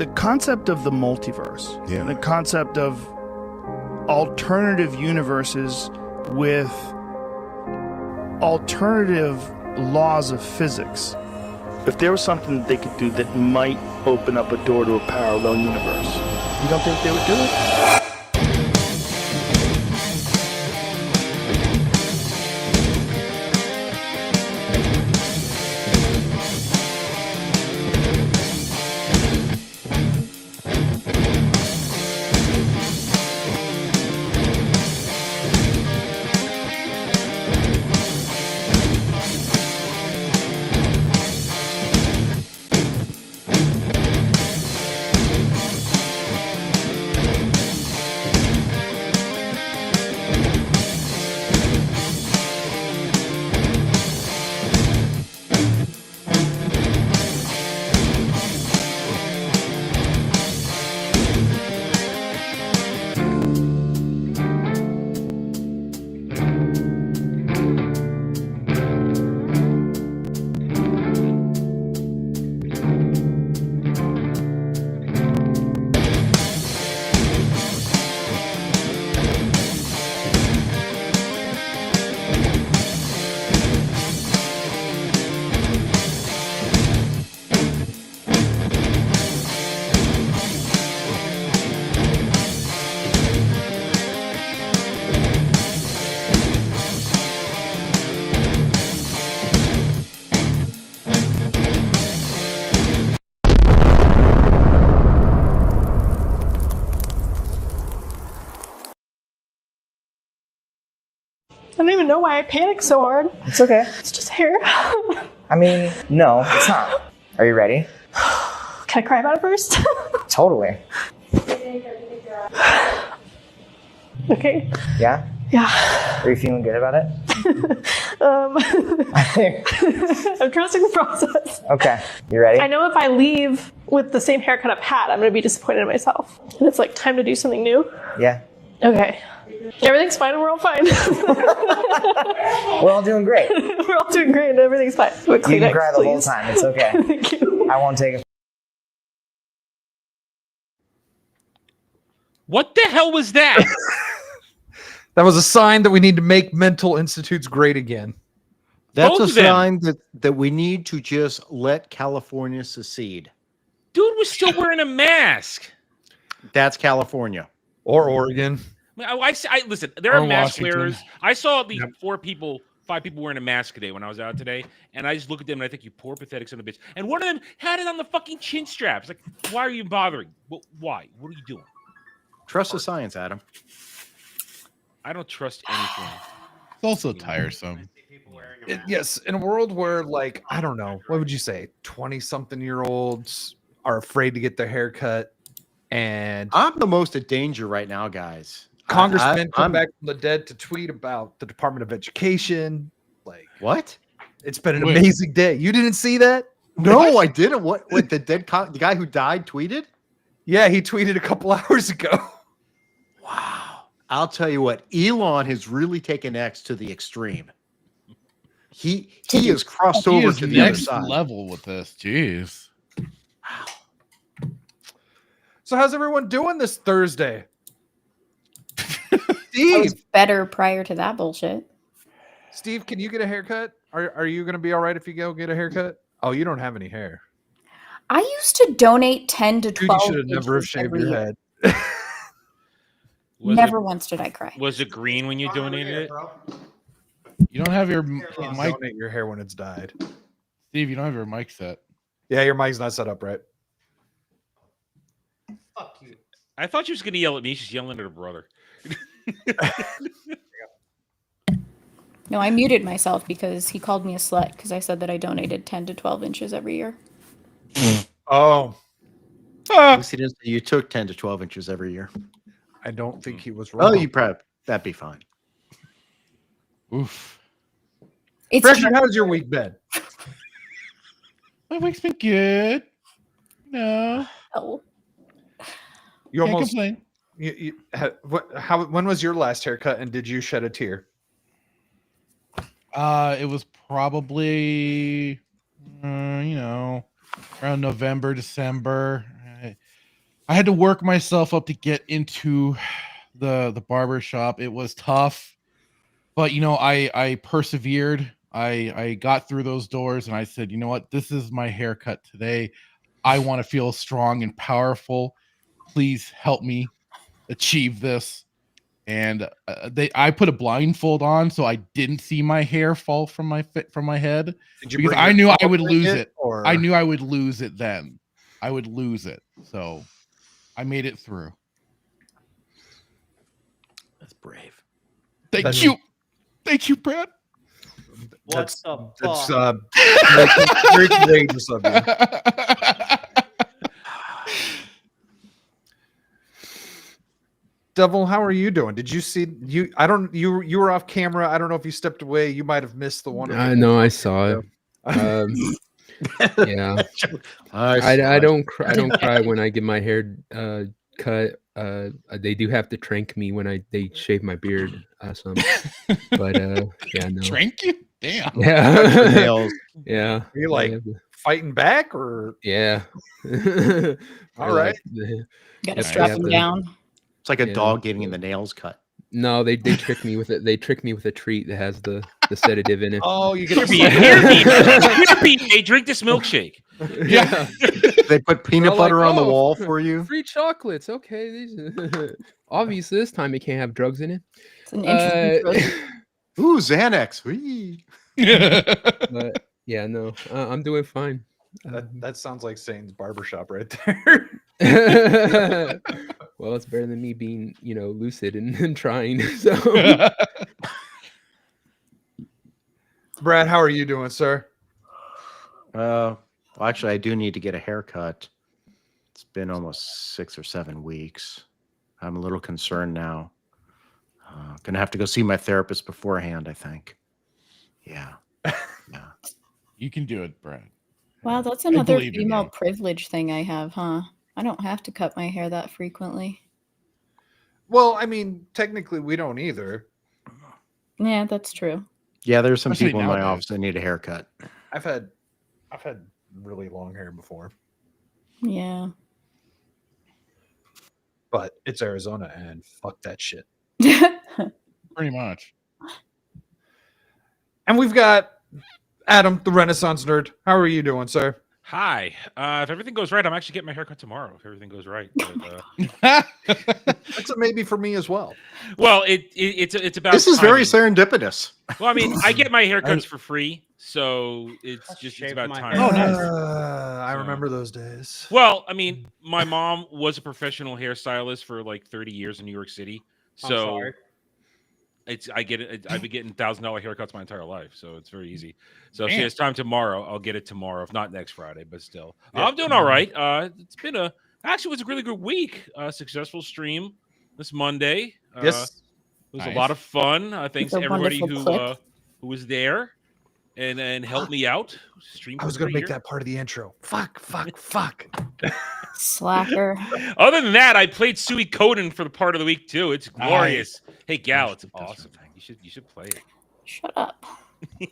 the concept of the multiverse, and the concept of alternative universes with alternative laws of physics. If there was something that they could do that might open up a door to a parallel universe, you don't think they would do it? I don't even know why I panicked so hard. It's okay. It's just hair. I mean, no, it's not. Are you ready? Can I cry about it first? Totally. Okay. Yeah? Yeah. Are you feeling good about it? I'm trusting the process. Okay. You ready? I know if I leave with the same haircut I've had, I'm going to be disappointed in myself. And it's like time to do something new. Yeah. Okay. Everything's fine and we're all fine. We're all doing great. We're all doing great and everything's fine. You can cry the whole time. It's okay. Thank you. I won't take it. What the hell was that? That was a sign that we need to make mental institutes great again. That's Both a of them. sign that we need to just let California secede. Dude was still wearing a mask. That's California. Or Oregon. I listen, there are Or mask Washington. wearers. I saw at least 5 people wearing a mask today when I was out today, and I just look at them and I think, you poor pathetic son of a bitch. And one of them had it on the fucking chin straps. Like, why are you bothering? Well, why? What are you doing? Trust the science, Adam. I don't trust anything. It's also tiresome. Yes, in a world where, like, I don't know, what would you say? 20-something-year-olds are afraid to get their hair cut, and I'm the most in danger right now, guys. congressmen come I'm- back from the dead to tweet about the Department of Education. Like, What? it's been an Wait. amazing day. You didn't see that? No, I didn't. What the the guy who died tweeted? Yeah, he tweeted a couple hours ago. Wow. I'll tell you what, Elon has really taken X to the extreme. He has crossed He over is to the other next side. level with this. Jeez. So how's everyone doing this Thursday? I Steve, was better prior to that bullshit. Steve, can you get a haircut? Are you going to be all right if you go get a haircut? Oh, you don't have any hair. I used to donate 10 to Dude, you 12 should have never have inches shaved every your year. head. Never once did I cry. Was it green when you donated it? You don't have your Can't mic, donate your hair when it's dyed. Steve. You don't have your mic set. Yeah, your mic's not set up right. I thought she was going to yell at me. She's yelling at her brother. No, I muted myself because he called me a slut because I said that I donated 10 to 12 inches every year. Oh, At least he didn't say you took 10 to 12 inches every year. I don't think he was wrong. Oh, you probably that'd be fine. Oof. It's Fresher, how's your week been? My week's been good. No, oh, You can't almost complain. when was your last haircut and did you shed a tear? It was probably, around November, December. I had to work myself up to get into the barber shop. It was tough, but I persevered. I got through those doors, and I said, you know what? This is my haircut today. I want to feel strong and powerful. Please help me achieve this. And I put a blindfold on, so I didn't see my hair fall from my head, Did you because bring I your knew I phone would with lose you, it. or- I knew I would lose it then. I would lose it. So I made it through. That's brave. Thank you. Thank you, Brad. What the That's fuck? very courageous of you. Devil, how are you doing? Did you see you? I don't. You were off camera. I don't know if you stepped away. You might have missed the one. I know. I saw it. Yeah. I don't cry when I get my hair cut. They do have to trank me when they shave my beard. But yeah, no. Trank you? Damn. Yeah. Nails. Yeah. Are you like fighting back, or Yeah. all right? Gotta strap him down. It's like a dog getting the nails cut. No, they trick me with it. They trick me with a treat that has the sedative in it. Oh, you get Here, Pete, drink this milkshake. Yeah. They put peanut They're butter like, on the "Oh, wall for you. Free chocolates. Okay. Obviously, this time it can't have drugs in it. It's an interesting Ooh, Xanax. Whee. But yeah, no, I'm doing fine. That sounds like Satan's barbershop right there. Well, it's better than me being, lucid and trying. So, Brad, how are you doing, sir? Well, actually, I do need to get a haircut. It's been almost 6 or 7 weeks. I'm a little concerned now. Gonna have to go see my therapist beforehand, I think. Yeah. Yeah. You can do it, Brad. Wow, that's another believe in female you. privilege thing I have, huh? I don't have to cut my hair that frequently. Well, I mean, technically, we don't either. Yeah, that's true. Yeah, there's some Especially people in my nowadays. office that need a haircut. I've had really long hair before, Yeah. but it's Arizona, and fuck that shit. Pretty much. And we've got Adam, the Renaissance nerd. How are you doing, sir? Hi. If everything goes right, I'm actually getting my haircut tomorrow. If everything goes right. But, That's a maybe for me as well. well, it's about. This is very timing. serendipitous. Well, I mean, I get my haircuts for free, so it's about my time. hair. Oh, nice. I So- remember those days. Well, I mean, my mom was a professional hairstylist for like 30 years in New York City, I'm so sorry. I've been getting $1,000 haircuts my entire life, so it's very easy. So if she Damn. has time tomorrow, I'll get it tomorrow. If not next Friday, but still, Yeah. I'm doing all right. It's been actually it was a really good week. Successful stream this Monday. Yes. It was Nice. a lot of fun. Thanks a to everybody wonderful clip. who was there and helped me out. Stream. I was going to make that part of the intro. Fuck. Slacker. Other than that, I played Suikoden for the part of the week too. It's glorious. Hey, Gal, it's awesome. You should play it. Shut up.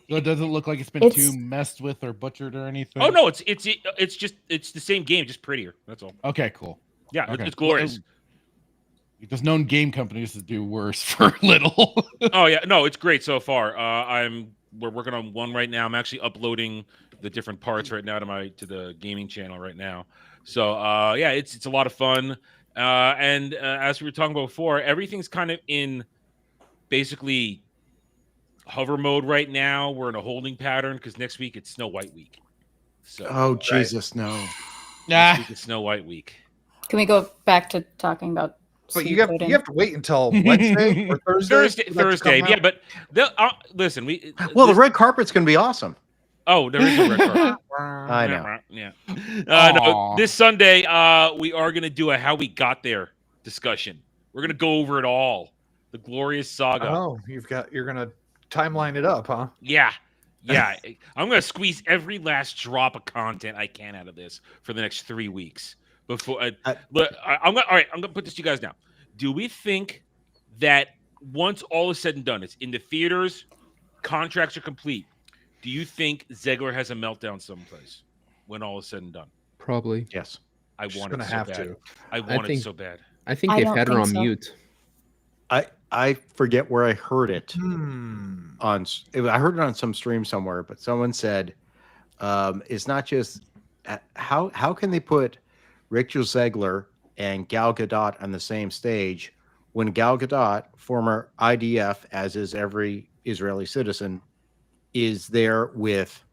So it doesn't look like it's been It's- too messed with or butchered or anything. Oh no, it's the same game, just prettier. That's all. Okay, cool. Yeah, Okay. it's glorious. Because known game companies that do worse for little. Oh yeah, no, it's great so far. We're working on one right now. I'm actually uploading the different parts right now to the gaming channel right now. So yeah, it's a lot of fun. And as we were talking about before, everything's kind of in basically hover mode right now. We're in a holding pattern because next week it's Snow White week. So Oh, Jesus, no. next week it's Snow White week. Can we go back to talking about But you have to wait until Wednesday or Thursday. Thursday. Yeah, but listen, Well, the red carpet's going to be awesome. Oh, there is a red carpet. I know. Yeah. No, this Sunday, we are going to do a how we got there discussion. We're going to go over it all. The glorious saga. Oh, you're going to timeline it up, huh? Yeah. Yeah. I'm going to squeeze every last drop of content I can out of this for the next 3 weeks. Before look, I'm going to put this to you guys now. Do we think that once all is said and done, it's in the theaters, contracts are complete, do you think Zegler has a meltdown someplace when all is said and done? probably. Yes. I She's want gonna it so have bad. to. I want it think- so bad. I think I they've don't had her think on so. mute. I forget where I heard it Hmm. on. I heard it on some stream somewhere, but someone said it's not just how can they put Rachel Zegler and Gal Gadot on the same stage when Gal Gadot, former IDF, as is every Israeli citizen, is there with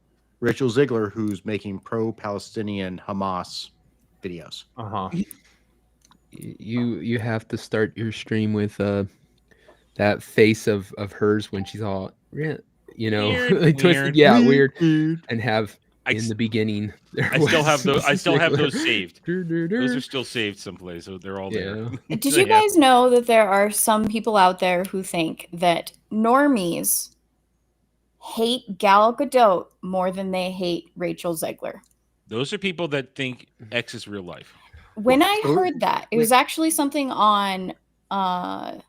Rachel Zegler, who's making pro-Palestinian Hamas videos. You have to start your stream with that face of hers when she's all like twisted, weird, and have in the beginning. I still have those. I still have those saved. Those are still saved someplace, so they're all there. Did you guys know that there are some people out there who think that normies hate Gal Gadot more than they hate Rachel Zegler? Those are people that think X is real life. When I heard that, it was actually something on the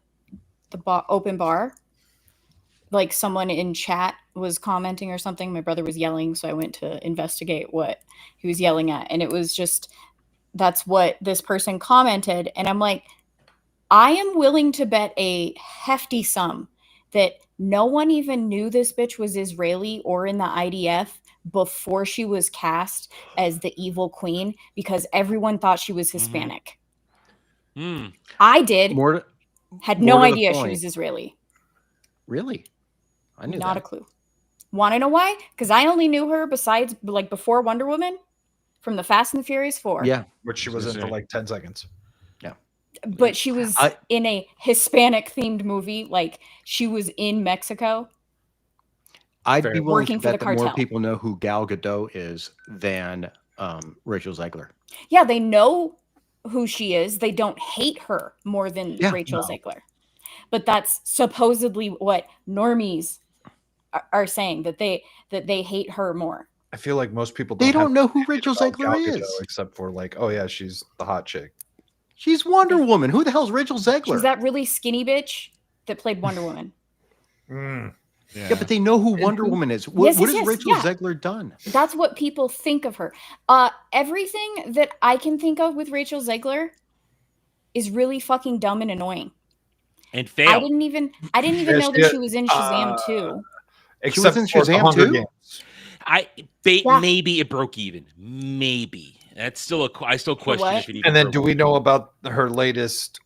open bar. Like someone in chat was commenting or something. My brother was yelling, so I went to investigate what he was yelling at. And it was just, that's what this person commented. And I'm like, I am willing to bet a hefty sum that no one even knew this bitch was Israeli or in the IDF before she was cast as the evil queen, because everyone thought she was Hispanic. I did. Had no idea she was Israeli. Really? I knew Not that. a clue. Want to know why? Because I only knew her besides before Wonder Woman from the Fast and the Furious 4. Yeah. Which she was in for like 10 seconds. Yeah. But she was in a Hispanic themed movie. Like she was in Mexico. I'd be willing to working for bet the that more cartel. people know who Gal Gadot is than Rachel Zegler. Yeah, they know who she is. They don't hate her more than Rachel Zegler. But that's supposedly what normies are saying, that they hate her more. I feel like most people They don't have know who opinion Rachel about Zegler Gal Gadot, is. except for like, oh yeah, she's the hot chick. She's Wonder Woman. Who the hell's Rachel Zegler? She's that really skinny bitch that played Wonder Woman. Yeah, but they know who Wonder Woman is. What has Rachel Zegler done? That's what people think of her. Everything that I can think of with Rachel Zegler is really fucking dumb and annoying. And fail. I didn't even know that she was in Shazam 2. Except in for the Shazam Hunger 2? Games. Maybe it broke even. Maybe that's still I still question if it even. And then, broke do we even. know about her latest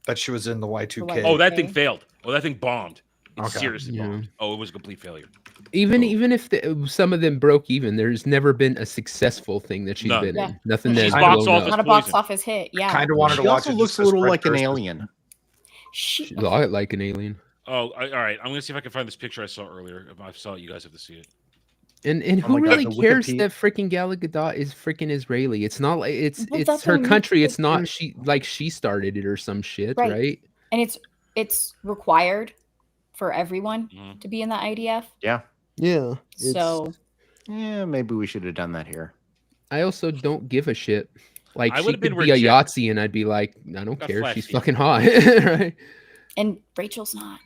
that she was in the Y2K? Oh, that thing failed. Oh, that thing bombed. It Okay. seriously bombed. Oh, it was a complete failure. Even if some of them broke even, there's never been a successful thing that she's None. been Yeah. in. Nothing She's that's box blown office up. Not a box poison. office hit. Yeah. Kind of wanted She to watch also it. looks a little like an alien. She's a lot like an alien. Oh, all right. I'm gonna see if I can find this picture I saw earlier. If I saw it, you guys have to see it. And Oh who my God, really the cares Wikipedia- that freaking Gal Gadot is freaking Israeli? It's not like it's But that's her what country. makes It's not she started it or some shit, Right. right? And it's required for everyone Mhm. to be in the IDF. Yeah. Yeah. So Yeah, maybe we should have done that here. I also don't give a shit. Like I she would've could been be a rejected. Yahtzee, and I'd be like, I don't Got care. flat She's feet. fucking hot, right? and Rachel's not.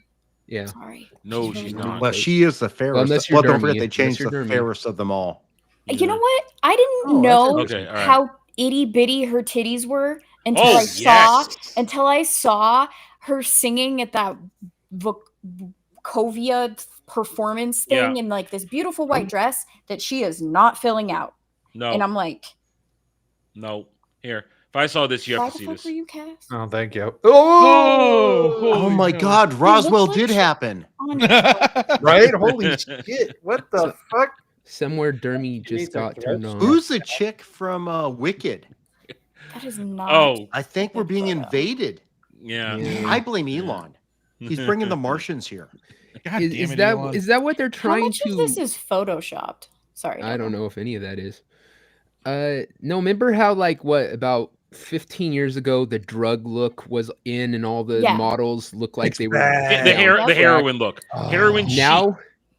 Yeah. Sorry. No, really she's not. not. Well, she is the fairest. unless Well, you're don't forget Dermy. they changed Unless the you're Dermy. fairest of them all. You know what? I didn't Oh, know that's Okay, all right. how itty bitty her titties were until Oh, I saw her singing at that Vukovia performance thing Yeah. in like this beautiful white dress that she is not filling out. No, And I'm like, no. Here, if I saw this, you why have the to see fuck this. were you cast? Oh, thank you. Oh my God, Roswell like did she- happen. On Right? Holy shit! What the fuck? Somewhere Dermy just needs a got turned on. Who's the chick from Wicked? that is not. Oh, I think we're being invaded. yeah. I blame Elon. He's bringing the Martians here. God Is, damn is it, that Elon. is that what they're How trying much to? of this is photoshopped? Sorry. I don't Deborah. know if any of that is. No, remember how like what about 15 years ago the drug look was in and all the Yeah. models looked like It's they were bad. The heroin look. Heroin chic.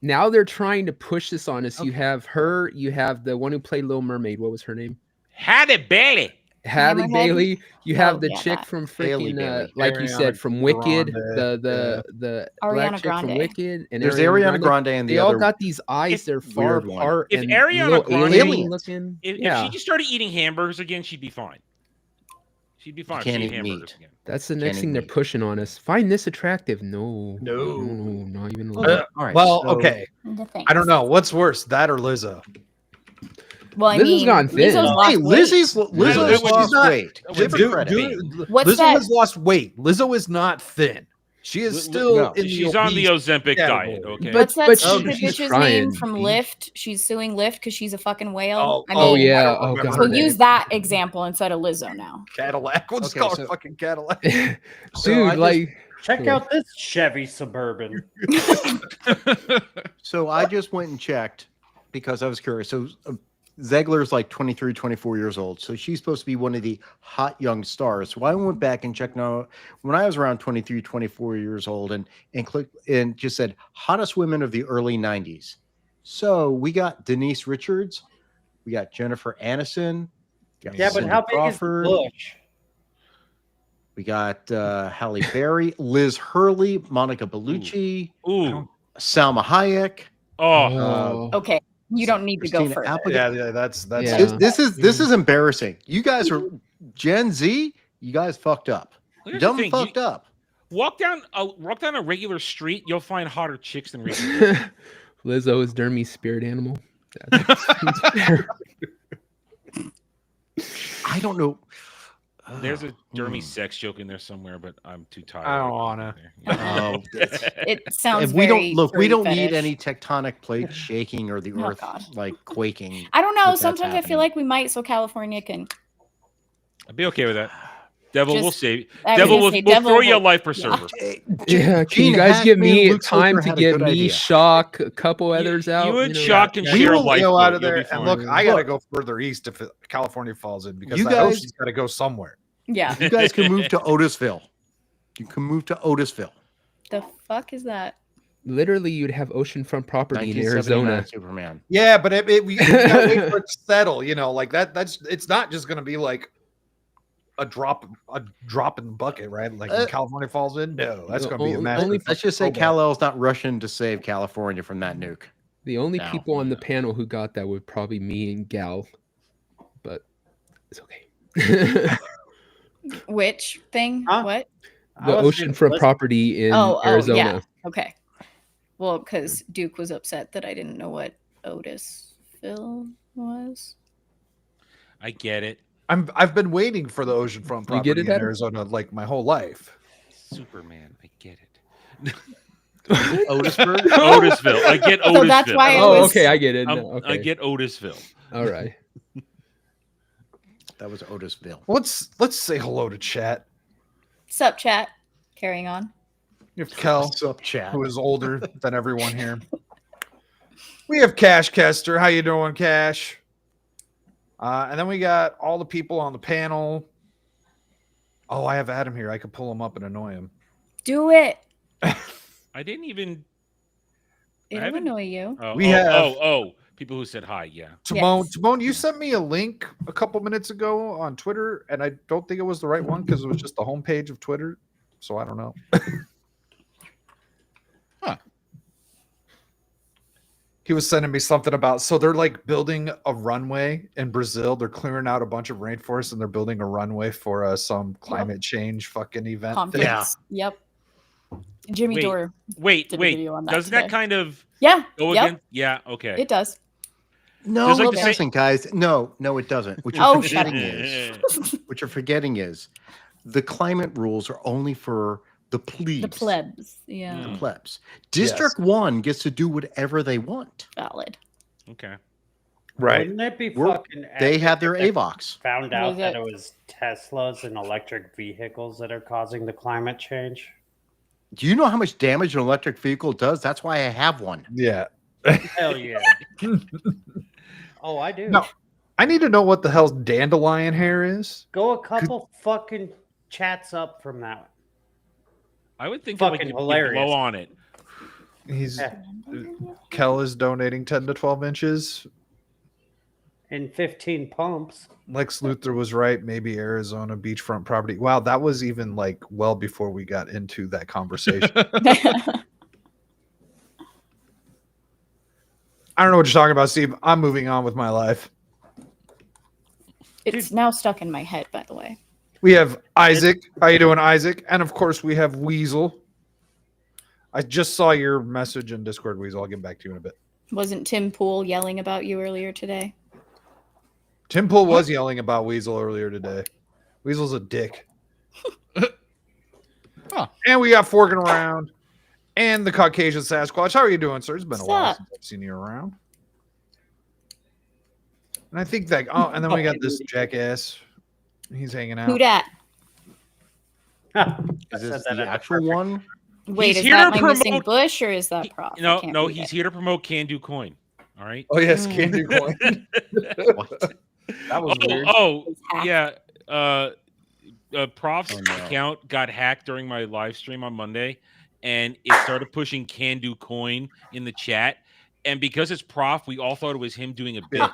now they're trying to push this on us. You have her, you have the one who played Little Mermaid. What was her name? Halle Berry. Halle Hammerhead? Bailey. You have Oh, the yeah, chick that. from Haley freaking Bailey. like you said Ariana from Wicked, Grande, the black Ariana chick from Grande. Wicked, and There's Ariana Grande and They the all other got these eyes. They're far weird one. apart If and Ariana little Grande- alien Aliens. looking. If yeah, she just started eating hamburgers again, she'd be fine. She'd be fine if she can't ate eat hamburgers meat. again. that's the next Can't thing eat they're meat. pushing on us. Find this attractive? No, not even a little. All right. Well, so- okay. The thing. I don't know. What's worse, that or Lizzo? Well, I Lizzo's mean, gone thin. Lizzo's Hey, lost weight. Lizzo's Lizzo- lost not- weight. Dude, Give her Dude, credit. What's Lizzo that? has lost weight. Lizzo is not thin. She is still no. in the She's on the obese Ozempic category. diet. Okay. What's that but stupid she's bitch's trying name to from be. Lyft? She's suing Lyft because she's a fucking whale. Oh, I mean, yeah. I don't Oh, remember God. so her name. use that example instead of Lizzo now. Cadillac. We'll just Okay, call so- her fucking Cadillac. Dude, So I just- like Check out this Chevy Suburban. So I just went and checked because I was curious. So Zegler's like 23, 24 years old. So she's supposed to be one of the hot young stars. So I went back and checked now when I was around 23, 24 years old and clicked and just said hottest women of the early 90s. So we got Denise Richards, we got Jennifer Aniston, we got Yeah, but Cindy how big Crawford, is Bush? we got Halle Berry, Liz Hurley, Monica Bellucci, Ooh. Salma Hayek. Oh. Okay, you don't need to go Christina further. Applegate. Yeah, that's Yeah. This is embarrassing. You guys are Gen Z. You guys fucked up. Here's the Dumb thing, fucked up. Walk down a regular street, you'll find hotter chicks than regular. Lizzo is Dermy's spirit animal. I don't know. There's a Dermy sex joke in there somewhere, but I'm too tired. I don't wanna. Oh, It sounds and we very don't look. We furry don't need fetish. any tectonic plates shaking or the Oh, earth God. like quaking. I don't know. that's Sometimes I feel happening. like we might, so California can. I'd be okay with that. Devil will Just- save. I was Devil gonna will say, we'll devil throw you a will- life preserver. Yeah, can Gene you guys give Hackman, me Luke time Silver to had a get good me idea. Shock, a couple others out? You and know? Shock and We share a will life. go out of You'll be there. And fine. look, I gotta go further east if California falls in because You that guys- ocean's gotta go somewhere. Yeah. You guys can move to Otisville. You can move to Otisville. The fuck is that? Literally, you'd have oceanfront property in 1979 Arizona. Superman. Yeah, but we gotta wait for it to settle. You know, like that's it's not just gonna be like a drop in the bucket, right? Like when California falls in. No, that's gonna be a massive. only- Let's just say snowball. Kal-El's not rushing to save California from that nuke. The only No. people on the panel who got that would probably me and Gal, but it's okay. Which thing? Huh? What? I The was just oceanfront listening. property in Oh, Arizona. yeah. Okay. Well, because Duke was upset that I didn't know what Otisville was. I get it. I've been waiting for the oceanfront You property get it, in Adam? Arizona like my whole life. Superman. I get it. Otisburg? Otisville. I get Otisville. So that's why I Oh, was- okay, I get it. I'm- now, okay. I get Otisville. All right. That was Otisville. Let's say hello to chat. Sup, chat. Carrying on. You have Kel, What's up, chat? who is older than everyone here. We have Cash Kester. How you doing, Cash? And then we got all the people on the panel. Oh, I have Adam here. I could pull him up and annoy him. Do it. I didn't even. It'll haven't- annoy you. We have- people who said hi. Yeah. Timon, you sent me a link a couple minutes ago on Twitter, and I don't think it was the right one because it was just the homepage of Twitter. So I don't know. Huh. He was sending me something about so they're like building a runway in Brazil. They're clearing out a bunch of rainforest and they're building a runway for some climate change fucking event. Conference. Yep. Jimmy Wait, Dore. Wait, did a wait. video on that Doesn't that today. kind of Yeah. go Yep. against? Yeah. Okay. It does. No, There's like it the same- doesn't, guys. No, it doesn't. What you're Oh, shut forgetting is the climate rules are only for the plebes. The plebs. Yeah. The plebs. District 1 gets to do whatever they want. Valid. Okay. Right. Wouldn't it be We're- fucking They epic have their if they AVOX. Found What out is that it? it was Teslas and electric vehicles that are causing the climate change. Do you know how much damage an electric vehicle does? That's why I have one. Yeah. Hell yeah. Oh, I do. No. I need to know what the hell dandelion hair is. Go a couple fucking chats up from that. I would think that like Fucking you hilarious. blow on it. He's Yeah. Kel is donating 10 to 12 inches. in 15 pumps. Lex Luthor was right. Maybe Arizona beachfront property. Wow, that was even like well before we got into that conversation. I don't know what you're talking about, Steve. I'm moving on with my life. It's now stuck in my head, by the way. We have Isaac. How you doing, Isaac? And of course, we have Weasel. I just saw your message in Discord, Weasel. I'll get back to you in a bit. Wasn't Tim Pool yelling about you earlier today? Tim Pool was yelling about Weasel earlier today. Weasel's a dick. Huh. And we got Forking Around and the Caucasian Sasquatch. How are you doing, sir? It's been a while What's since I've seen you around. And I think that, oh, and then we got this jackass. He's hanging out. Who dat? Is this the actual one? Wait, He's is here that to my missing promote- bush or is that prop? I No, can't no, read he's it. here to promote Can Do Coin. All right. Oh, yes, Can Do Coin. That was weird. Yeah. Prof's account got hacked during my live stream on Monday, and it started pushing Can Do Coin in the chat. And because it's Prof, we all thought it was him doing a bit.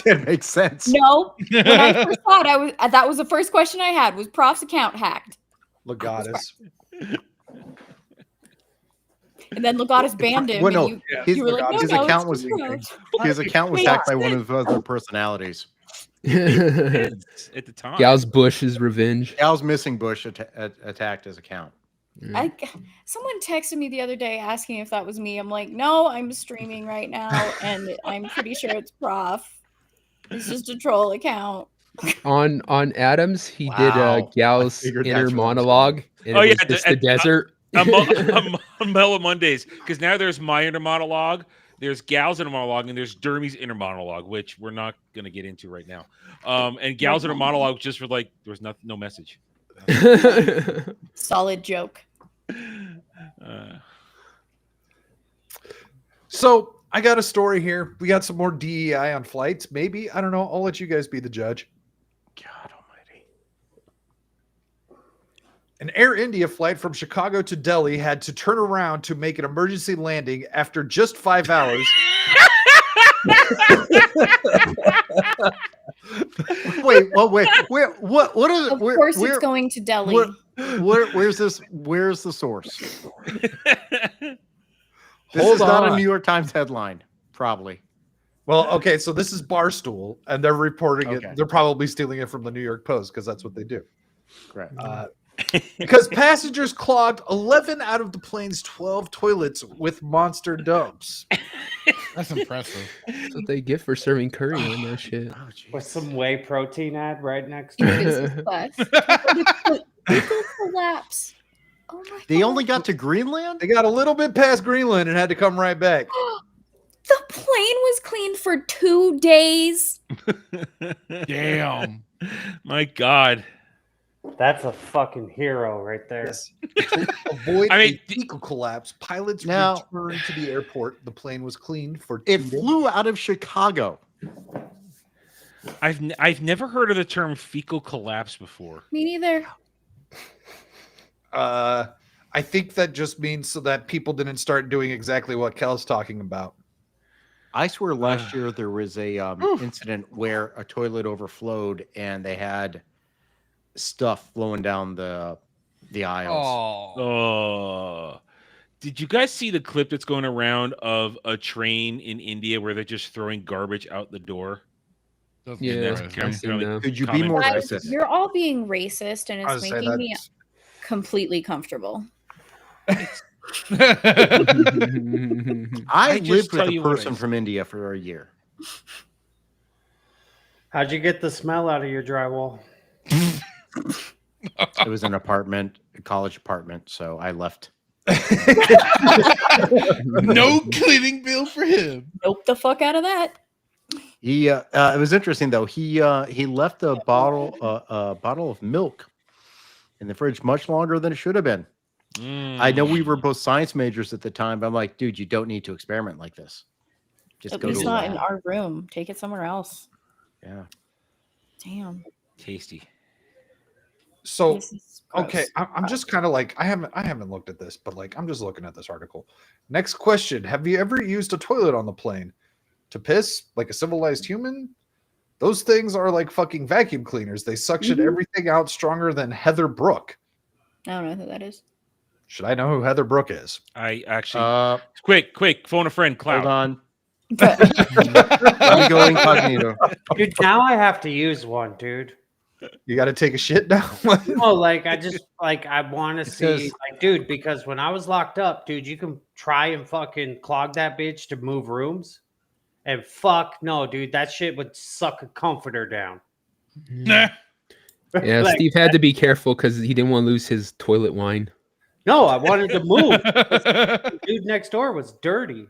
It makes sense. No. When I first saw it, that was the first question I had. Was Prof's account hacked? Legatus. And then Legatus banned him. Well, no, and his, you were like, no, his no, account it's was Prof. his account was hacked by one of his other personalities. At the time. Gal's Bush's revenge. Gal's missing Bush attacked his account. Someone texted me the other day asking if that was me. I'm like, no, I'm streaming right now, and I'm pretty sure it's Prof. It's just a troll account. On Adams, he did Gal's figured inner that's what was monologue, and Oh, it yeah, was just the desert. on Mellow Mondays, because now there's my inner monologue, there's Gal's inner monologue, and there's Dermy's inner monologue, which we're not going to get into right now. And Gal's inner monologue just for like there was no message. Solid joke. So I got a story here. We got some more DEI on flights. Maybe. I don't know. I'll let you guys be the judge. God almighty. An Air India flight from Chicago to Delhi had to turn around to make an emergency landing after just 5 hours. What is it? Of course, it's going to Delhi. Where's the source? This Hold is not a on. New York Times headline, probably. Well, okay, so this is Barstool, and they're reporting Okay. it. They're probably stealing it from the New York Post because that's what they do. Correct. Because passengers clogged 11 out of the plane's 12 toilets with monster dumps. That's impressive. That's what they get for serving curry on that shit. With some whey protein ad right next to it. Business class. Fecal collapse. Oh my They God. only got to Greenland? They got a little bit past Greenland and had to come right back. The plane was cleaned for 2 days. Damn. My God. That's a fucking hero right there. Yes. To avoid I mean, a fecal collapse, pilots Now- returned to the airport. The plane was cleaned for 2 It days. flew out of Chicago. I've never heard of the term fecal collapse before. Me neither. I think that just means so that people didn't start doing exactly what Kel's talking about. I swear last year there was a incident where a toilet overflowed and they had stuff flowing down the aisles. Oh. Oh. Did you guys see the clip that's going around of a train in India where they're just throwing garbage out the door? Doesn't Yeah, matter. That's I've seen that. Could you be comment. more Guys, specific? you're all being racist, and I it's was saying making me that's- completely comfortable. I I just lived with tell a you what I person from India for a year. How'd you get the smell out of your drywall? It was an apartment, a college apartment, so I left. No cleaning bill for him. Nope the fuck out of that. He it was interesting though. He left a bottle of milk in the fridge much longer than it should have been. I know we were both science majors at the time, but I'm like, dude, you don't need to experiment like this. Just At go least to a not in lab. our room. Take it somewhere else. Yeah. Damn. Tasty. So This is gross. okay, I'm just kind of like I haven't looked at this, but like I'm just looking at this article. Next question: have you ever used a toilet on the plane to piss like a civilized human, Those things are like fucking vacuum cleaners. They suction everything out stronger than Heather Brook. I don't know who that is. Should I know who Heather Brook is? I actually quick, phone a friend, Cloud. Hold on. But Let me go incognito. Dude, now I have to use one, dude. You got to take a shit now. Oh, like I just like I want to see, like, dude, because when I was locked up, dude, you can try and fucking clog that bitch to move rooms, and fuck no, dude, that shit would suck a comforter down. Nah. Yeah, Like, Steve had to be careful because he didn't want to lose his toilet wine. No, I wanted to move. The dude next door was dirty.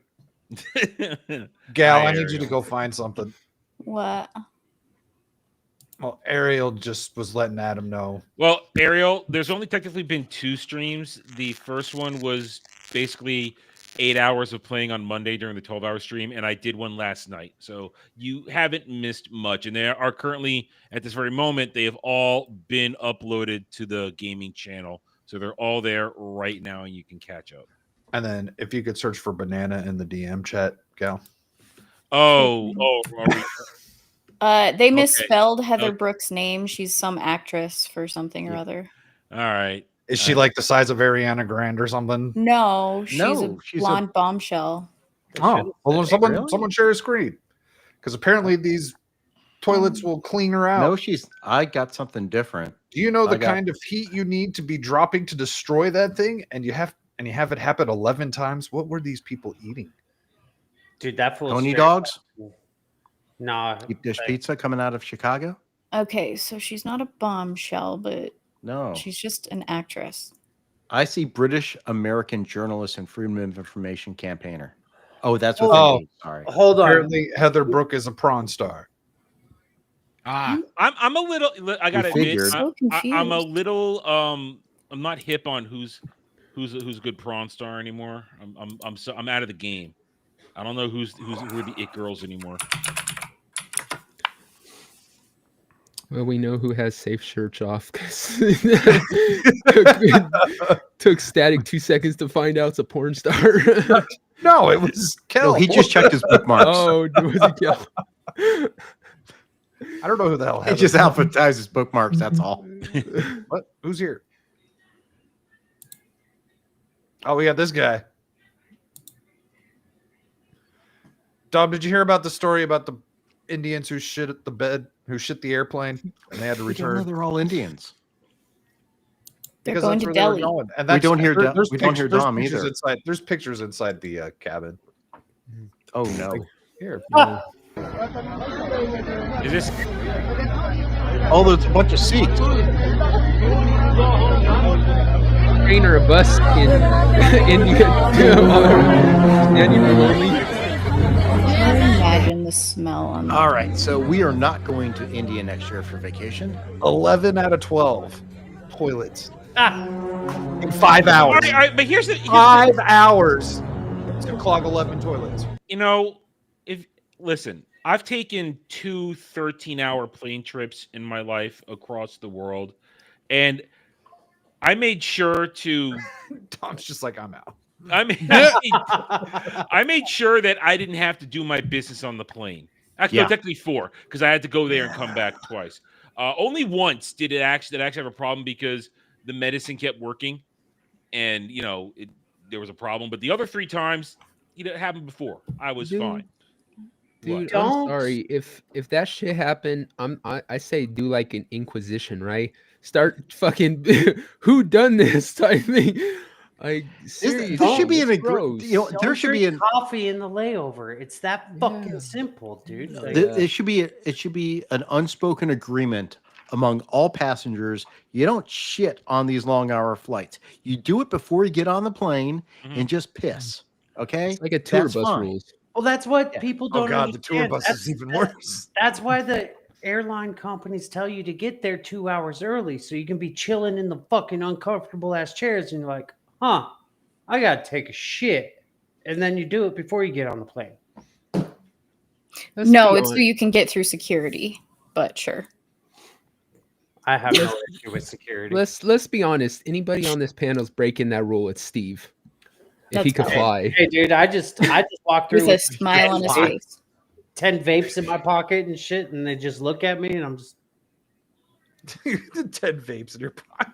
Gal, I need you to go find something. what? Well, Ariel just was letting Adam know. Well, Ariel, there's only technically been 2 streams. The first one was basically 8 hours of playing on Monday during the 12-hour stream, and I did one last night. So you haven't missed much. And they are currently, at this very moment, they have all been uploaded to the gaming channel. So they're all there right now, and you can catch up. And then if you could search for banana in the DM chat, Gal. Oh. They misspelled Heather Brooks' name. She's some actress for something or other. All right. Is she like the size of Ariana Grande or something? No, she's a she's blonde bombshell. Oh, well, someone share a screen. Because apparently these toilets will clean her out. No, I got something different. Do you know the kind of heat you need to be dropping to destroy that thing? And you have it happen 11 times? What were these people eating? Dude, that fool. Tony dogs? Nah. Deep dish pizza coming out of Chicago? Okay, so she's not a bombshell, but No. she's just an actress. I see British American journalist and freedom of information campaigner. Oh, that's what they mean. Sorry. Hold on. Apparently, Heather Brook is a prawn star. I'm a little. I gotta admit, I'm a little. I'm not hip on who's a good prawn star anymore. I'm out of the game. I don't know who are the it girls anymore. Well, we know who has safe shirts off because took Static 2 seconds to find out it's a porn star. No, it was Kel. No, he just checked his bookmarks. Oh, was it Kel? I don't know who the hell. He just alphabetizes bookmarks. That's all. What? Who's here? Oh, we got this guy. Dom, did you hear about the story about the Indians who shit at the bed, who shit the airplane, and they had to return? They're all Indians. They're going to Delhi. And we don't hear Dom Dom either. There's pictures inside the cabin. Oh no! Here. No. Is this? Oh, there's a bunch of seats. Train or a bus in India. And you were lonely. Can you imagine the smell on that? All right, so we are not going to India next year for vacation. 11 out of 12 toilets in 5 hours. All right, but here's 5 hours to clog 11 toilets. You know, listen, I've taken 2 13-hour plane trips in my life across the world, and I made sure to. Tom's just like, I'm out. I made sure that I didn't have to do my business on the plane. Actually, no, technically 4, because I had to go there and come back twice. Only once did it actually have a problem because the medicine kept working, and there was a problem. But the other 3 times, it happened before. I was fine. Dude, I'm sorry if that shit happened. I say do like an inquisition, right? Start fucking who done this type thing. Like seriously, this should be there should be coffee in the layover. It's that fucking simple, dude. Like, it should be an unspoken agreement among all passengers. You don't shit on these long-hour flights. You do it before you get on the plane and just piss. Okay, it's like a tour bus rules. Well, that's what people don't. Oh God, understand. the tour bus is even worse. That's why the airline companies tell you to get there 2 hours early so you can be chilling in the fucking uncomfortable ass chairs, and you're like, I gotta take a shit, and then you do it before you get on the plane. No, it's so you can get through security, but sure. I have no issue with security. Let's be honest. Anybody on this panel is breaking that rule. It's Steve. If he could fly. Hey, dude, I just walked through with a smile on his face. 10 vapes in my pocket and shit, and they just look at me, and I'm just 10 vapes in your pocket.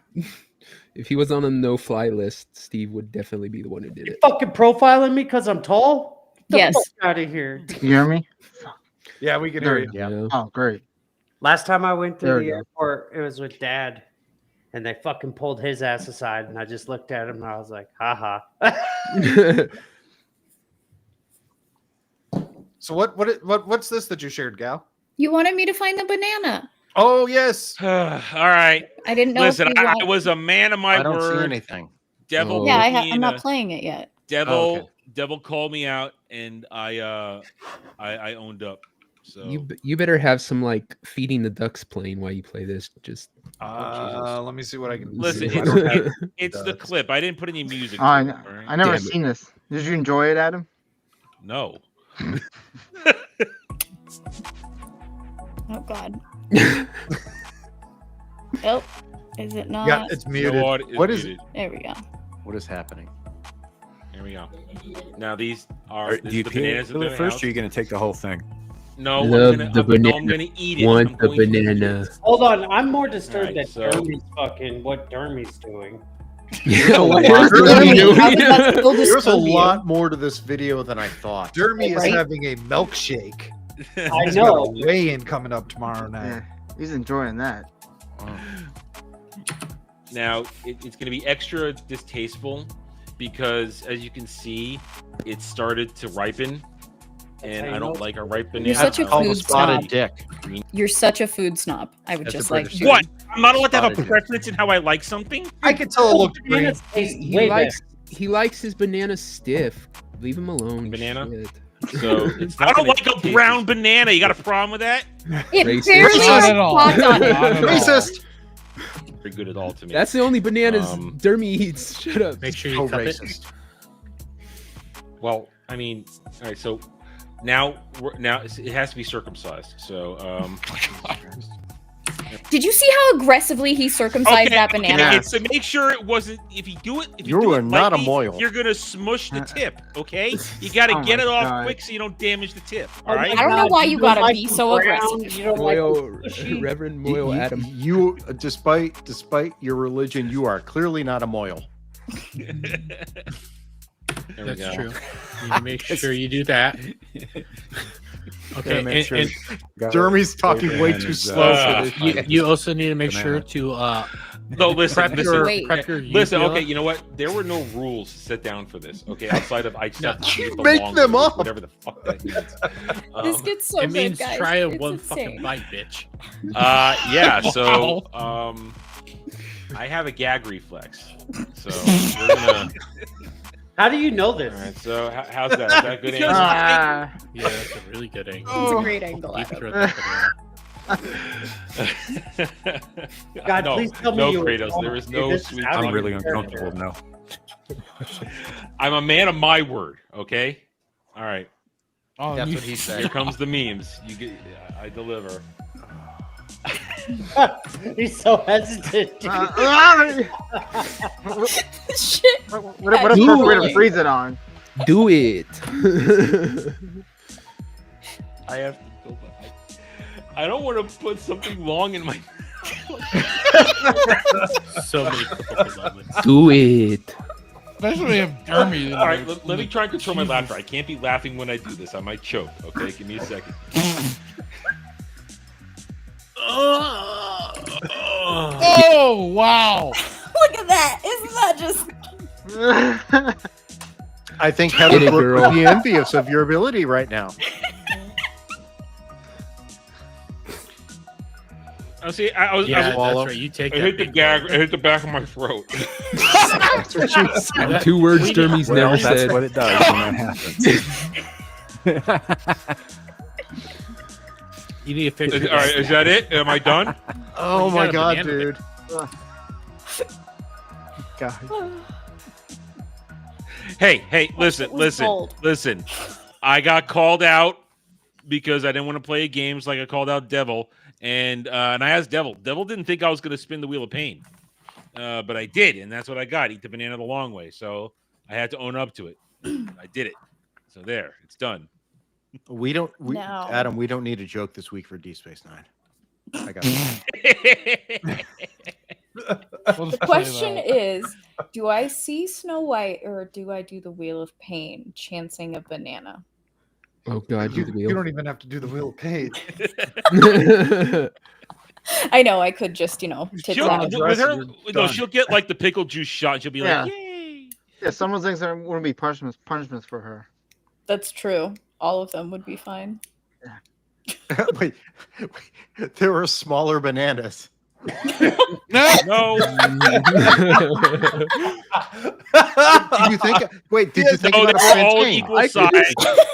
If he was on a no-fly list, Steve would definitely be the one who did it. fucking profiling me because I'm tall. Get the Yes. fuck out of here. You hear me? Yeah, we can There hear we you. go. Yeah. Oh, great. Last time I went to There we the go. airport, it was with Dad, and they fucking pulled his ass aside, and I just looked at him, and I was like, ha ha. So what's this that you shared, Gal? You wanted me to find the banana. Oh yes. All right. I didn't know. Listen, if you I want... was a man of my I don't word. see anything. Devil. Oh. Yeah, put me I'm in not a- playing it yet. Devil. Oh, okay. Devil called me out, and I owned up. So You better have some like feeding the ducks playing while you play this. Just Let me see what I can listen. see. I don't have It's the clip. I didn't put any music. I to it, all right? I never Damn it. seen this. Did you enjoy it, Adam? No. Oh God. Oh, is it not? Yeah, it's muted. No, it's What is- muted. There we go. What is happening? Here we go. Now these are Do you the peel bananas it that first, or are you going to take the whole thing? No, Love I'm the banana. gonna eat it. Want I'm the going to eat banana. it. Hold on, I'm more disturbed Alright, that so- Dermy's fucking what Dermy's doing. Yeah, what There's is a Dermy lot- doing? How is that so There's a disturbing? lot more to this video than I thought. Dermy is Right? having a milkshake. I He's got a know. weigh-in coming up tomorrow night. Yeah, he's enjoying that. Now it's going to be extra distasteful because, as you can see, it started to ripen, and I don't like a ripe banana. You're such a I don't- food Spotted snob. dick. You're such a food snob. I would That's just a like British to- What? I'm not allowed to have a Spotted dick. preference in how I like something. I can tell it looked green. Bananas taste He way likes his banana stiff. Leave him alone. Banana? Shit. So it's not I don't gonna like a taste brown banana. You got a problem with that? It Racist. barely Not has at all. spots on it. Not at all. Racist. Very good at all to me. That's the only bananas Um, Dermy eats. Shut up. Make sure you So cup it. racist. Well, I mean, all right. So now it has to be circumcised. So Did you see how aggressively he circumcised that banana? Yeah. It's to make sure it wasn't. If you do it, if You do are it not a lightly, moil. You're gonna smush the tip. Okay, you got to Oh get my it off God. quick so you don't damage the tip. Oh All my right. I don't know God, why you you don't gotta like be the so brown, aggressive. You don't like Moyle, the squishy. Reverend Moyle Adam. You, despite your religion, you are clearly not a moil. There we That's go. true. You need to make sure you do that. Okay, make sure and Jeremy's talking way too slow for this. you also need to make sure to No, listen, prep listen. your Wait. prep your Listen, uvula. okay, you know what? There were no rules to set down for this. Okay, outside of I just have to You eat the make long them way, up. whatever the fuck that means. This gets so It good, means guys. try it It's one insane. fucking bite, bitch. Yeah. So, I have a gag reflex. So we're gonna. How do you know All this? right. So how's that? Is that good? Because- Answer? Yeah, that's a really good angle. It's a great angle. You Adam. throw that banana. God, no, please tell me no, you were Kratos. wrong, There is dude. no This is sweet. out of I'm really your uncomfortable character. now. I'm a man of my word. Okay. All right. Oh, That's you- what he Here said. comes the memes. You get. I deliver. He's so hesitant. dude. Shit. What a perfect way to freeze it on. Do it. I have to go back. I don't want to put something long in my. So many difficult moments. Do it. Especially if Dermy. All right, let me try and control my laughter. I can't be laughing when I do this. I might choke. Okay, give me a second. Oh wow! Look at that. Isn't that just I think Get Heather it, Brooke girl. would be envious of your ability right now. Oh, see, I was. Yeah, I, that's swallow. right. You take I that hit the big gag. bite. I hit the back of my throat. That's what she said. Two words we- Dermy's well, never that's said. what it does when that happens. You need to fix it. All right, is that it? Am I done? Oh You my got a god, banana dude. God. Hey, listen, It was bold. listen. I got called out because I didn't want to play games like I called out Devil, and I asked Devil. Devil didn't think I was going to spin the wheel of pain, but I did, and that's what I got. Eat the banana the long way. So I had to own up to it. I did it. So there, it's done. We don't. No. Adam, we don't need a joke this week for D Space Nine. I got The question is, do I see Snow White or do I do the Wheel of Pain, chancing a banana? Oh God, do the You wheel. don't even have to do the wheel of pain. I know I could just, tits She'll, out. with her, You're no, done. she'll get like the pickle juice shot. And she'll be Yeah. like, "Yay!" Yeah, some of those things are wouldn't be punishments for her. That's true. All of them would be fine. wait, there were smaller bananas. No. Did you think? Wait, did you think No, about a they're all plantain? equal I size.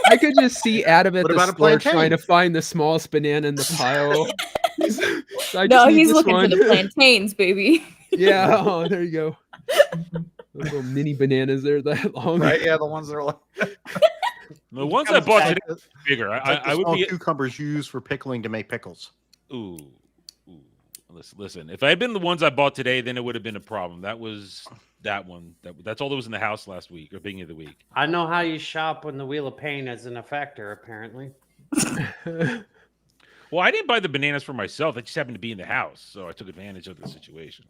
I could just see Adam at What the about a store plantain? trying to find the smallest banana in the pile. I No, just need he's this looking one. for the plantains, baby. Yeah, oh, there you go. Those little mini bananas, they're that long. Right? Yeah, the ones that are like. The ones I bought today are bigger. It's like the I would small be. cucumbers you use for pickling to make pickles. Ooh. Listen. If I had been the ones I bought today, then it would have been a problem. That was that one. That's all that was in the house last week or beginning of the week. I know how you shop when the Wheel of Pain is an effector, apparently. Well, I didn't buy the bananas for myself. They just happened to be in the house, so I took advantage of the situation.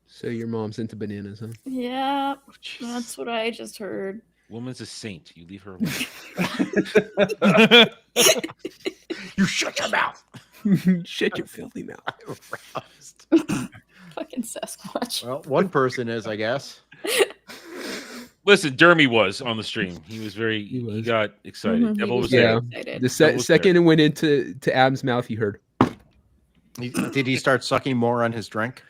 So your mom's into bananas, huh? Yeah, that's what I just heard. Woman's a saint. You leave her alone. You shut your mouth. Shut your filthy mouth. Fucking Sasquatch. Well, one person is, I guess. Listen, Dermy was on the stream. He was very. He got excited. Mhm, he Devil was was very there. excited. The Devil was second it went into Adam's mouth, you heard. Did he start sucking more on his drink?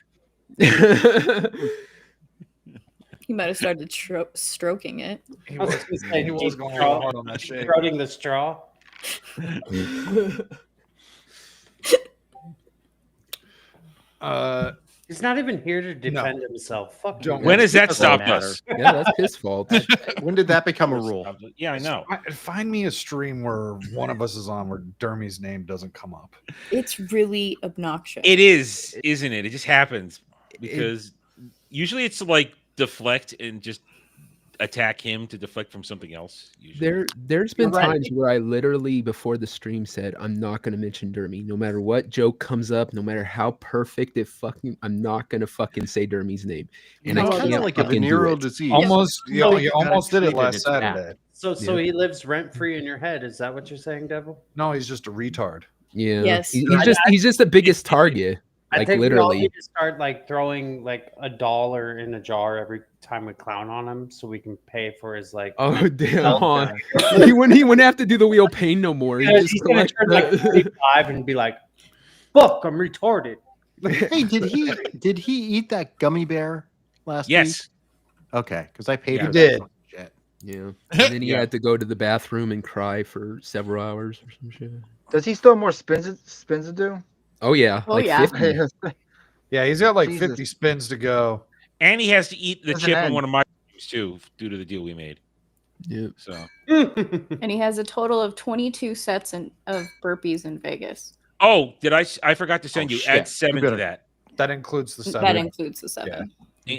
He might have started stroking it. He I was was, gonna say, he was deep going throat- hard on that shit. Throating the straw. He's not even here to defend himself. Fuck Don't- you. When has that Doesn't stopped matter. us? Yeah, that's his fault. When did that become a rule? Yeah, I know. Find me a stream where one of us is on where Dermy's name doesn't come up. It's really obnoxious. It is, isn't it? It just happens because usually it's to like deflect and just attack him to deflect from something else. Usually. There's been You're right. times where I literally before the stream said I'm not gonna mention Dermy. No matter what joke comes up, no matter how perfect it fucking, I'm not gonna fucking say Dermy's name. And No, I it's can't kinda like a fucking do venereal it. disease. Almost, you gotta almost did it treat last it's bad. Saturday. So he lives rent free in your head. Is that what you're saying, Devil? No, he's just a retard. Yeah. Yes. He's just the biggest target. I Like think we all literally. need to start like throwing like $1 in a jar every time we clown on him, so we can pay for his like. Oh damn! health He wouldn't have to do the wheel pain no more. He Because just he's gonna collect turn like the- 45 and be like, "Fuck, I'm retarded." Hey, did he eat that gummy bear last week? Yes. Okay, because I paid Yeah. for He that did. fucking shit. Yeah. And then he Yeah. had to go to the bathroom and cry for several hours or some shit. Does he still have more spins to do? Oh yeah. Oh, like yeah. 50. Yeah, he's got like Jesus. 50 spins to go. And he has to eat the Doesn't chip on end. one of my streams too, due to the deal we made. Yeah. So And he has a total of 22 sets of burpees in Vegas. I forgot to send Oh, you shit. add 7 You to better- that. That includes the That seven. includes the 7.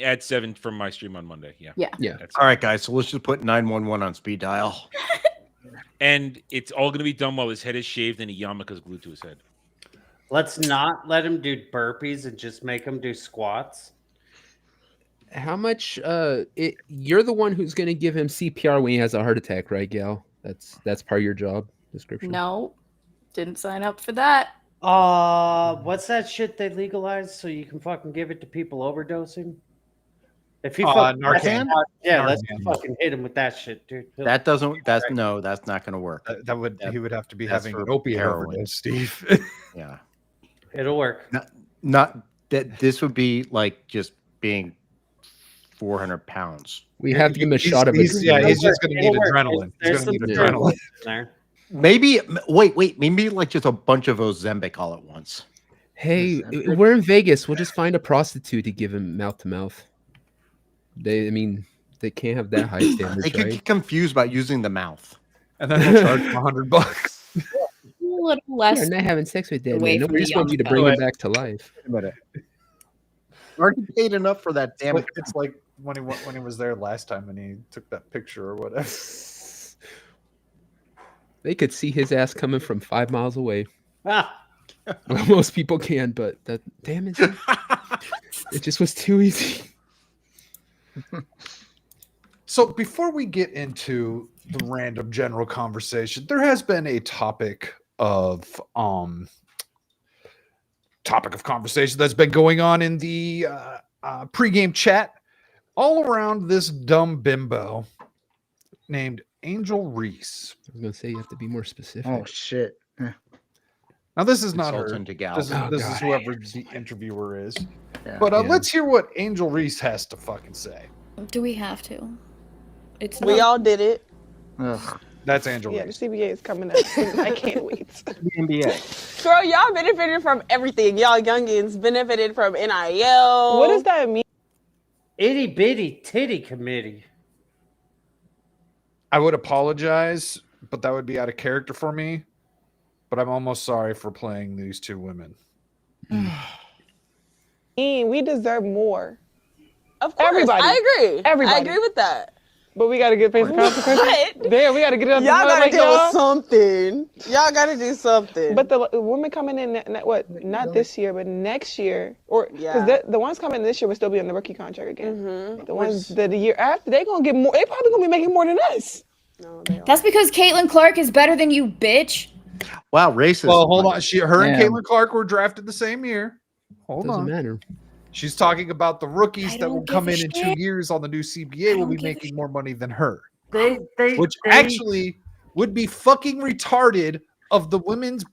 Add 7 from my stream on Monday. Yeah. Yeah. Yeah. That's All right, guys. So let's just put 911 on speed dial. And it's all going to be done while his head is shaved and a yarmulke is glued to his head. Let's not let him do burpees and just make him do squats. How much you're the one who's gonna give him CPR when he has a heart attack, right, Gal? That's part of your job description. No, didn't sign up for that. What's that shit they legalized so you can fucking give it to people overdosing? If he Narcan? yeah, let's Narcan. fucking hit him with that shit, dude. That doesn't. That's no. That's not going to work. That would he would have to be That's having for an opiate heroin. overdose, Steve. Yeah. It'll work. Not that. This would be like just being 400 pounds. We have to give him a shot of he's adrenaline. just going to need It'll work. adrenaline. There's He's going to need some adrenaline. in there. Maybe. Wait. Maybe like just a bunch of Ozempic all at once. Hey, we're in Vegas. We'll just find a prostitute to give him mouth to mouth. They can't have that high They standards, could right? get confused about using the mouth. And then they'll charge him $100. A little less. You're not having sex with that away man. No, from we the just want you to yarmulke. bring him back to life. Wait a minute. Aren't you paid enough for that? Damn it! It's like when he was there last time and he took that picture or whatever. They could see his ass coming from 5 miles away. Ah, Well, most people can, but that damn it, it just was too easy. So before we get into the random general conversation, there has been a topic of conversation that's been going on in the pregame chat all around this dumb bimbo named Angel Reese. I was gonna say you have to be more specific. Oh shit. Yeah. Now this is not her. Consultant to gal. This Oh, is God. whoever the interviewer is. Yeah. But Yeah. let's hear what Angel Reese has to fucking say. Do we have to? It's We not. all did it. Ugh. That's Angel Yeah, the Reese. CBA is coming up. I can't wait. The NBA. Girl, y'all benefited from everything. Y'all youngins benefited from NIL. What does that mean? Itty bitty titty committee. I would apologize, but that would be out of character for me. But I'm almost sorry for playing these two women. We deserve more. Of course, Everybody. I agree. Everybody. I agree with that. But we got to get paid for consequences. But Damn, we got to get it on the y'all mud gotta like do y'all. something. Y'all gotta do something. But the women coming in, not this year, but next year, or because Yeah. the ones coming in this year will still be on the rookie contract again. Mm-hmm. The ones that the year after, they gonna get more. They probably gonna be making more than us. No, they That's because Caitlin Clark is better than you, bitch. Wow, racist. Well, hold on. Her and Damn. Caitlin Clark were drafted the same year. Hold Doesn't on. matter. She's talking about the rookies I that will don't come give in a 2 shit. years on the new CBA will don't be give a making more money than her. They Which actually would be fucking retarded of the women's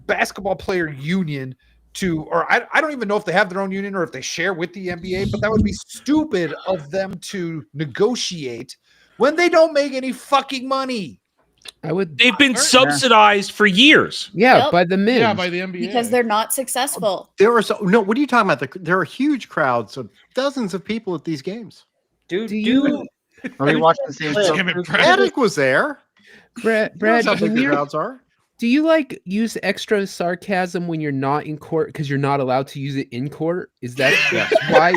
basketball player union to, or I don't even know if they have their own union or if they share with the NBA, but that would be stupid of them to negotiate when they don't make any fucking money. I would. They've been subsidized for years. Yeah, Yep. by the men. Yeah, by the NBA. Because they're not successful. There are no. What are you talking about? There are huge crowds of dozens of people at these games. do Do you, Are we watching the same stuff? Damn it, Brad. Attic was there. Brad? You know how when big the you're- crowds are. Do you like use extra sarcasm when you're not in court because you're not allowed to use it in court? Is that Yes. why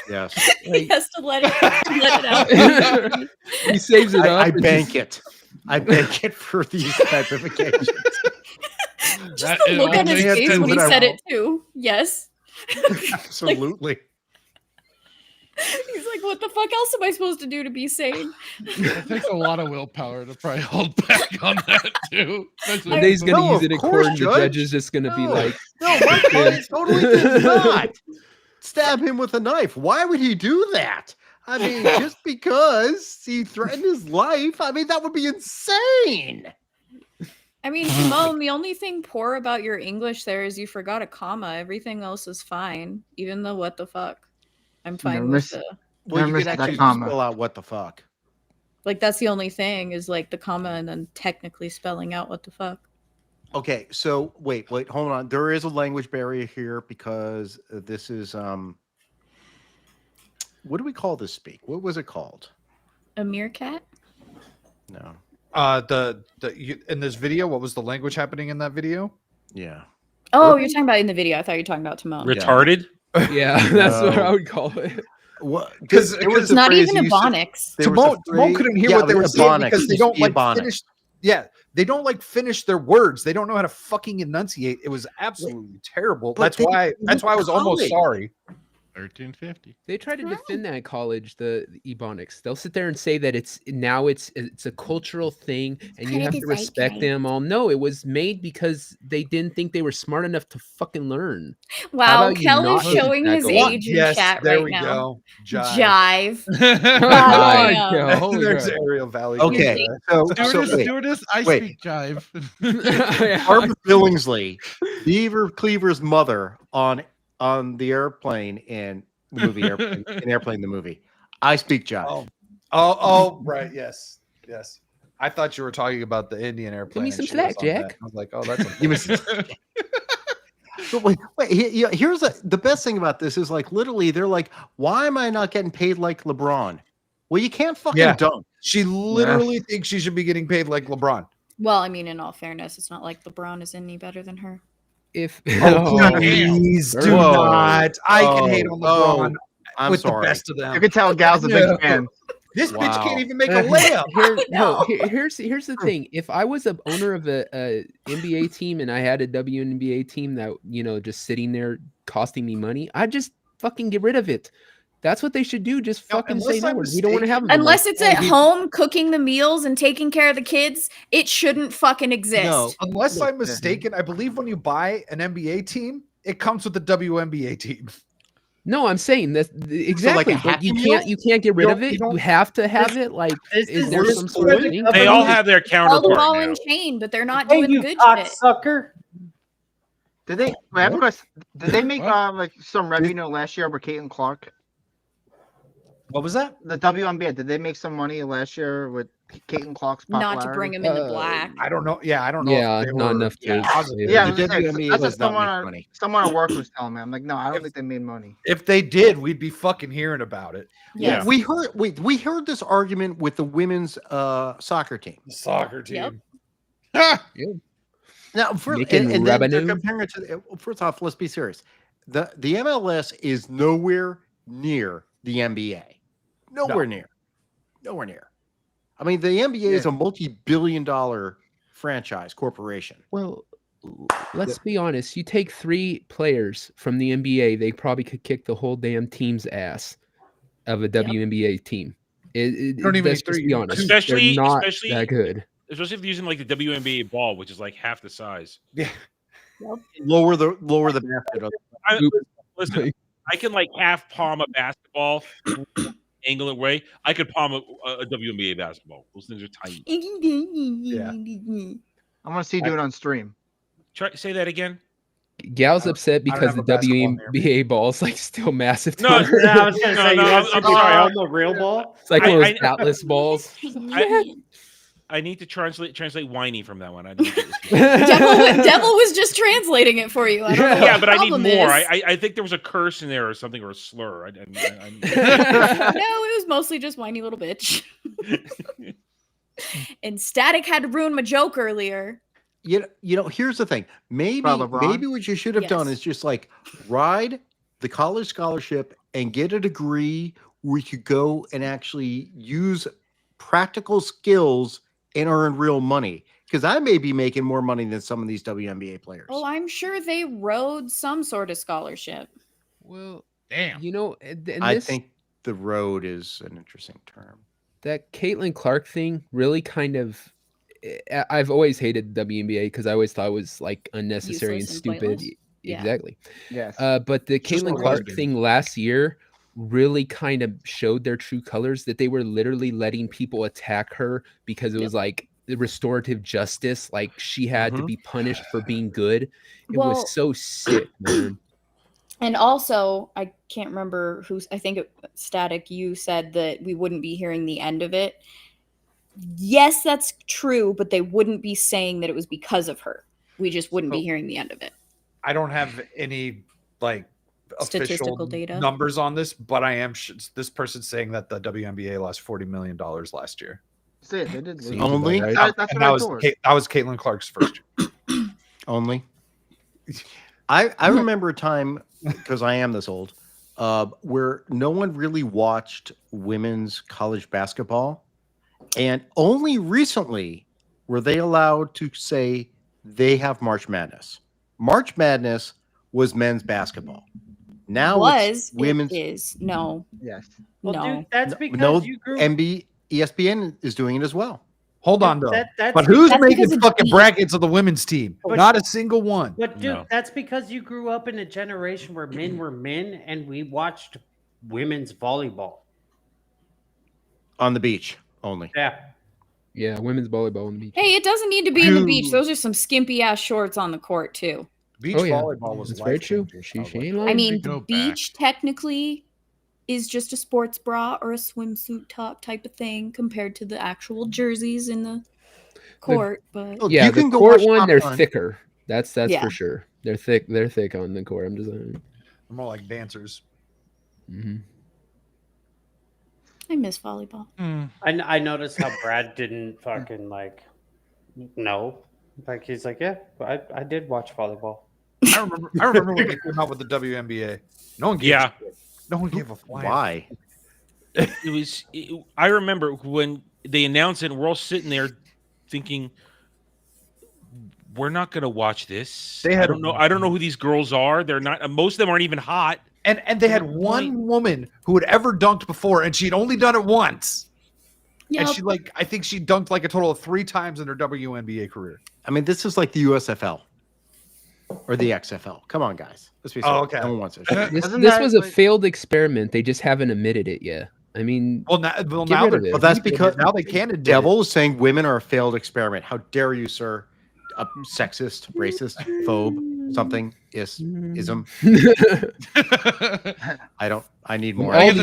Yes. He has to let it out. he saves it up? I and bank just- it. I bank it for these type of occasions. Just That the is look on his only face when he what I said want. it too. Yes. Absolutely. He's like, what the fuck else am I supposed to do to be sane? It takes a lot of willpower to probably hold back on that too. Especially And he's gonna No, use of it in course, court, and the Judge. judge is just gonna be No. like, No, my client totally did not stab him with a knife. Why would he do that? I mean, just because he threatened his life. I mean, that would be insane. I mean, Simone, the only thing poor about your English there is you forgot a comma. Everything else is fine. Even the what the fuck. I'm fine Never with miss- the Well, Never you missed could that actually comma. spell out what the fuck. like that's the only thing is like the comma and then technically spelling out what the fuck. Okay, so wait, hold on. There is a language barrier here because this is what do we call this speak? What was it called? A meerkat? No. In this video, what was the language happening in that video? Yeah. Oh, you're talking about in the video. I thought you were talking about Timon. Retarded? yeah, that's what No. I would call it. What? Because It's not even Ebonics. Timon couldn't hear what they were saying because they don't like Ebonics. finish. Yeah, they don't like finish their words. They don't know how to fucking enunciate. It was absolutely terrible. But That's why I was almost college. sorry. 1350. They try to defend that in college, the Ebonics. They'll sit there and say that it's a cultural thing and you Part have of to the respect zeitgeist. them all. No, it was made because they didn't think they were smart enough to fucking learn. Wow, about you Kel not is showing listen his back over? age in Yes, chat there right we now. go. Jive. God, Damn. Kel, holy There's crap. Ariel Valley. Okay. So Stewardess, wait. stewardess, I wait. speak jive. Barbara Billingsley, Beaver Cleaver's mother on the airplane in the movie Airplane the movie. I speak jive. Oh, right. Yes. I thought you were talking about the Indian airplane. me and some she was slack, on that. Jack. I was like, oh, that's You missed But wait. Here's the best thing about this is like literally they're like, why am I not getting paid like LeBron? Well, you can't fucking Yeah. dunk. She literally thinks she should be getting paid like LeBron. Well, I mean, in all fairness, it's not like LeBron is any better than her. If Please do Whoa. not. I can hate on Oh, LeBron I'm with sorry. the best of them. You can tell Gal's a big fan. This bitch Wow. can't even make a layup. Here's the thing. If I was a owner of a NBA team and I had a WNBA team that, you know, just sitting there costing me money, I'd just fucking get rid of it. That's what they should do. Just fucking say unless I'm no. We don't want to have them. Unless it's at home cooking the meals and taking care of the kids, it shouldn't fucking exist. Unless I'm mistaken, I believe when you buy an NBA team, it comes with the WNBA team. No, I'm saying that exactly. like a but you Happy can't get rid of it. You have to have it. Like, is there some sort of thing? They all have their All the counterpart ball now. and chain, but they're not Hey, doing you good shit. cocksucker. Did they? Wait, I have a question. Did they make like some revenue last year with Caitlin Clark? What was that? The WNBA. Did they make some money last year with Caitlin Clark's popularity? Not to bring him in the black. I don't know. Yeah, I don't know. Yeah, if they not were, enough to. Yeah, The WNBA that's does what not make money. someone at work was telling me. I'm like, no, I don't think they made money. If they did, we'd be fucking hearing about it. Yeah, we heard this argument with the women's soccer team. The soccer team. Now, Making then revenue. they're comparing it to first off, let's be serious. The MLS is nowhere near the NBA. Nowhere near. Nowhere near. I mean, the NBA is a multi-billion-dollar franchise corporation. Well, let's be honest. You take 3 players from the NBA, they probably could kick the whole damn team's ass of a WNBA team. don't even Let's need 3, just be honest. Especially They're not that good. Especially if you're using like the WNBA ball, which is like half the size. Yeah. Lower the basket. Listen, I can like half palm a basketball, angle it away. I could palm a WNBA basketball. Those things are tiny. Yeah. I want to see you do it on stream. Try say that again. Gal's upset I don't because have the a basketball near WNBA ball is like still massive. to No, her. Yeah, I was gonna say, I'm sorry. on the real ball. It's like one of I- those Atlas balls. I need to translate whiny from that one. I need to Devil was just translating it for you. I don't know yeah, what but the I need problem more. is. I think there was a curse in there or something or a slur. No, it was mostly just whiny little bitch. And Static had to ruin my joke earlier. You know, here's the thing. Maybe what you should have done is just like ride the college scholarship and get a degree where you could go and actually use practical skills and earn real money. Because I may be making more money than some of these WNBA players. Oh, I'm sure they rode some sort of scholarship. Well, damn. You know, I think the road is an interesting term. That Caitlin Clark thing really kind of. I've always hated WNBA because I always thought it was like unnecessary Useless and and stupid. pointless? Yeah. Exactly. Yes. But the just Caitlin a Clark lesbian. thing last year really kind of showed their true colors, that they were literally letting people attack her because it was like the restorative justice. Like she had to be punished for being good. It Well- was so sick, man. And also, I can't remember who, I think Static, you said that we wouldn't be hearing the end of it. Yes, that's true, but they wouldn't be saying that it was because of her. We just wouldn't be hearing the end of it. I don't have any like Statistical official data. numbers on this, but I am this person's saying that the WNBA lost $40 million last year. See it, they did lose. Only? That's And what that I was thought. that was Caitlin Clark's first year. Only. I remember a time, because I am this old, where no one really watched women's college basketball. And only recently were they allowed to say they have March Madness. March Madness was men's basketball. Now it's women's. It is. No. Yes. Well, no. dude, that's because No, you grew. ESPN is doing it as well. Hold on, though. That's But who's that's making because it's fucking deep. brackets of the women's team? But- Not a single one. But dude, No. that's because you grew up in a generation where men were men, and we watched women's volleyball. On the beach only. Yeah. Yeah, women's volleyball on the beach. Hey, it doesn't need to be in the Dude. beach. Those are some skimpy ass shorts on the court too. Beach Oh, yeah. volleyball was That's very true. life-changing, She I ain't was lying. I mean, go the back. beach technically is just a sports bra or a swimsuit top type of thing compared to the actual jerseys in the court. But Look, Yeah, you can the go court watch one, Top they're Gun. thicker. That's Yeah. for sure. They're thick. They're thick on the court. I'm just saying. They're more like dancers. hmm I miss volleyball. I noticed how Brad didn't fucking like no. Like he's like, yeah, I did watch volleyball. I remember when they came out with the WNBA. No one gave a shit. No one gave a flying. Why? I remember when they announced it, and we're all sitting there thinking, we're not going to watch this. I don't know who these girls are. They're not. Most of them aren't even hot. And they had one woman who had ever dunked before, and she'd only done it once. Yep. And I think she dunked like a total of 3 times in her WNBA career. I mean, this is like the USFL or the XFL. Come on, guys. Let's be serious. okay. No one wants it. This was a failed experiment. They just haven't admitted it yet. I mean, now that's because now they can admit Devil is saying women are a failed experiment. How dare you, sir? A sexist, racist, phobe, something ism. I need more. Gotta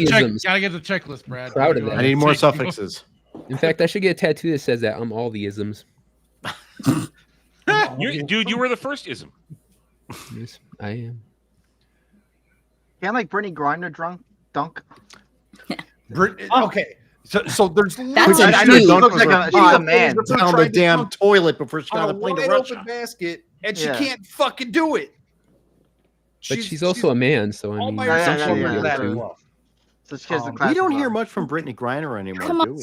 get the checklist, Brad. Proud of that. I need more suffixes. In fact, I should get a tattoo that says that. I'm all the isms. Dude, you were the first ism. Yes, I am. Can't like Brittany Griner dunk? Okay. So there's That's I know she looks like she's a man. On the damn toilet before she got on the plane to wide Russia. open basket, and she can't fucking do it. But she's also a man, so I mean, that as well. So she has the class. We don't hear much from Brittany Griner anymore, Come on, do we?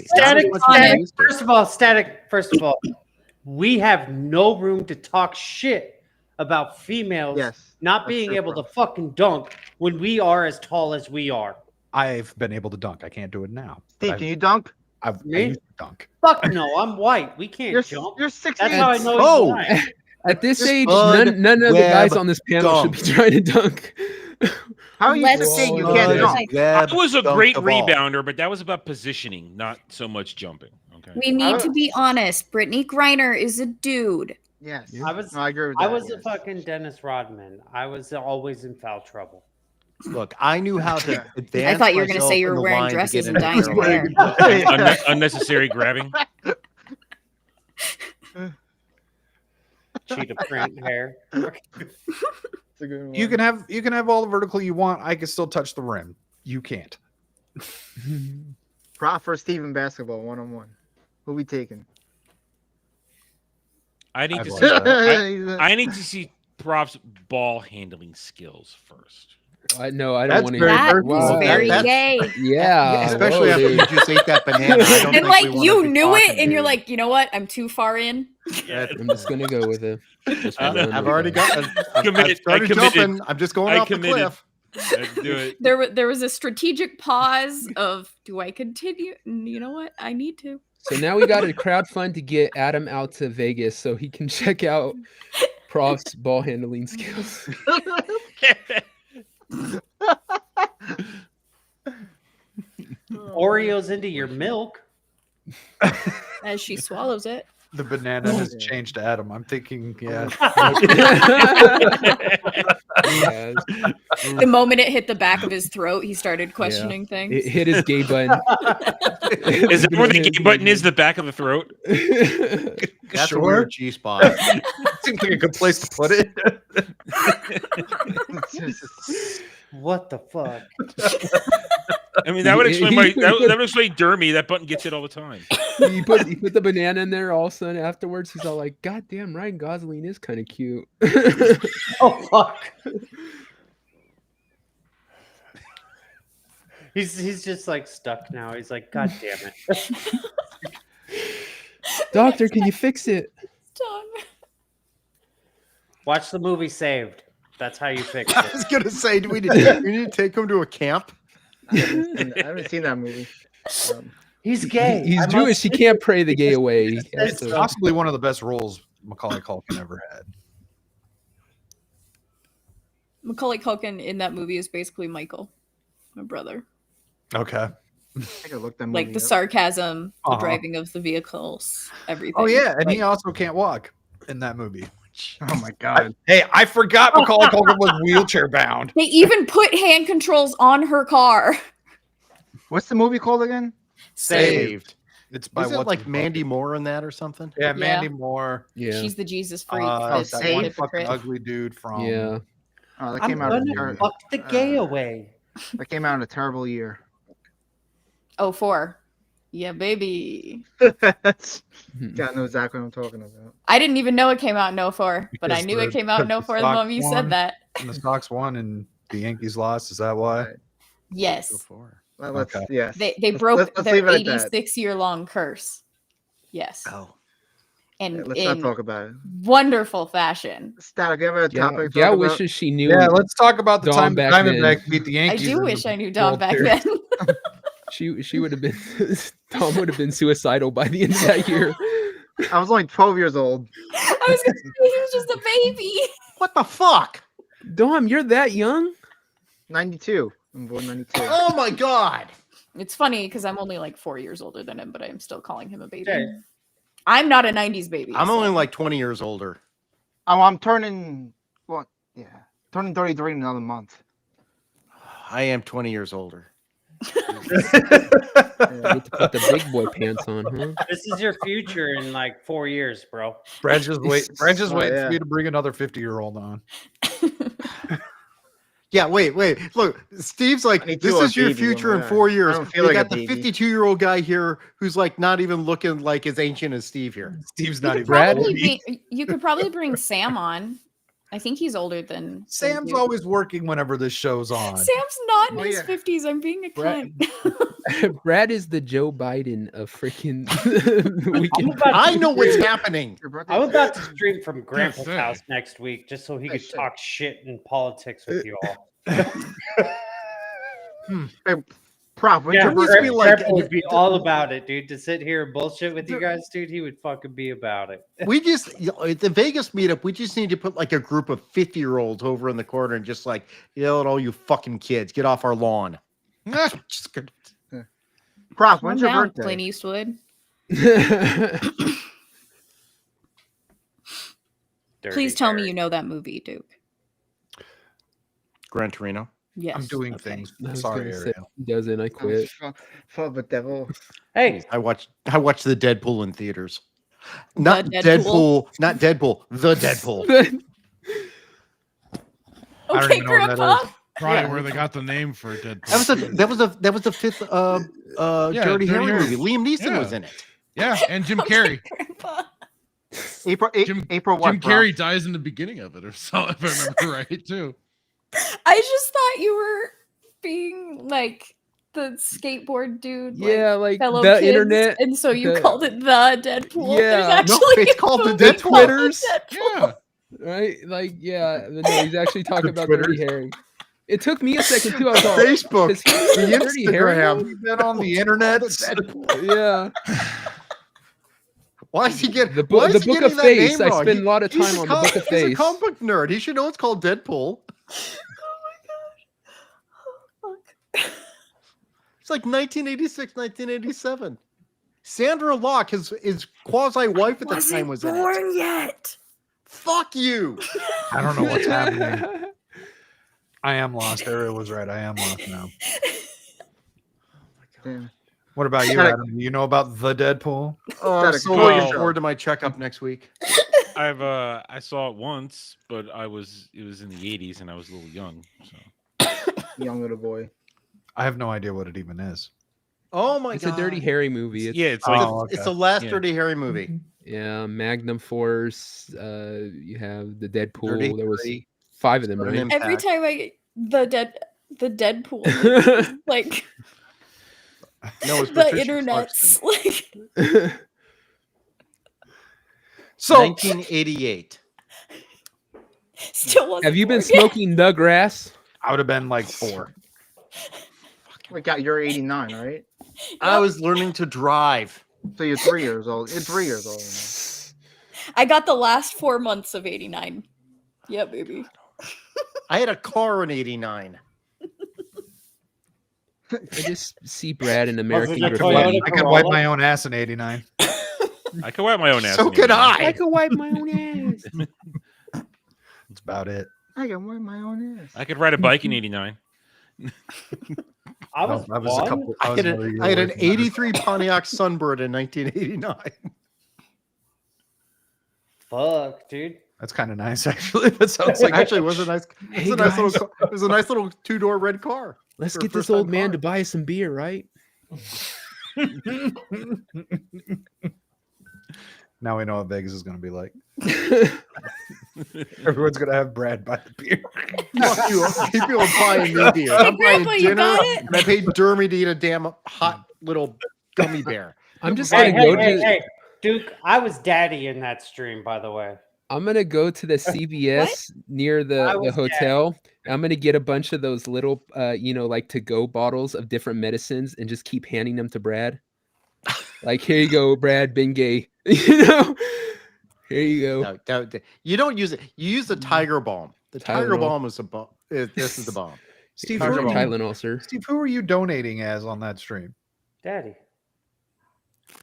Static. First of all, we have no room to talk shit about females not being able to fucking dunk when we are as tall as we are. I've been able to dunk. I can't do it now. Steve, can you dunk? I used to dunk. Fuck no, I'm white. We can't jump. You're 6 That's how I know he's lying. At this age, none of the guys on this panel should be trying to dunk. How are you saying you can't dunk? I was a great rebounder, but that was about positioning, not so much jumping. Okay. We need to be honest. Brittany Griner is a dude. Yes. I agree with that. I was a fucking Dennis Rodman. I was always in foul trouble. Look, I knew how to advance. I thought you were going to say you were wearing dresses and dyeing your hair. Unnecessary grabbing. Cheetah print hair. You can have all the vertical you want. I can still touch the rim. You can't. Prop for Steven basketball 1-on-1. Who we taking? I need to see Prof's ball handling skills first. No, I don't want to hear that. Very gay. Yeah, especially after you just ate that banana. I don't and like you knew it, and you're like, you know what? I'm too far in. I'm just gonna go with it. I've already got. I've started jumping. I'm just going off the cliff. Let's do it. There was a strategic pause of, do I continue? And you know what? I need to. So now we got a crowdfund to get Adam out to Vegas so he can check out Prof's ball handling skills. Oreos into your milk. As she swallows it. The banana has changed Adam. I'm thinking, The moment it hit the back of his throat, he started questioning things. It hit his gay button. Is that where the gay button is? The back of the throat? That's a weird G spot. Seems like a good place to put it. What the fuck? I mean, that would explain that would explain Dermy. That button gets hit all the time. He put the banana in there. All of a sudden, afterwards, he's all like, "God damn, Ryan Gosling is kind of cute." Oh fuck! He's just like stuck now. He's like, God damn it! Doctor, can you fix it? Watch the movie Saved. That's how you fix it. I was gonna say, do we need to take him to a camp? I haven't seen that movie. He's gay. He's Jewish. He can't pray the gay away. It's possibly one of the best roles Macaulay Culkin ever had. Macaulay Culkin in that movie is basically Michael, my brother. Okay. I could look that movie Like the up. sarcasm, the driving of the vehicles, everything. Oh yeah, and he also can't walk in that movie. Oh my god! Hey, I forgot Macaulay Culkin was wheelchair bound. They even put hand controls on her car. What's the movie called again? Saved. It's by Isn't it like Mandy Moore in that or something? Yeah, Mandy Moore. Yeah, she's the Jesus freak. That one hypocrite. fucking ugly dude from. Yeah. Oh, that I'm came out. gonna fuck the gay away. That came out in a terrible year. 04. Yeah, baby. God knows exactly what I'm talking about. I didn't even know it came out in 04, but I Because knew it came out in 04 the moment you said that. And the Sox won and the Yankees lost. Is that why? Yes. Let's Okay. yes. They Let's- broke let's their leave it at that. 86-year-long curse. Yes. Oh. And Let's not in talk about it. wonderful fashion. Static, you have a topic? to Gal talk about? wishes she knew. Yeah, let's talk about the Dom time the back Diamondbacks then. beat the I Yankees. do in wish the I knew Dom World back Series. then. She would have been Tom would have been suicidal by the end of that year. I was only 12 years old. I was gonna say he was just a baby. What the fuck? Dom, you're that young? 92. I'm born 92. Oh my god. It's funny because I'm only like 4 years older than him, but I'm still calling him a baby. Okay. I'm not a 90s baby. I'm so- only like 20 years older. I'm turning what? Yeah, turning 33 in another month. I am 20 years older. You get to put the big boy pants on, huh? This is your future in like 4 years, bro. Brad's just waiting Oh, for yeah. me to bring another 50-year-old on. Yeah, wait. Look, Steve's like, I need this to is your baby, future in man. 4 I years. don't feel We like a got the baby. 52-year-old guy here who's like not even looking like as ancient as Steve here. Steve's You not could, even Brad- probably you could probably bring Sam on. I think he's older than Sam's you. always working whenever this show's on. Sam's not in Oh, his yeah. 50s. I'm being a Brad- cunt. Brad is the Joe Biden of freaking I'm weekend. about to I know what's stream- happening. Your birthday? I'm about to stream from Grandpa's say. house next week just so he could shit. talk shit in politics with you all. Hey, Prof, when's Yeah, your must birthday? be like- Grandpa would be all about it, dude. To sit here and bullshit with you guys, dude, he would fucking be about it. We just at the Vegas meetup, we just need to put like a group of 50-year-olds over in the corner and just like yell at all you fucking kids, get off our lawn. Just gonna- Prof, Calm when's your down, birthday? Clint Eastwood. Dirty Please tell me Harry. you know that movie, Duke. Gran Torino. Yes. I'm doing okay. things. I was Sorry, gonna say, Ariel. he doesn't. I Oh, quit. fuck the devil. Hey, I watched the Deadpool in theaters. Not Deadpool? Deadpool, not Deadpool, the Deadpool. I don't Okay, even know what that Grandpa. is. Probably Yeah. where they got the name for Deadpool. That was the fifth Yeah, Dirty Harry Harry. movie. Liam Neeson Yeah. was in it. Yeah, and Jim Carrey. Grandpa. April what? Jim Prof? Carrey dies in the beginning of it, or so, if I remember right, too. I just thought you were being like the skateboard dude. Yeah, like fellow the kids, internet. and so you the- called it the Deadpool. Yeah. There's No, actually it's a called the movie The Deadpool. called Twitters. Yeah. Right? Like, yeah. No, he's actually talking The about Twitters. Dirty Harry. It took me a second too. I was like, Facebook, is he the Dirty Harry? Instagram. You've been on the internet. Yeah. Why is he getting The why book, is the he book getting of that face. name I wrong? spend a lot of He's time a on the book of He's a face. comic book nerd. He should know it's called Deadpool. It's like 1986, 1987. Sandra Locke, his quasi wife at the time, was in it. born yet. Fuck you. I don't know what's happening. I am lost. Ariel was right. I am lost now. Damn. What about you, Static. Adam? You know about the Deadpool? I'm Static, so before looking you go. forward to my checkup next week. I saw it once, but it was in the 80s and I was a little young. So Young little boy. I have no idea what it even is. Oh my It's god. a Dirty Harry movie. It's, yeah, it's It's, like Oh, it's okay. the last Yeah. Dirty Harry movie. yeah, Magnum Force. You have the Deadpool. Dirty There was Harry. 5 of them, Sudden right? Impact. Every time I the Deadpool, like No, it's the Patricia internet's Clarkson. like So 1988. still wasn't. Have you been born yet. smoking the grass? I would have been like 4. We got you're 89, right? I was learning to drive. So you're 3 years old. You're 3 years old. I got the last 4 months of '89. Yeah, baby. I had a car in '89. I just see Brad in American it a Graffiti. Toyota? I could wipe my own ass in '89. I can wipe my own ass. So in could 89. I. I could wipe my own ass. That's about it. I can wear my own ass. I could ride a bike in '89. I was, I was a one. couple. I was had, another year I had away an from that. '83 Pontiac Sunbird in 1989. Fuck, dude. That's kind of nice, actually. That sounds like Actually, it was a nice. It Hey, was a nice guys. little. It was a nice little 2-door red car. Let's For a get this first-time old man car. to buy us some beer, right? Now we know what Vegas is going to be like. Everyone's going to have Brad buy the beer. Fuck you. People are buying me beer. I'm buying Grandpa, you dinner, got it? and I paid Dermy to eat a damn hot little gummy bear. I'm just Hey, gonna go to. hey, Duke, I was daddy in that stream, by the way. I'm gonna go to the CVS near I the was hotel. I'm gonna get a bunch of those little, like to-go bottles of different medicines and just keep handing them to Brad. Like, here you go, Brad, been gay. Here you go. No, you don't use it. You use the Tiger Balm. The Tiger Tylenol. Balm is a bomb. This is the bomb. Steve, Tiger who are you, Tylenol, sir. Steve, who are you donating as on that stream? Daddy.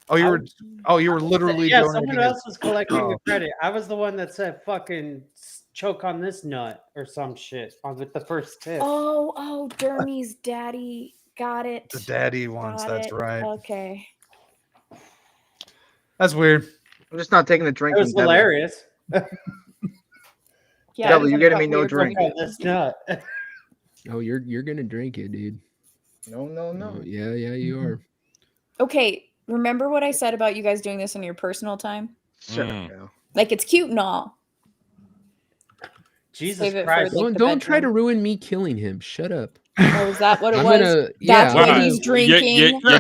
Oh, you were literally Yeah, donating someone as- else was collecting Oh. the credit. I was the one that said fucking choke on this nut or some shit with the first tip. Oh, Dermy's daddy got it. The daddy ones, Got that's it. right. Okay. That's weird. I'm just not taking a drink. It was hilarious. Yeah, Double, you're I getting got me no weird drink. looking. This nut. Oh, you're gonna drink it, dude. No. Oh, yeah, you are. Okay, remember what I said about you guys doing this in your personal time? Shut up, Cal. Like, it's cute and all. Jesus Save it for, Christ. like, the Don't try to bedroom. ruin me killing him. Shut up. Oh, is that what it I'm was? gonna- That's yeah, what I'm he's gonna- drinking. You're gonna That's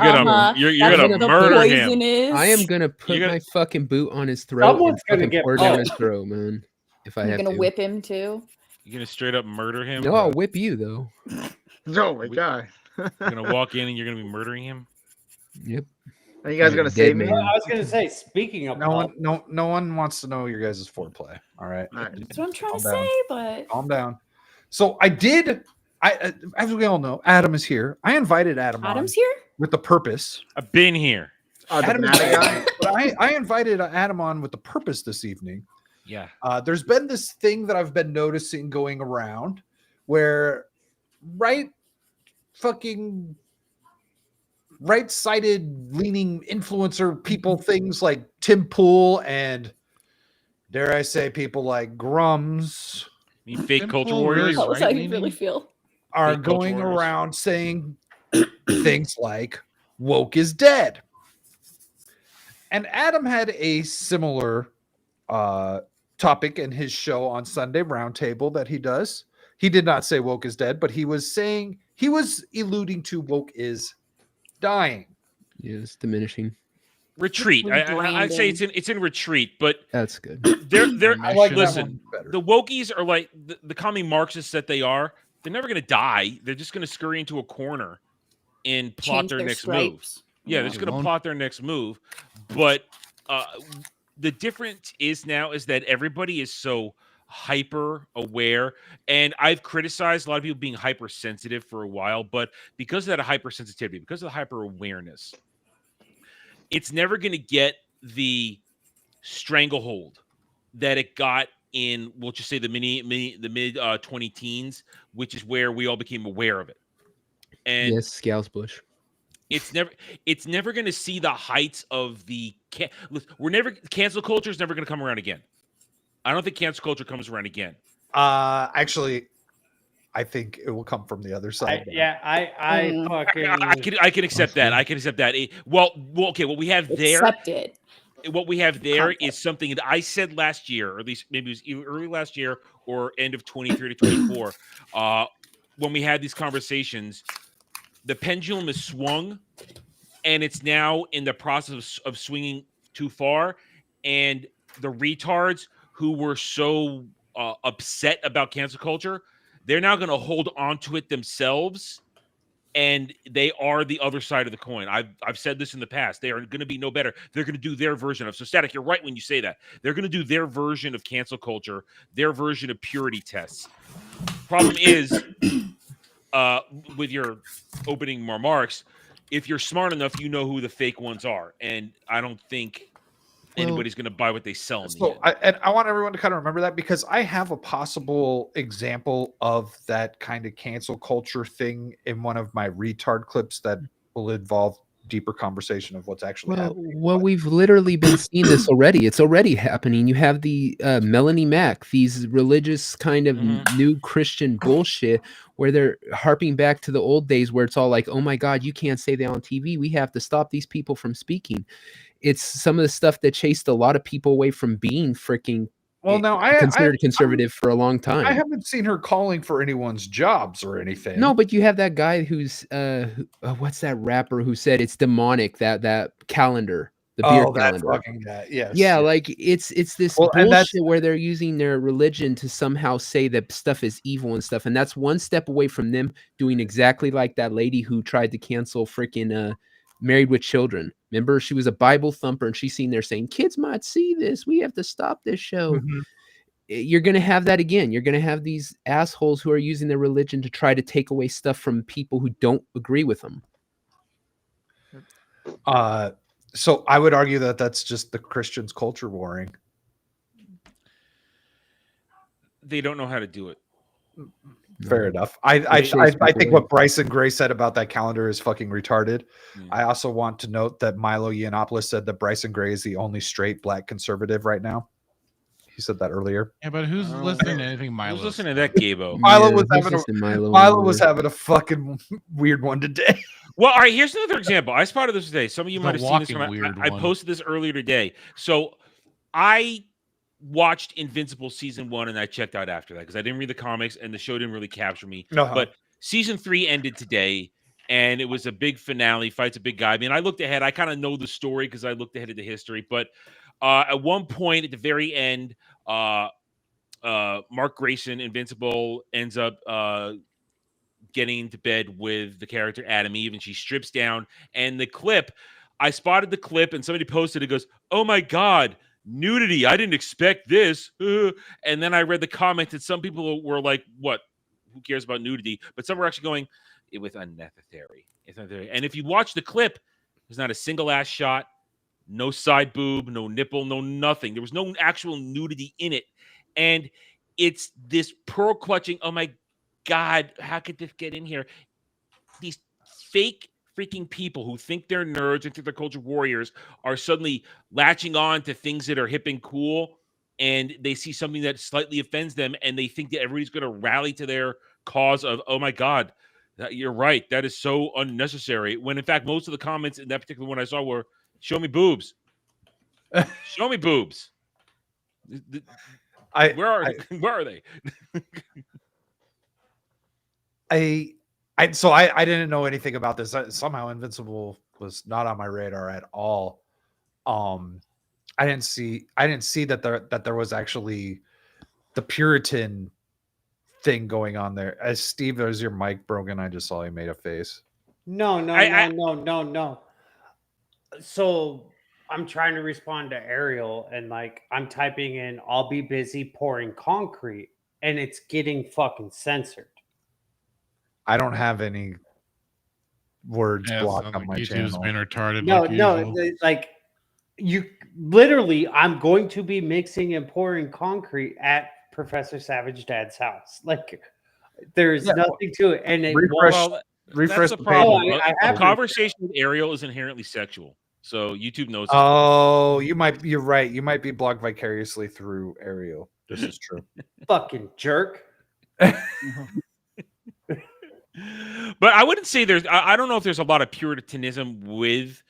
gonna what the murder him. poison is. I am gonna put You're gonna- my fucking boot on his throat Someone's and gonna fucking get pour it down his bumped. throat, man. If I You're have gonna to. whip him too. You're gonna straight up murder him. No, I'll whip you though. Oh my god. You're gonna walk in and you're gonna be murdering him. Yep. Are you guys I'm a gonna dead save me? man. I was gonna say, speaking of No one wants to know your guys' foreplay. All right. That's what I'm trying Calm to down. say, but Calm down. So as we all know, Adam is here. I invited Adam Adam's on here? with the purpose. I've been here. The Adam is banana guy? but I invited Adam on with the purpose this evening. Yeah. There's been this thing that I've been noticing going around where right-sided leaning influencer people, things like Tim Pool and dare I say people like Grums You fake Simple, culture warriors. that was how you right? really feel. are Fake culture going warriors. around saying things like woke is dead. And Adam had a similar topic in his show on Sunday Roundtable that he does. He did not say woke is dead, but he was alluding to woke is dying. Yeah, it's diminishing. Retreat. I'd say it's in retreat, but That's good. they're I like that listen. one better. The wokies are like the commie Marxists that they are. They're never gonna die. They're just gonna scurry into a corner and plot Change their their next move. stripes. Yeah, they're just They gonna won't. plot their next move. But the difference is now is that everybody is so hyper aware, and I've criticized a lot of people being hypersensitive for a while, but because of that hypersensitivity, because of the hyper awareness, it's never going to get the stranglehold that it got in, we'll just say the mid 20 teens, which is where we all became aware of it. And Yes, Scales Bush. it's never going to see the heights of the cancel culture is never going to come around again. I don't think cancel culture comes around again. Actually, I think it will come from the other side. I can accept that. I can accept that. Well, okay. What we have there, Accept it. what we have there is something that I said last year, or at least maybe it was either early last year or end of 23 to 24. When we had these conversations, the pendulum is swung, and it's now in the process of swinging too far, and the retards who were so upset about cancel culture, they're now going to hold on to it themselves, and they are the other side of the coin. I've said this in the past. They are going to be no better. They're going to do their version of. So, Static, you're right when you say that. They're going to do their version of cancel culture, their version of purity tests. Problem is, with your opening remarks, if you're smart enough, you know who the fake ones are, and I don't think anybody's going to buy what they sell in the end. I want everyone to kind of remember that, because I have a possible example of that kind of cancel culture thing in one of my retard clips that will involve deeper conversation of what's actually happening. Well, we've literally been seeing this already. It's already happening. You have the Melanie Mack, these religious kind of new Christian bullshit where they're harping back to the old days where it's all like, oh my God, you can't say that on TV. We have to stop these people from speaking. It's some of the stuff that chased a lot of people away from being freaking considered conservative for a long time. I haven't seen her calling for anyone's jobs or anything. No, but you have that guy who's what's that rapper who said it's demonic, that calendar, the beer calendar. Fucking guy. Yes. Yeah, like it's this bullshit where they're using their religion to somehow say that stuff is evil and stuff, and that's one step away from them doing exactly like that lady who tried to cancel freaking Married with Children. Remember, she was a Bible thumper, and she's seen there saying kids might see this. We have to stop this show. You're going to have that again. You're going to have these assholes who are using their religion to try to take away stuff from people who don't agree with them. So I would argue that that's just the Christians culture warring. They don't know how to do it. Fair enough. I think what Bryson Gray said about that calendar is fucking retarded. I also want to note that Milo Yiannopoulos said that Bryson Gray is the only straight black conservative right now. He said that earlier. Yeah, but who's listening to anything Milo? Who's listening to that Gabo? Milo was having a fucking weird one today. Well, all right, here's another example. I spotted this today. Some of you The might have seen this. walking I weird posted this earlier today. So I watched Invincible season 1 and I checked out after that because I didn't read the comics and the show didn't really capture me. But season 3 ended today and it was a big finale, fights a big guy. I mean, I looked ahead. I kind of know the story because I looked ahead at the history. But at one point at the very end, Mark Grayson, Invincible, ends up getting into bed with the character Adam Eve, and she strips down. And the clip, I spotted the clip, and somebody posted it. Goes, "Oh my God, nudity! I didn't expect this." And then I read the comments, and some people were like, "What? Who cares about nudity?" But some were actually going, "It was unnecessary." It's unnecessary. And if you watch the clip, there's not a single ass shot, no side boob, no nipple, no nothing. There was no actual nudity in it, and it's this pearl clutching. Oh my God, how could this get in here? These fake freaking people who think they're nerds and think they're culture warriors are suddenly latching on to things that are hip and cool, and they see something that slightly offends them, and they think that everybody's going to rally to their cause of, oh my God, you're right, that is so unnecessary. When in fact, most of the comments in that particular one I saw were, show me boobs. Show me boobs. Where are they? So I didn't know anything about this. Somehow Invincible was not on my radar at all. I didn't see that there was actually the Puritan thing going on there. As Steve, there's your mic broken. I just saw he made a face. No. So I'm trying to respond to Ariel, and like I'm typing in, "I'll be busy pouring concrete," and it's getting fucking censored. I don't have any words blocked on my YouTube's channel. been retarded. No, like you literally, I'm going to be mixing and pouring concrete at Professor Savage Dad's house. Like there's nothing to it, and it refresh the problem. A conversation with Ariel is inherently sexual, so YouTube knows. Oh, you're right. You might be blocked vicariously through Ariel. This is true. Fucking jerk. But I wouldn't say I don't know if there's a lot of puritanism with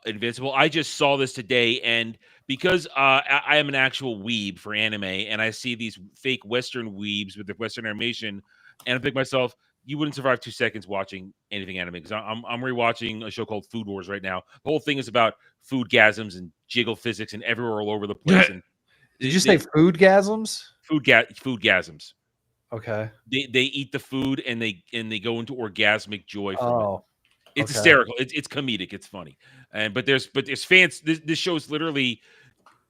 Invincible. I just saw this today, and because I am an actual weeb for anime, and I see these fake Western weebs with the Western animation, and I think to myself, you wouldn't survive 2 seconds watching anything anime, because I'm rewatching a show called Food Wars right now. The whole thing is about foodgasms and jiggle physics and everywhere all over the place. And did you say foodgasms? Foodgasms. Okay. They eat the food and they go into orgasmic joy from it. It's hysterical. It's comedic. It's funny. But there's fans. This show is literally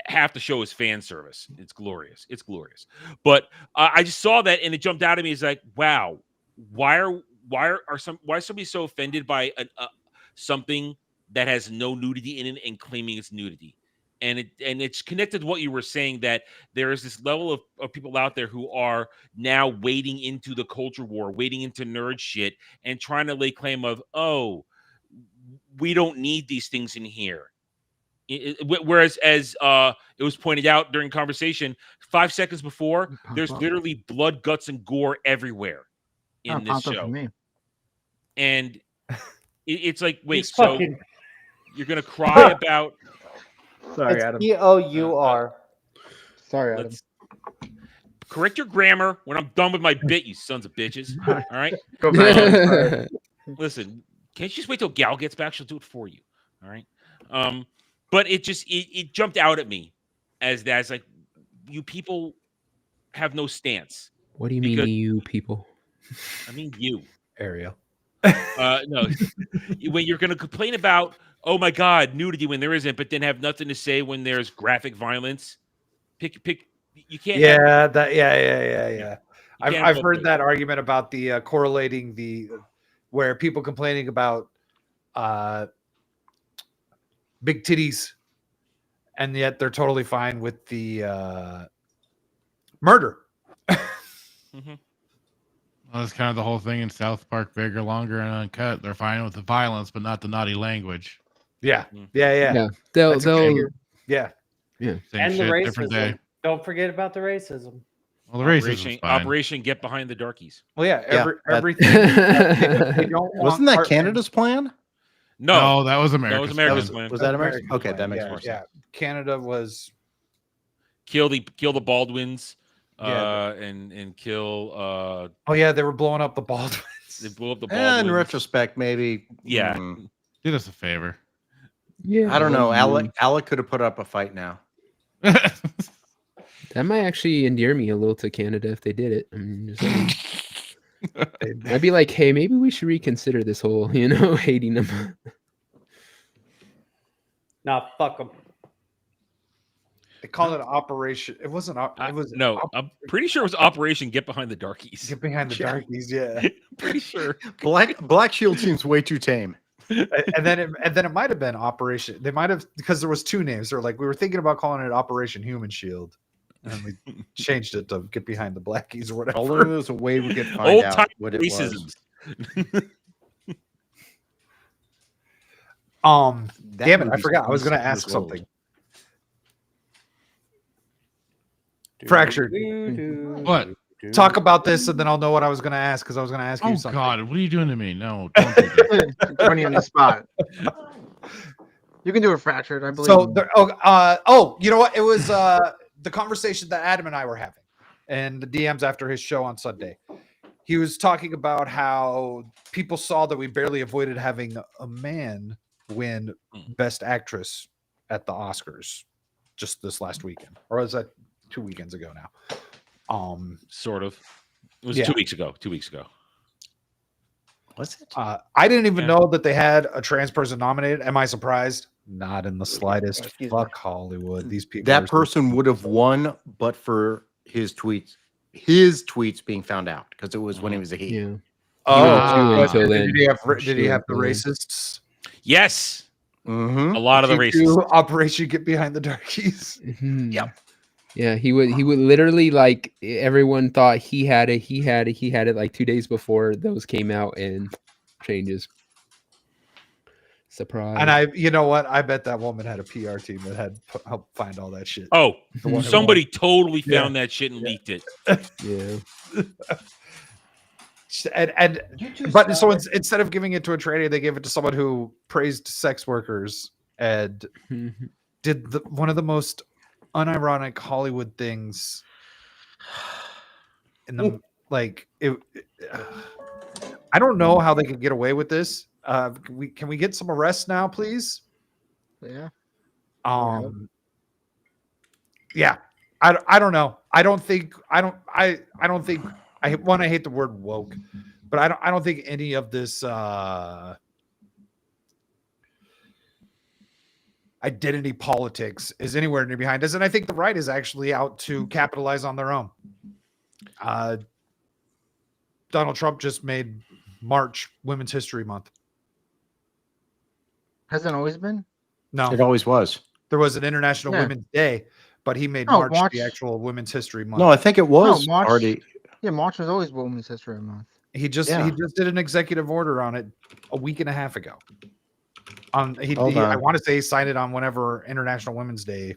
half the show is fan service. It's glorious. It's glorious. But I just saw that and it jumped out at me. It's like, wow, why is somebody so offended by something that has no nudity in it and claiming it's nudity? And it's connected to what you were saying, that there is this level of people out there who are now wading into the culture war, wading into nerd shit, and trying to lay claim of, oh, we don't need these things in here. Whereas, as it was pointed out during conversation, 5 seconds before, there's literally blood, guts, and gore everywhere in this show. For me. And it's like, wait, He's so fucking- you're gonna cry about? Sorry, It's Adam. POUR. Sorry, Adam. Let's correct your grammar when I'm done with my bit, you sons of bitches. All right. Go back. Listen, can't you just wait till Gal gets back? She'll do it for you. All right. But it just it jumped out at me as that's like, you people have no stance. What do you mean, you people? I mean you, Ariel. No, when you're going to complain about, oh my God, nudity when there isn't, but then have nothing to say when there's graphic violence. Pick. You can't. Yeah, yeah. I've heard both that argument about the correlating where people complaining about big titties, and yet they're totally fine with the murder. Mhm. Well, that's kind of the whole thing in South Park, Bigger, Longer, and Uncut. They're fine with the violence, but not the naughty language. Yeah. They'll That's okay. Yeah. Same And shit, the different day. racism. Don't forget about the racism. Well, the racism's fine. Operation Get Behind the Darkies. Well, yeah. Everything. Wasn't that Canada's plan? No, that was America's That was America's plan. plan. Was that American? Okay, that makes more sense. Yeah, Canada was kill the Baldwins, Yeah. and kill. Oh yeah, they were blowing up the Baldwins. They blew up the Baldwins. In retrospect, maybe. Yeah. Did us a favor. Yeah, I don't know. Alec could have put up a fight now. That might actually endear me a little to Canada if they did it. I mean, just saying. I'd be like, hey, maybe we should reconsider this whole, hating them. Nah, fuck them. They called it Operation. It wasn't. It was No, I'm pretty sure it was Operation Get Behind the Darkies. Get Behind the Darkies. Yeah. Pretty sure. Black Shield seems way too tame. and then it might have been Operation. They might have, because there was two names. They're like, we were thinking about calling it Operation Human Shield, and we changed it to Get Behind the Blackies or whatever. Although there's a way we could find Old out time what it racisms. was. Damn it! I movie's forgot. I was going to 26 ask years old. something. Fractured. What? Talk about this, and then I'll know what I was going to ask, because I was going to ask you Oh something. God, what are you doing to me? No, don't do that. Putting you in the spot. You can do it, Fractured. I believe. So, you know what? It was the conversation that Adam and I were having, and the DMs after his show on Sunday. He was talking about how people saw that we barely avoided having a man win Best Actress at the Oscars just this last weekend, or was that 2 weekends ago now? Sort of. It was Yeah. 2 weeks ago. 2 weeks ago. Was it? I didn't even know that they had a trans person nominated. Am I surprised? Not in the slightest. Fuck Hollywood. These people. That are so- person would have won, but for his tweets being found out, because it was when he was a he. Yeah. Oh, Until did then, he have I'm the sure. racists? Yes. Mm-hmm. A lot of the Did you racists. do Operation Get Behind the Darkies. Mhm. Yep. Yeah, he would literally, like, everyone thought he had it like 2 days before those came out, and changes. Surprise. And you know what? I bet that woman had a PR team that had helped find all that shit. Oh, The one who somebody totally Yeah. found that shit and leaked it. Yeah. But so instead of giving it to a trainee, they gave it to someone who praised sex workers and did one of the most unironic Hollywood things in the I don't know how they could get away with this. Can we get some arrests now, please? Yeah. Yeah. I don't know. I hate the word woke, but I don't think any of this identity politics is anywhere near behind us. And I think the right is actually out to capitalize on their own. Donald Trump just made March Women's History Month. Hasn't always been. No, It always was. there was an International Yeah. Women's Day, but he made No, March March- the actual Women's History Month. No, I think it was March- already. Yeah, March was always Women's History Month. He just Yeah. did an executive order on it a week and a half ago. Hold I on. want to say he signed it on whenever International Women's Day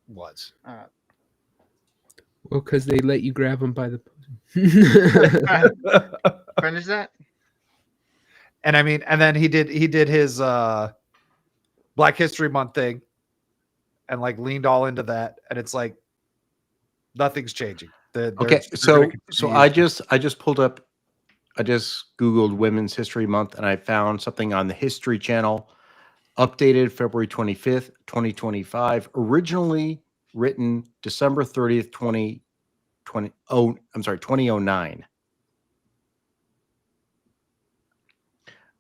was. Well, because they let you grab them by the. Finish that. And I mean, and then he did his Black History Month thing, and like leaned all into that, and it's like nothing's changing. Okay, so I just pulled up, I just Googled Women's History Month, and I found something on the History Channel, updated February 25th, 2025, originally written December 30th, 2009.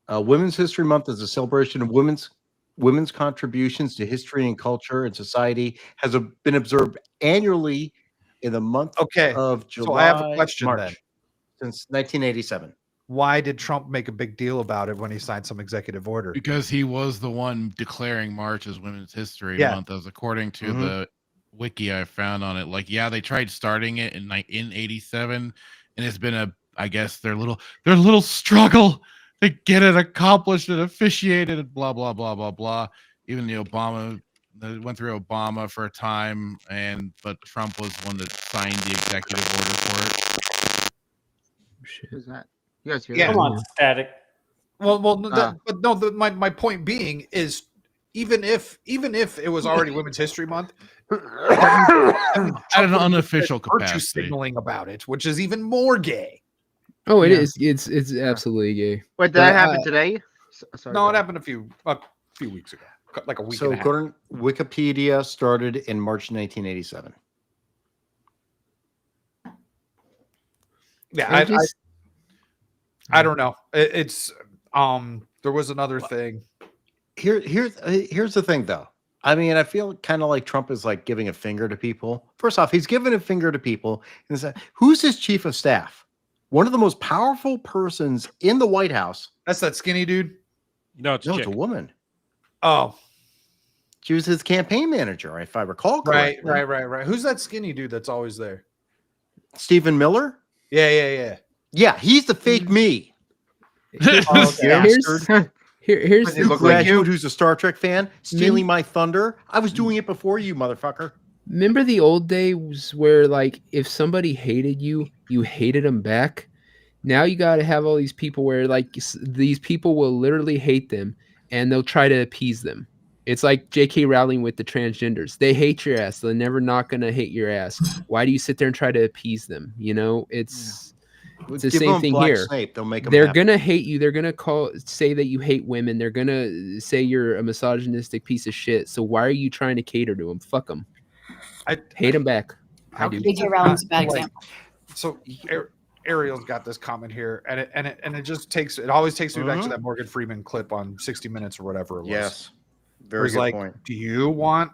Women's History Month is a celebration of women's contributions to history and culture and society, has been observed annually in the month of July, so I have a question March, then. since 1987. Why did Trump make a big deal about it when he signed some executive order? Because he was the one declaring March as Women's History Yeah. Month, as according to the wiki I found on it. Like, yeah, they tried starting it in 87, and it's been I guess their little struggle to get it accomplished and officiated and blah blah blah blah blah. Even they went through Obama for a time, but Trump was one that signed the executive order for it. Who's that? You guys hear Yeah. that? Come on, static. Well, my point being is, even if it was already Women's History Month, At an unofficial virtue capacity. signaling about it, which is even more gay. Oh, it is. It's absolutely gay. Wait, did that happen today? Sorry, No, it happened a few weeks ago, like a week So and a half. according Wikipedia started in March 1987. Yeah, I don't know. It's there was another thing. Here's the thing, though. I mean, I feel kind of like Trump is like giving a finger to people. First off, he's giving a finger to people. And it's like, who's his chief of staff? One of the most powerful persons in the White House. That's that skinny dude. No, it's a woman. Oh, she was his campaign manager, if I recall right, correctly. right. Who's that skinny dude that's always there? Stephen Miller. Yeah. He's the fake me. Here's the the graduate who's a Star Trek fan, stealing my thunder. I was doing it before you, motherfucker. Remember the old days where, like, if somebody hated you, you hated them back? Now you got to have all these people where, like, these people will literally hate them and they'll try to appease them. It's like J.K. Rowling with the transgenders. They hate your ass. They're never not going to hate your ass. Why do you sit there and try to appease them? You know, it's the Give same them thing Black here. Snape, they'll make 'em They're happy. going to hate you. They're going to say that you hate women. They're going to say you're a misogynistic piece of shit. So why are you trying to cater to them? Fuck them. I hate them back. I do. J.K. Rowling's a bad example. So Ariel's got this comment here, and it always takes me back to that Morgan Freeman clip on 60 Minutes or whatever it was. Yes. Where Very he's good like, point. do you want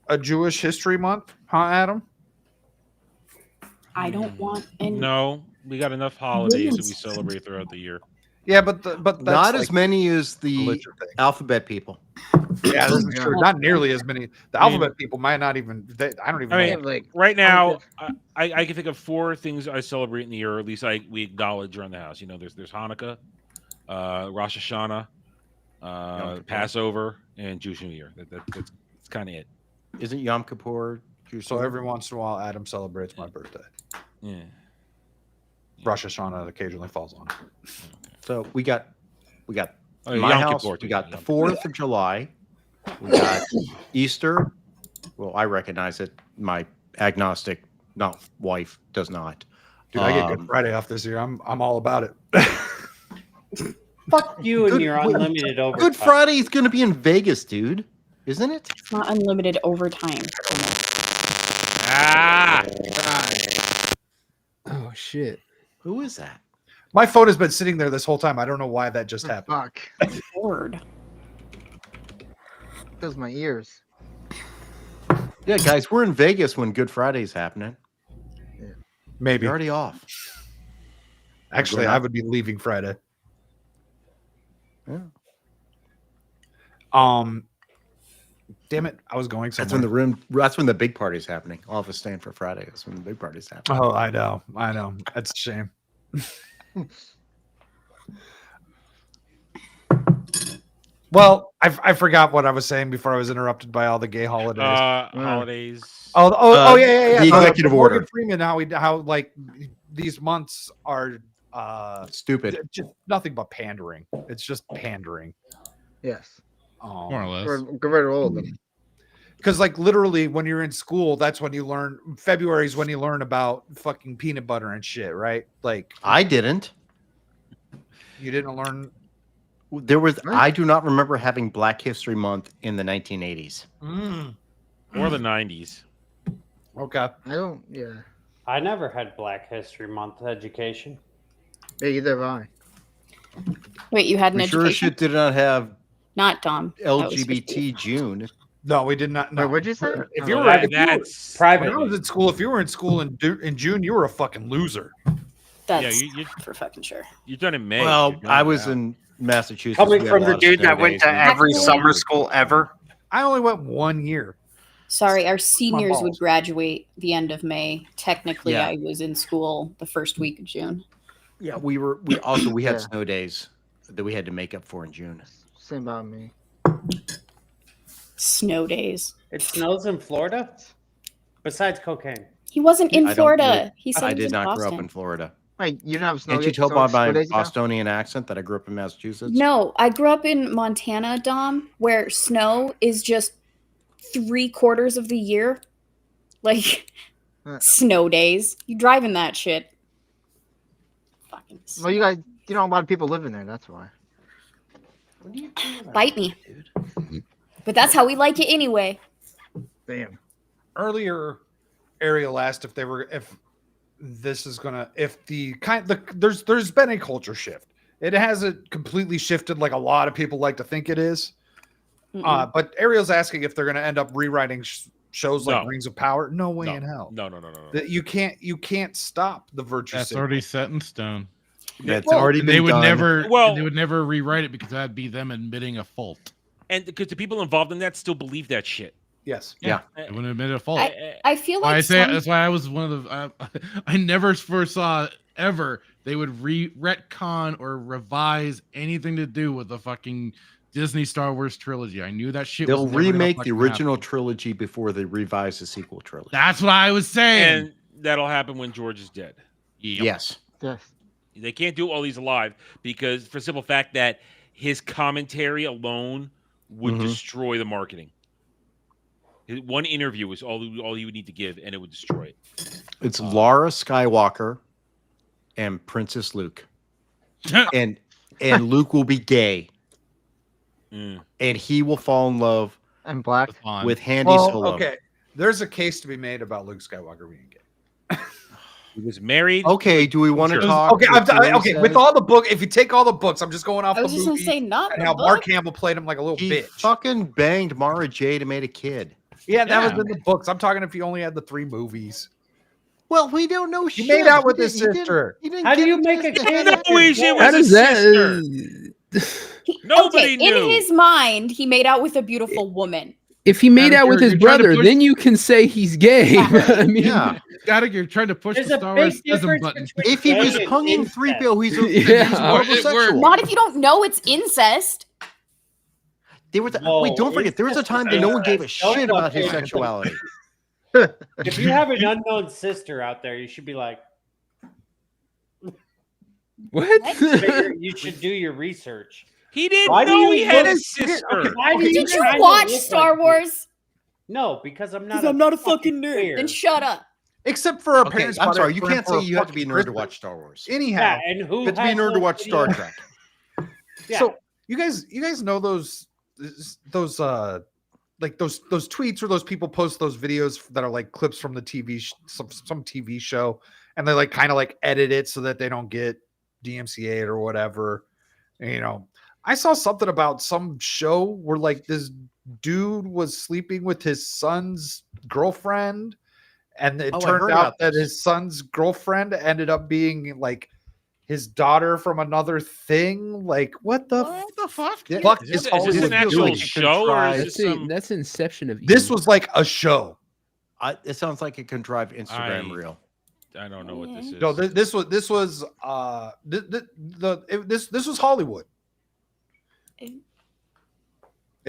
a Jewish History Month, huh, Adam? I don't want any. No, we got enough holidays that we Women's- celebrate throughout the year. Yeah, but that's Not like as many as the religion thing. alphabet people. Yeah, this is true. Not nearly as many. The alphabet people might not even. I don't even. I know. mean, like right now, I can think of 4 things I celebrate in the year, or at least we acknowledge around the house. You know, there's Hanukkah, Rosh Hashanah, Passover, and Jewish New Year. That's kind of it. Isn't Yom Kippur? So every once in a while, Adam celebrates my birthday. Yeah. Rosh Hashanah occasionally falls on. So we got Oh, yeah, my Yom house. Kippur, We too. got the Yom 4th of July. We got Easter. Well, I recognize it. My agnostic wife does not. Dude, I get Good Friday off this year. I'm all about it. Fuck you and your unlimited overtime. Good Friday is going to be in Vegas, dude. Isn't it? It's not unlimited overtime. Oh, shit. Who is that? My phone has been sitting there this whole time. I don't know why that just happened. Fuck. Lord. Fills my ears. Yeah, guys, we're in Vegas when Good Friday's happening. Maybe. You're already off. Actually, I would be leaving Friday. Yeah. Damn it! I was going somewhere. That's when the big party's happening. All of us staying for Friday. That's when the big party's happening. Oh, I know. That's a shame. Well, I forgot what I was saying before I was interrupted by all the gay holidays. Holidays. Yeah. The executive order. Morgan Freeman, how like these months are Stupid. just nothing but pandering. It's just pandering. Yes. More or less. Get rid of all of them. Because like literally when you're in school, that's when you learn. February is when you learn about fucking peanut butter and shit, right? Like I didn't. You didn't learn. There was. I do not remember having Black History Month in the 1980s. Or the 90s. Okay. I don't. Yeah. I never had Black History Month education. Yeah, either have I. Wait, you had an We sure as education? shit did not have Not Dom. That was LGBT June. No, we did not. No. What'd you say? If you Oh, were, that- if you were that's when private. I was in school, if you were in school in June, you were a fucking loser. That's you for fucking sure. You're done in May. Well, You're done I was now. in Massachusetts. Coming we had from a the lot of dude snow that went days to and every still summer were. school ever. I only went 1 year. Sorry, our seniors would balls. graduate the end of May. Technically, Yeah. I was in school the first week of June. Yeah, we had Yeah. snow days that we had to make up for in June. Same about me. Snow days. It snows in Florida. Besides cocaine. He wasn't in I don't Florida. live- He said I he was did in not grow Boston. up in Florida. Wait, you didn't have snow. Can't you yet- tell so- by so my days ago? Bostonian accent that I grew up in Massachusetts? No, I grew up in Montana, Dom, where snow is just 3/4 of the year. Like snow days. You driving that shit. Fucking Well, you guys, a lot of people live in there. That's why. bite me. But that's how we like it anyway. Damn. Earlier, Ariel asked if this is gonna there's been a culture shift. It hasn't completely shifted like a lot of people like to think it is. But Ariel's asking if they're gonna end up rewriting shows like No. Rings of Power. No way No. in hell. No. That you can't stop the virtue. That's signal. already set in stone. That's already And been they would done. never. Well- they would never rewrite it because that'd be them admitting a fault. And because the people involved in that still believe that shit. Yes. Yeah. They wouldn't admit a fault. I feel like That's why I was one of the. I never foresaw ever they would retcon or revise anything to do with the fucking Disney Star Wars trilogy. I knew that shit. They'll was never gonna remake the fucking original happen. trilogy before they revise the sequel trilogy. That's what I was saying. And that'll happen when George is dead. Yep. Yes. Yes. They can't do it while he's alive because for the simple fact that his commentary alone would destroy the marketing. One interview was all he would need to give, and it would destroy it. It's Laura Skywalker and Princess Luke. and Luke will be gay. And he will fall in love And black with Handy Solo. Okay. There's a case to be made about Luke Skywalker being gay. He was married. Okay, do we want to Sure. talk? Okay, what with all the book, if you take all the books, I'm just going off I the was just gonna movie say not and the how book. Mark Hamill played him like a little he bitch. fucking banged Mara Jade and made a kid. Yeah, that was Yeah. in the books. I'm talking if you only had the 3 movies. Well, we don't know He shit. made out with He his didn't- sister. he didn't How do get you into make a his kid? head. No way, she How was does his that? sister. Nobody knew. In his mind, he made out with a beautiful woman. If he made Gotta- out with his you're trying to brother, push- then you can say he's gay. I mean, Yeah. You're trying to push There's the a Star big Wars schism difference button. between If he was gay and hung in incest. 3PO, he's a Yeah. he's a It homosexual. worked. Not if you don't know it's incest. There was Whoa, wait, don't forget, there was a time that no one gave a Don't shit about his fucking- sexuality. If you have an unknown sister out there, you should be like, what? you should do your research. He didn't Why do know you he had look- a sister. Okay, why do Did you kind of watch look Star like Wars? No, because I'm not. Because I'm not a fucking nerd. queer. Then shut up. Except for our Okay, parents. I'm bought sorry, it you for can't him for say a you have to be a fucking nerd to Christmas. watch Star Wars. Anyhow, Yeah, and who You have to be a has nerd to those watch Star videos? Trek. Yeah. So you guys know those like those tweets or those people post those videos that are like clips from the some TV show, and they like kind of like edit it so that they don't get DMCA or whatever. And, I saw something about some show where like this dude was sleeping with his son's girlfriend, and it Oh, I turned heard out about that this. his son's girlfriend ended up being like his daughter from another thing. Like, what the fuck? fuck Is this an Hollywood actual doing? show or is this some? That's Inception of This evil. was like a show. It sounds like a contrived Instagram reel. I don't know what this is. No, this was this was Hollywood.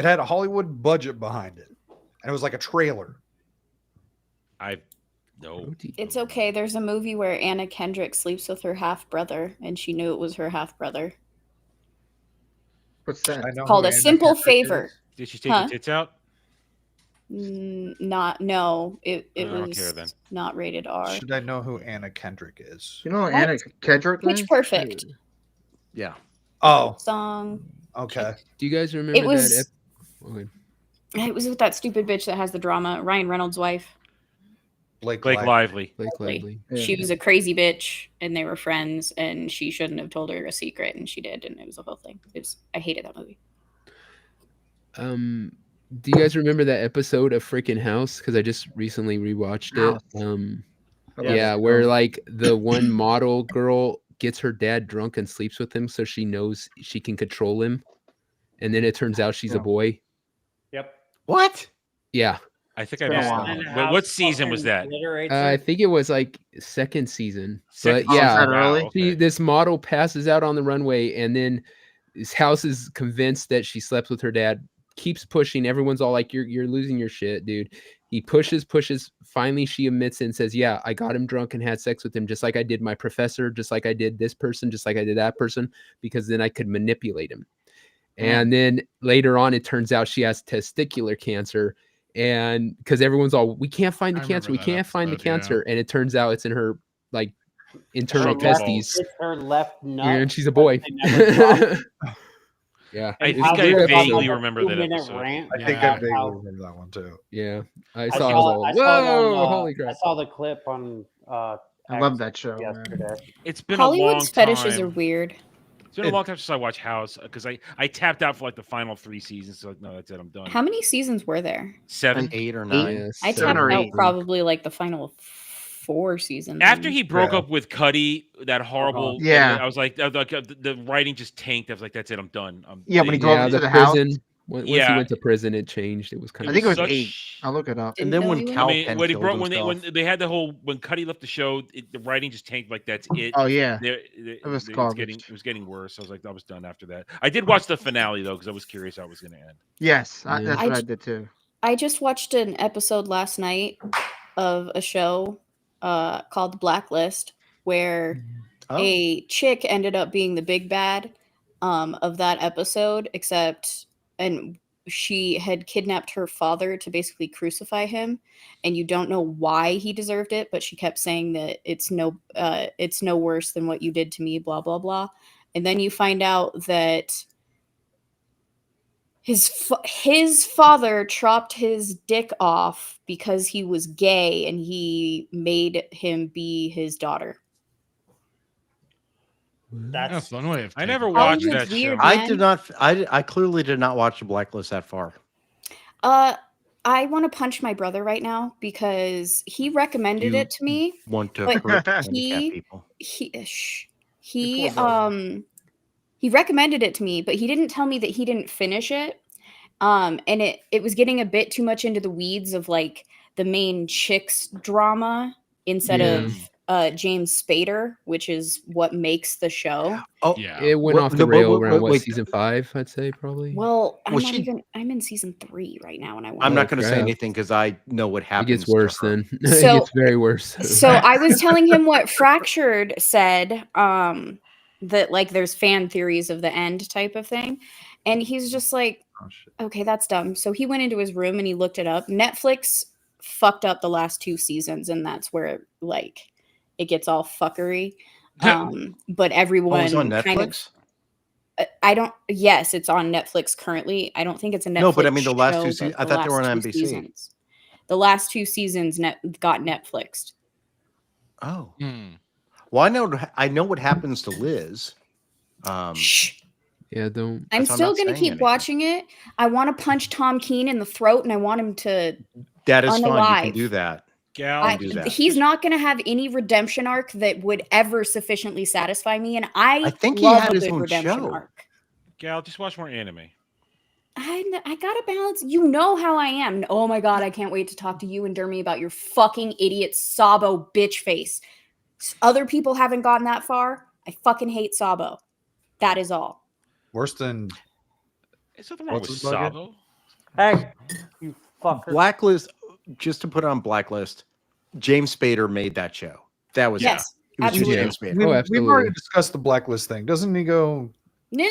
It had a Hollywood budget behind it, and it was like a trailer. No. It's okay. There's a movie where Anna Kendrick sleeps with her half brother, and she knew it was her half brother. What's that? Called A Simple Favor. Did she take the tits out? Not no. It I don't was care then. not rated R. Should I know who Anna Kendrick is? You know who Anna Kendrick Pitch is? Perfect Yeah. Oh, song. okay. Do you guys remember It was. that? It was with that stupid bitch that has the drama, Ryan Reynolds' wife. Blake Lively. She was a crazy bitch, and they were friends, and she shouldn't have told her a secret, and she did, and it was a whole thing. I hated that movie. Do you guys remember that episode of Freaking House? Because I just recently rewatched it. Yeah, where like the one model girl gets her dad drunk and sleeps with him, so she knows she can control him, and then it turns out she's a boy. Yep. What? Yeah. I think I missed that. What season was that? I think it was like second season. Second But yeah, season. Wow, okay. this model passes out on the runway, and then his house is convinced that she slept with her dad. Keeps pushing. Everyone's all like, "You're losing your shit, dude." He pushes. Finally, she admits it and says, "Yeah, I got him drunk and had sex with him, just like I did my professor, just like I did this person, just like I did that person, because then I could manipulate him." And then later on, it turns out she has testicular cancer. And because everyone's all, we can't find the cancer, we can't find the cancer, and it turns out it's in her like internal testes. It's her left nut. And she's a boy. Yeah, I it's think a I weird vaguely episode. remember that episode. I think I vaguely remember that one too. Yeah, I saw saw it. All, I saw it whoa! on, Holy crap! I saw the clip on. I love that show. Yesterday. It's been a long Hollywood's fetishes time. are weird. It's been a long time since I watched House because I tapped out for like the final 3 seasons. So like, no, that's it. I'm done. How many seasons were there? 7, 8 or 9. Yeah, I tapped out probably like the final 4 seasons. After he broke up with Cuddy, that horrible. Yeah. I was like, the writing just tanked. I was like, that's it. I'm done. Yeah, when he goes the to the prison. house. Once he went to prison, it changed. It was kind I of. think it was such- 8. I'll look it up. And then when Cal I mean, Penn when he killed broke himself. when they had the whole when Cuddy left the show, the writing just tanked. Like that's it. Oh, yeah. It was it garbage. was getting worse. I was like, I was done after that. I did watch the finale though because I was curious how it was going to end. Yes, Yeah. that's what I did too. I just watched an episode last night of a show called The Blacklist, where a chick ended up being the big bad of that episode, and she had kidnapped her father to basically crucify him, and you don't know why he deserved it, but she kept saying that it's no worse than what you did to me, blah blah blah. And then you find out that his father chopped his dick off because he was gay, and he made him be his daughter. That's one way of. I never Hollywood's watched that show. weird, I man. did not. I clearly did not watch the Blacklist that far. I want to punch my brother right now because he recommended You it to me. Want to But hurt handicapped he people? He recommended it to me, but he didn't tell me that he didn't finish it. And it was getting a bit too much into the weeds of like the main chick's drama instead of James Spader, which is what makes the show. Oh, Yeah. It went off the rail around season 5, I'd say probably. Well, I'm Was not she- even. I'm in season 3 right now, and I want. I'm not going to say crap. anything because I know what It happens. gets to worse her. then. So- It gets very worse. So I was telling him what Fractured said, that like there's fan theories of the end type of thing. And he's just like, okay, that's dumb. So he went into his room and he looked it up. Netflix fucked up the last 2 seasons, and that's where like it gets all fuckery. But everyone Oh, it's on kind of Netflix. yes, it's on Netflix currently. I don't think it's a Netflix No, but I mean the last show, two but seasons. the I thought they were last on 2 NBC. seasons. The last 2 seasons got Netflixed. Oh, well, I know what happens to Liz. Shh. Yeah, don't. I'm That's why I'm still not going to saying keep anything. watching it. I want to punch Tom Keane in the throat, and I want him to That is fun. You unalive. can do that. Gal, do that. He's not going to have any redemption arc that would ever sufficiently satisfy me, and I think he love had a his good own redemption show. arc. Gal, just watch more anime. I gotta balance. You know how I am. Oh my god, I can't wait to talk to you and Dermy about your fucking idiot Sabo bitch face. Other people haven't gotten that far. I fucking hate Sabo. That is all. Worse than Is something wrong What's with his bucket? Sabo? Hey, you fucker. Blacklist, just to put on Blacklist, James Spader made that show. That was Yes, it. It was absolutely. James Spader. We've already discussed the Blacklist thing. Doesn't he go? No,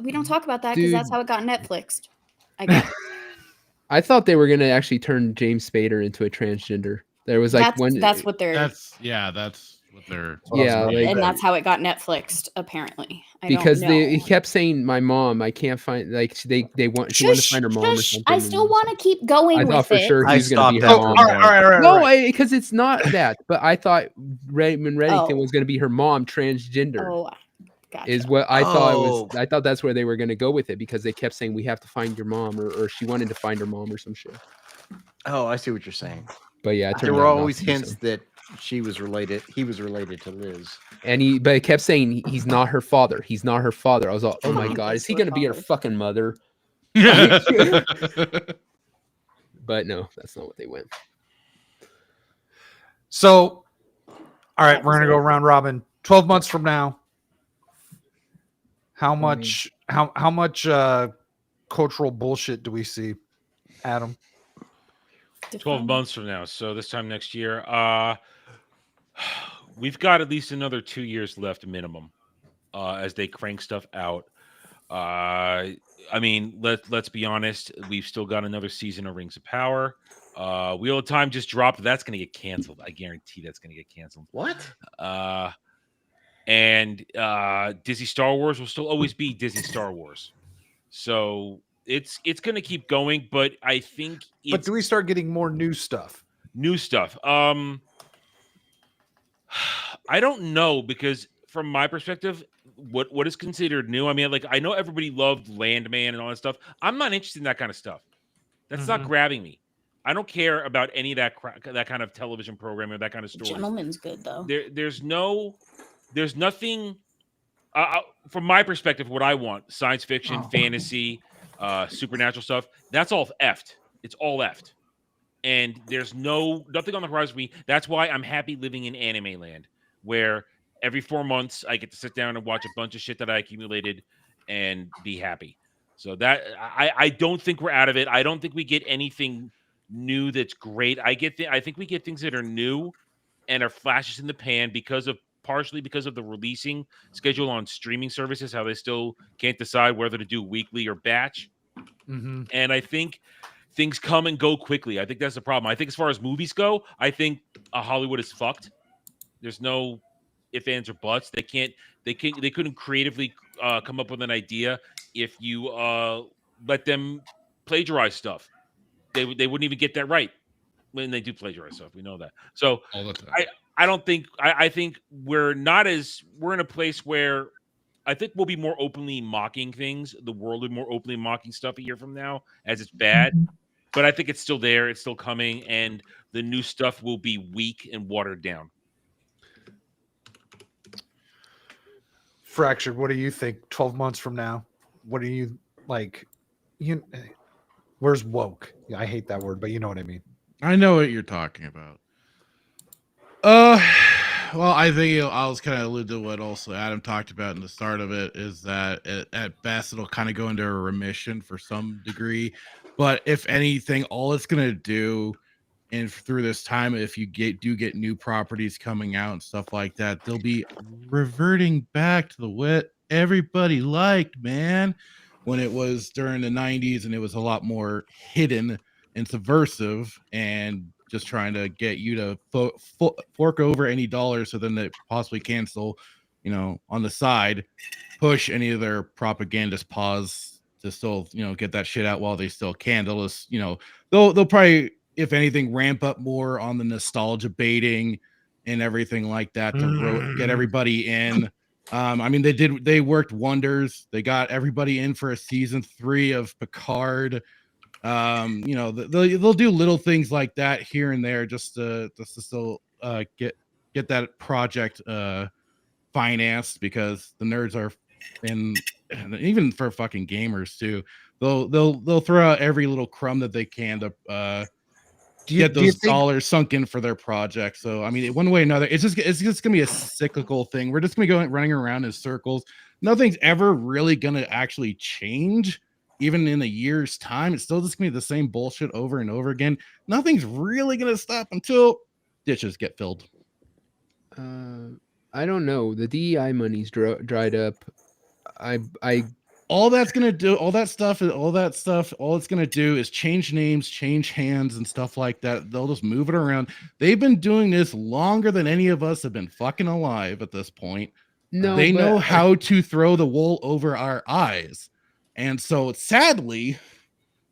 we don't talk about that because Dude. that's how it got Netflixed. I guess. I thought they were gonna actually turn James Spader into a transgender. There was like that's what they're. That's what they're. Yeah, like, and that's how it got Netflixed. Apparently, I because don't know. he kept saying my mom. I can't find like she wanted to find her mom or something. I still want to keep going I with thought for it. sure he was going to be her mom. All right. No, because it's not that. But I thought Raymond Reddington Oh. was going to be her mom, transgender. Oh, gotcha. Is what I thought it was. I thought that's where they were going to go with it because they kept saying we have to find your mom, or she wanted to find her mom or some shit. Oh, I see what you're saying. But yeah, it there turned were out not always to be hints so. that he was related to Liz. But it kept saying he's not her father. He's not her father. I was like, oh my god, is he going to be her fucking mother? But no, that's not what they went. So, all right, we're gonna go round robin. 12 months from now, how much cultural bullshit do we see, Adam? 12 months from now. So this time next year, we've got at least another 2 years left minimum as they crank stuff out. I mean, let's be honest. We've still got another season of Rings of Power. Wheel of Time just dropped. That's going to get canceled. I guarantee that's going to get canceled. What? And Disney Star Wars will still always be Disney Star Wars. So it's going to keep going, but I think. But do we start getting more new stuff? New stuff. I don't know because from my perspective, what is considered new? I mean, like I know everybody loved Landman and all that stuff. I'm not interested in that kind of stuff. That's not grabbing me. I don't care about any of that kind of television programming or that kind of story. Gentleman's good though. There's nothing. From my perspective, what I want: science fiction, fantasy, supernatural stuff. That's all effed. It's all effed. And there's nothing on the horizon for me. That's why I'm happy living in anime land, where every 4 months I get to sit down and watch a bunch of shit that I accumulated and be happy. So that I don't think we're out of it. I don't think we get anything new that's great. I think we get things that are new and are flashes in the pan partially because of the releasing schedule on streaming services, how they still can't decide whether to do weekly or batch. Mm-hmm. And I think things come and go quickly. I think that's the problem. I think as far as movies go, I think Hollywood is fucked. There's no ifs, ands, or buts. They couldn't creatively come up with an idea if you let them plagiarize stuff. They wouldn't even get that right when they do plagiarize stuff. We know that. So all the time. I don't think I think we're in a place where I think we'll be more openly mocking things. The world will be more openly mocking stuff a year from now as it's bad. But I think it's still there. It's still coming. And the new stuff will be weak and watered down. Fractured, what do you think 12 months from now? What do you like? Where's woke? Yeah, I hate that word, but you know what I mean. I know what you're talking about. Well, I think I was kind of allude to what also Adam talked about in the start of it is that at best it'll kind of go into a remission for some degree, but if anything, all it's going to do, and through this time, if you do get new properties coming out and stuff like that, they'll be reverting back to the what everybody liked, man, when it was during the 90s and it was a lot more hidden and subversive and just trying to get you to fork over any dollars so then they possibly cancel, on the side, push any of their propagandist pause to still, get that shit out while they still can. They'll just, they'll probably, if anything, ramp up more on the nostalgia baiting and everything like that to get everybody in. I mean, they worked wonders. They got everybody in for a season 3 of Picard. They'll do little things like that here and there just to still get that project financed, because the nerds are, and even for fucking gamers too, they'll throw out every little crumb that they can to get those dollars sunk in for their project. So I mean, one way or another, it's just gonna be a cyclical thing. We're just gonna be running around in circles. Nothing's ever really gonna actually change. even in a year's time, it's still just gonna be the same bullshit over and over again. Nothing's really gonna stop until ditches get filled. I don't know. The DEI money's dried up. All that's gonna do, all that stuff, all it's gonna do is change names, change hands, and stuff like that. They'll just move it around. They've been doing this longer than any of us have been fucking alive at this point. No, they but know how to throw the wool over our eyes. And so sadly,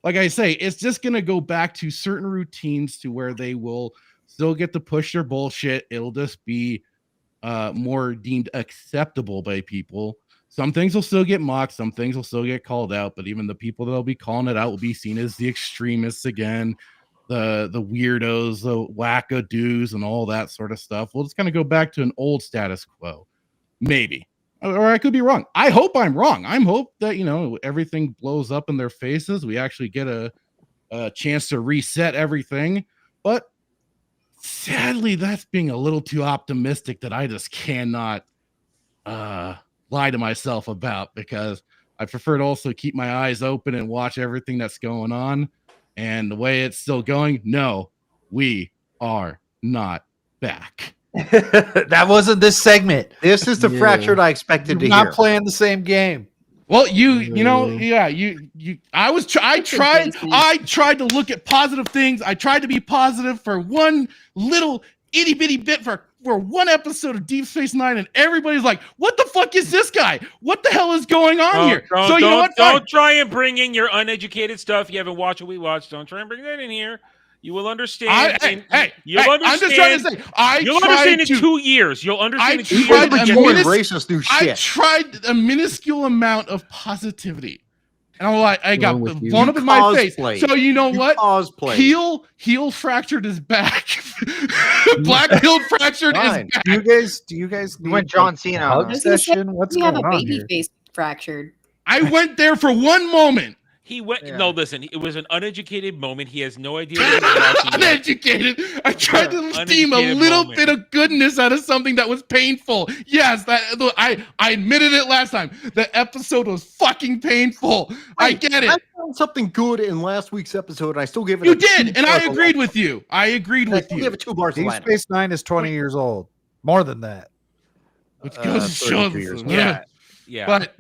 like I say, it's just gonna go back to certain routines to where they will still get to push their bullshit. It'll just be more deemed acceptable by people. Some things will still get mocked, some things will still get called out, but even the people that'll be calling it out will be seen as the extremists again, the weirdos, the wackadoos, and all that sort of stuff. We'll just kind of go back to an old status quo, maybe, or I could be wrong. I hope I'm wrong. I hope that everything blows up in their faces. We actually get a chance to reset everything, but sadly, that's being a little too optimistic that I just cannot lie to myself about, because I prefer to also keep my eyes open and watch everything that's going on. And the way it's still going, no, we are not back. That wasn't this segment. This is the fractured I expected to You're not hear. playing the same game. Well, I tried to look at positive things. I tried to be positive for one little itty bitty bit for one episode of Deep Space Nine, and everybody's like, "What the fuck is this guy? What the hell is going on here?" So you know what? Don't try and bring in your uneducated stuff. You haven't watched what we watched. Don't try and bring that in here. You will understand. You'll understand. I'm just trying to say, you'll understand in 2 years. You'll understand in 2 years. Racist new shit. I tried a minuscule amount of positivity. And I'm like, I got blown up in my face. So you know what? Heel fractured his back. Black heel fractured his back. Do you guys went John Cena on hug session? What's going on baby here? face fractured. I went there for one moment. He went. No, listen. It was an uneducated moment. He has no idea what he's watching. Uneducated. I tried to steam a little bit of goodness out of something that was painful. Yes, I admitted it last time. The episode was fucking painful. I get it. I found something good in last week's episode, and I still gave it. You did, and I agreed with you. I agreed with you. Give it 2 bars. Deep Space Nine is 20 years old. More than that. Which goes to show. Yeah. But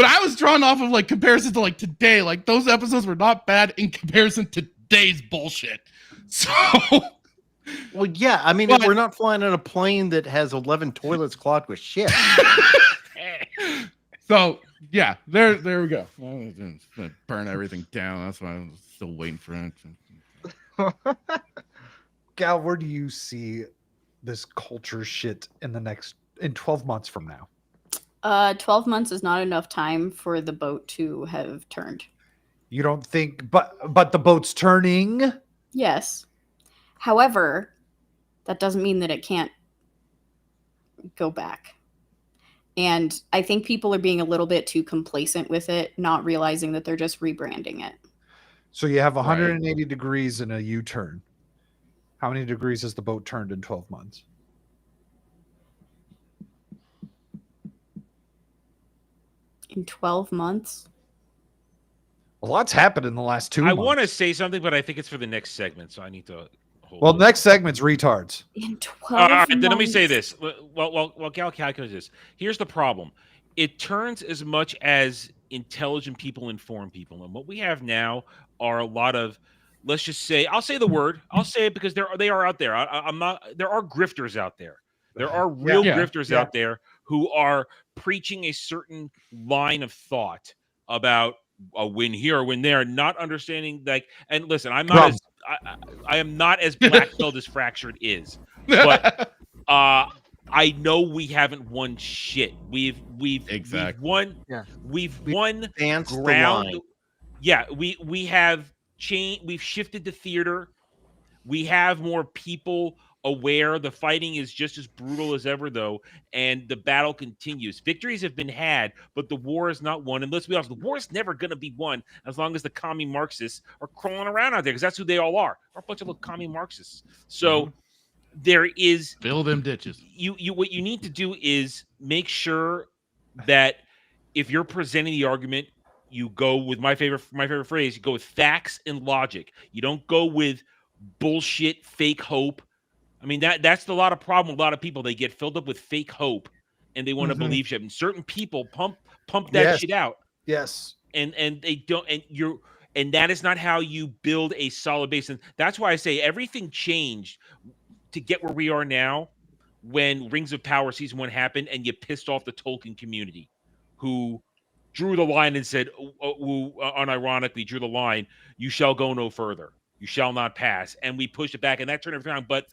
I was drawn off of comparisons to today. Those episodes were not bad in comparison to today's bullshit. So well, yeah, I mean, we're not flying on a plane that has 11 toilets clogged with shit. So yeah, there we go. I'm gonna burn everything down. That's why I'm still waiting for it. Gal, where do you see this culture shit in 12 months from now? 12 months is not enough time for the boat to have turned. You don't think, but the boat's turning? Yes. However, that doesn't mean that it can't go back. And I think people are being a little bit too complacent with it, not realizing that they're just rebranding it. So you have 180 degrees in a U-turn. How many degrees has the boat turned in 12 months? In 12 months? A lot's happened in the last 2 months. I want to say something, but I think it's for the next segment, so I need to hold Well, next segment's retards. In 12 all right, months. then let me say this. Well, Gal calculates this. Here's the problem. It turns as much as intelligent people inform people. And what we have now are a lot of, let's just say, I'll say the word. I'll say it because they are out there. I'm not, there are grifters out there. There are real grifters out there who are preaching a certain line of thought about a win here or win there, not understanding and listen, I'm not I am not as black-pilled as Fractured is, but I know we haven't won shit. We've won. Yeah. We've won ground. Yeah, we have changed. We've shifted the theater. We have more people aware. The fighting is just as brutal as ever, though, and the battle continues. Victories have been had, but the war is not won. And let's be honest, the war is never going to be won as long as the commie Marxists are crawling around out there, because that's who they all are. They're a bunch of little commie Marxists. So there is fill them ditches. You what you need to do is make sure that if you're presenting the argument, you go with my favorite phrase. You go with facts and logic. You don't go with bullshit, fake hope. I mean that's a lot of problem. A lot of people, they get filled up with fake hope and they want to believe shit. And certain people pump that shit out. Yes. And they don't, and that is not how you build a solid base. And that's why I say everything changed to get where we are now when Rings of Power season 1 happened and you pissed off the Tolkien community, who drew the line and said, who unironically drew the line, you shall go no further. You shall not pass. And we pushed it back, and that turned everything around. But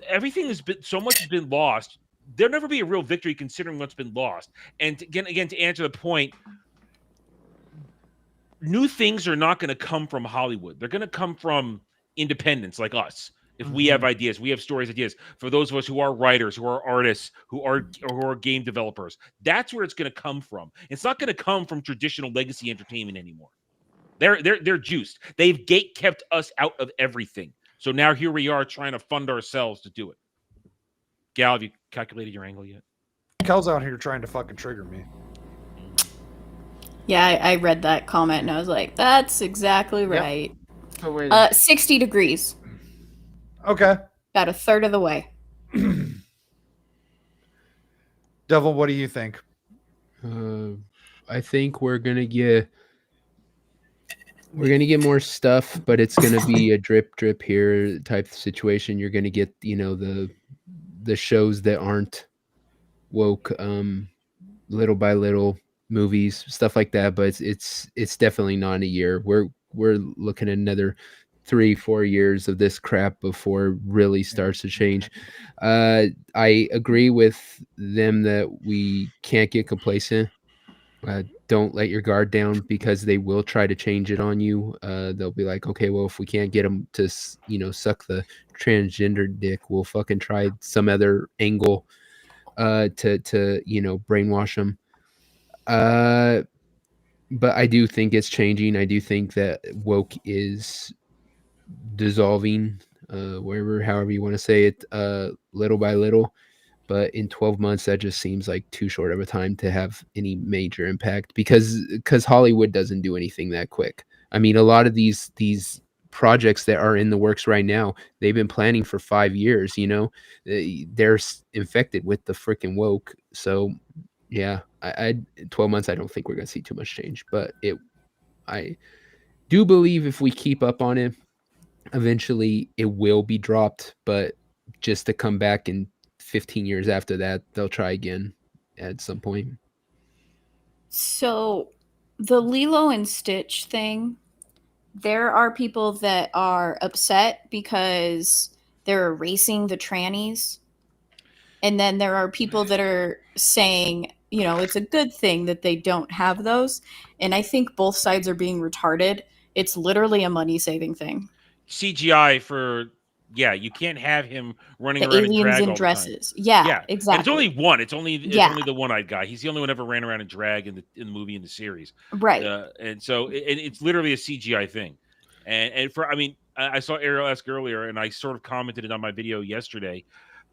everything has been, so much has been lost. There'll never be a real victory considering what's been lost. And again, to answer the point, new things are not going to come from Hollywood. They're going to come from independents like us. If we have ideas, we have stories, ideas. For those of us who are writers, who are artists, who are game developers, that's where it's going to come from. It's not going to come from traditional legacy entertainment anymore. They're juiced. They've gate kept us out of everything. So now here we are trying to fund ourselves to do it. Gal, have you calculated your angle yet? Kel's out here trying to fucking trigger me. Yeah, I read that comment and I was like, that's exactly right. Yep. 60 degrees. Okay. About a third of the way. Devil, what do you think? I think we're gonna get more stuff, but it's gonna be a drip here type of situation. You're gonna get, the shows that aren't woke, little by little, movies, stuff like that. But it's definitely not in a year. We're looking at another 3-4 years of this crap before it really starts to change. I agree with them that we can't get complacent. Don't let your guard down, because they will try to change it on you. They'll be like, okay, well, if we can't get them to, suck the transgender dick, we'll fucking try some other angle to brainwash them. But I do think it's changing. I do think that woke is dissolving, however you want to say it, little by little. But in 12 months, that just seems like too short of a time to have any major impact, because Hollywood doesn't do anything that quick. I mean, a lot of these projects that are in the works right now, they've been planning for 5 years. They're infected with the freaking woke. So yeah, I 12 months, I don't think we're gonna see too much change. But I do believe if we keep up on it, eventually it will be dropped. But just to come back in 15 years after that, they'll try again at some point. So the Lilo and Stitch thing, there are people that are upset because they're erasing the trannies. And then there are people that are saying, it's a good thing that they don't have those. And I think both sides are being retarded. It's literally a money-saving thing. CGI for, you can't have him running The around in aliens drag in all dresses. the time. Yeah, exactly. And it's only one. It's only the one-eyed guy. He's the only one ever ran around in drag in the movie, in the series. Right. And so it's literally a CGI thing. I saw Ariel ask earlier, and I sort of commented it on my video yesterday.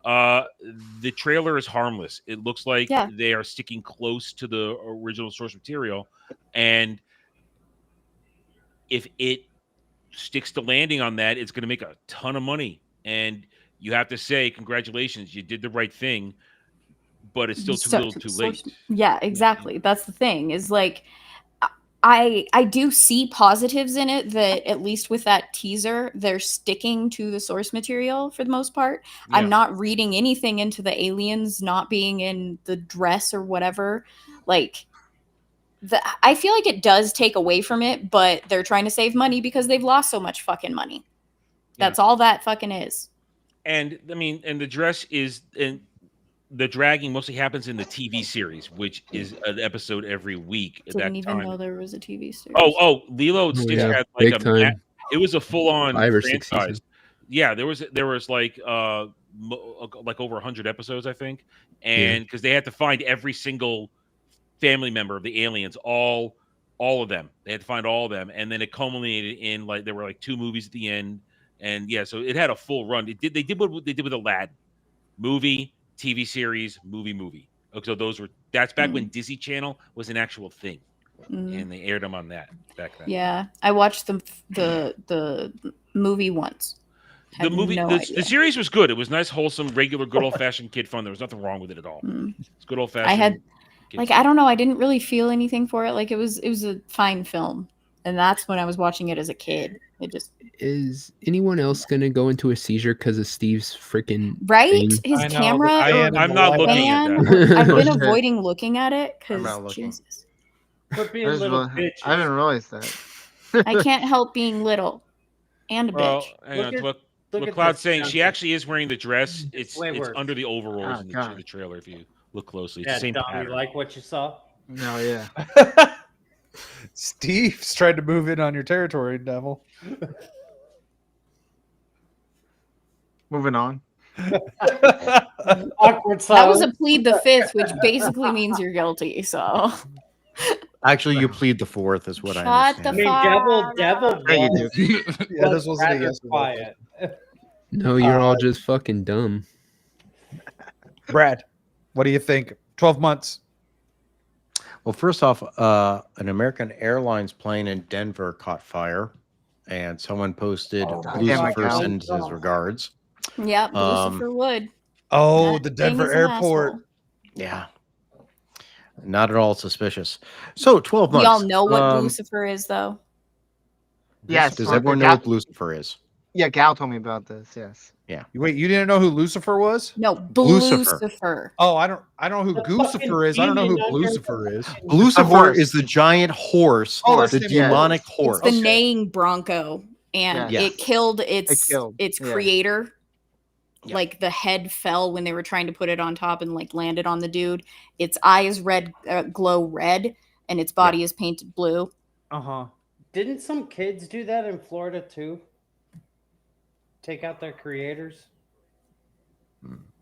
The trailer is harmless. It looks like they are sticking close to the original source material, and if it sticks to landing on that, it's going to make a ton of money. And you have to say, congratulations, you did the right thing, but it's still too little, too late. Yeah, exactly. That's the thing, is like, I do see positives in it, that at least with that teaser, they're sticking to the source material for the most part. Yeah. I'm not reading anything into the aliens not being in the dress or whatever. Like, I feel like it does take away from it, but they're trying to save money because they've lost so much fucking money. That's all that fucking is. And I mean, and the dress is, and the dragging mostly happens in the TV series, which is an episode every week. Didn't even know there was a TV series. Oh, Lilo and Stitch had like it was a full-on 5 or 6 franchise. seasons. Yeah, there was like over 100 episodes, I think, and because they had to find every single family member of the aliens, all of them. They had to find all of them, and then it culminated in like there were like 2 movies at the end, and so it had a full run. They did what they did with Aladdin, movie, TV series, movie. Okay, so that's back when Disney Channel was an actual thing. and they aired them on that back then. Yeah, I watched the movie once. The Had movie, no the idea. series was good. It was nice, wholesome, regular, good old fashioned kid fun. There was nothing wrong with it at all. It's good old fashioned. I had kid like fun. I don't know. I didn't really feel anything for it. Like it was a fine film, and that's when I was watching it as a kid. It just Is anyone else gonna go into a seizure because of Steve's freaking right. thing? His I know, camera. but I am I'm not looking at that. I've been Oh, shit. avoiding looking at it I'm because not looking. Jesus, Quit being There's little one- bitches. I didn't realize that. I can't help being little and a Well, bitch. hang on. Look What at Cloud's this saying, she nonsense. actually is wearing the dress. It's Way worse. under the overalls Oh, in God. the trailer. If you look closely, it's Yeah, the same Dom, pattern. you like what you saw? No, yeah. Steve's tried to move in on your territory, devil. Moving on. Awkward silence. That was a plead the fifth, which basically means you're guilty. So Actually, you plead the fourth, is what I shut the understand. fuck. Devil There you was, do. Yeah, this wasn't a rather yes. quiet. No, you're all just fucking dumb. Brad, what do you think? 12 months. Well, first off, an American Airlines plane in Denver caught fire, and someone posted Lucifer God. sends his regards. Yep, Lucifer Wood. Oh, That the thing Denver is an airport. asshole. Yeah. Not at all suspicious. So 12 months. We all know what Lucifer is, though. Yes. Does well, everyone know Gal- what Lucifer is? Yeah, Gal told me about this. Yes. Yeah. Wait, you didn't know who Lucifer was? No, Lucifer. Lucifer. Oh, I don't know who Lucifer is. I don't know who demon Lucifer is. Lucifer horse. is the giant horse, Oh, that's the the name. demonic It's horse. the neighing bronco, and Yeah. it killed its killed, yeah. creator. Yeah. Like the head fell when they were trying to put it on top and like landed on the dude. Its eyes glow red, and its body is painted blue. Uh-huh. Didn't some kids do that in Florida too? Take out their creators?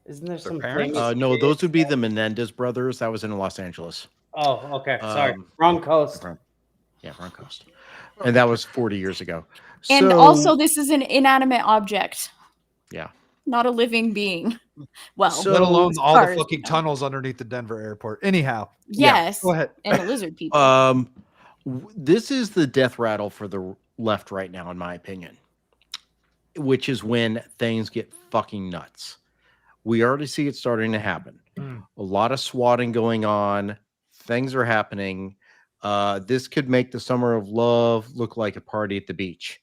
Isn't there some parents? famous No, kids those would be that- the Menendez brothers. That was in Los Angeles. Oh, okay. Sorry. Um, Wrong coast. Yeah, wrong coast. And that was 40 years ago. And So- also, this is an inanimate object, yeah. not a living being. Well, So- Let alone as all far the as fucking we know. tunnels underneath the Denver airport. Anyhow. Yes, Go ahead. and the lizard people. This is the death rattle for the left right now, in my opinion, which is when things get fucking nuts. We already see it starting to happen. A lot of swatting going on. Things are happening. This could make the summer of love look like a party at the beach.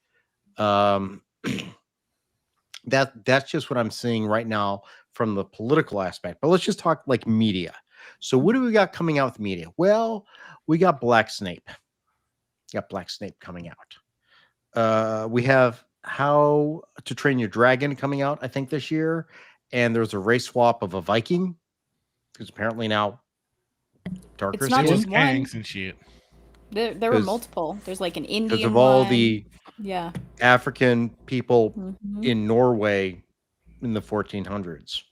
That's just what I'm seeing right now from the political aspect. But let's just talk like media. So what do we got coming out with media? Well, we got Black Snape. Got Black Snape coming out. We have How to Train Your Dragon coming out, I think, this year. And there's a race swap of a Viking, who's apparently now darker It's not skinned. just one. Gangs and shit. There were 'Cause- multiple. There's like an Indian Because of all one. the Yeah. African people Mhm. in Norway in the 1400s.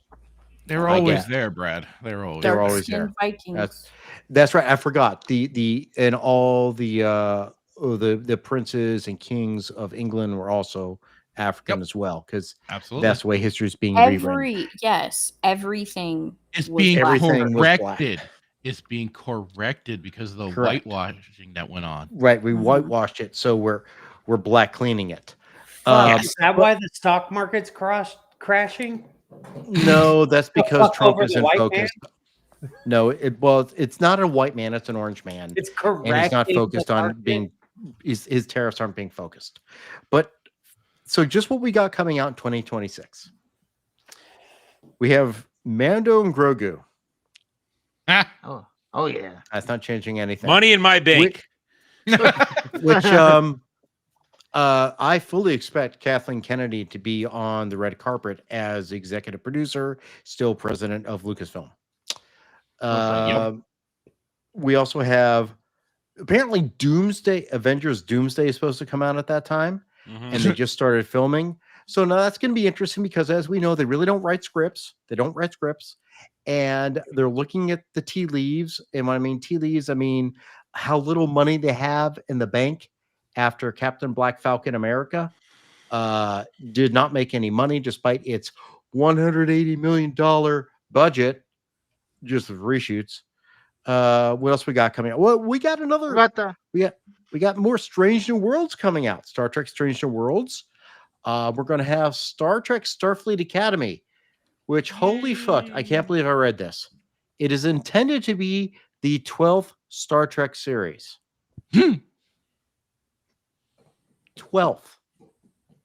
They were I always guess. there, Brad. They were always They were Dark always skinned there. Vikings. That's right. I forgot the and all the princes and kings of England were also African as well, because absolutely that's the way history is being rewritten. Everything it's was being black. Everything was black. corrected. It's being corrected because of the Correct. whitewashing that went on. Right, we whitewashed it, so we're black cleaning it. Is that why the stock market's crashing? No, that's because fuck Trump over the isn't white focused. No, it's not a white man; it's an orange man. It's and he's not correcting focused the on market. being. His tariffs aren't being focused. But so, just what we got coming out in 2026, we have Mando and Grogu. Oh yeah. That's not changing anything. Money in my bank. Which I fully expect Kathleen Kennedy to be on the red carpet as executive producer, still president of Lucasfilm. We also have apparently Avengers Doomsday is supposed to come out at that time, and they just started filming. So now that's going to be interesting because, as we know, they really don't write scripts. They don't write scripts, and they're looking at the tea leaves. And when I mean tea leaves, I mean how little money they have in the bank after Captain Black Falcon America did not make any money despite its $180 million budget, just of reshoots. What else we got coming out? Well, we got another. What about the? We got more Strange New Worlds coming out. Star Trek Strange New Worlds. We're going to have Star Trek Starfleet Academy, which holy fuck, I can't believe I read this. It is intended to be the 12th Star Trek series. 12th.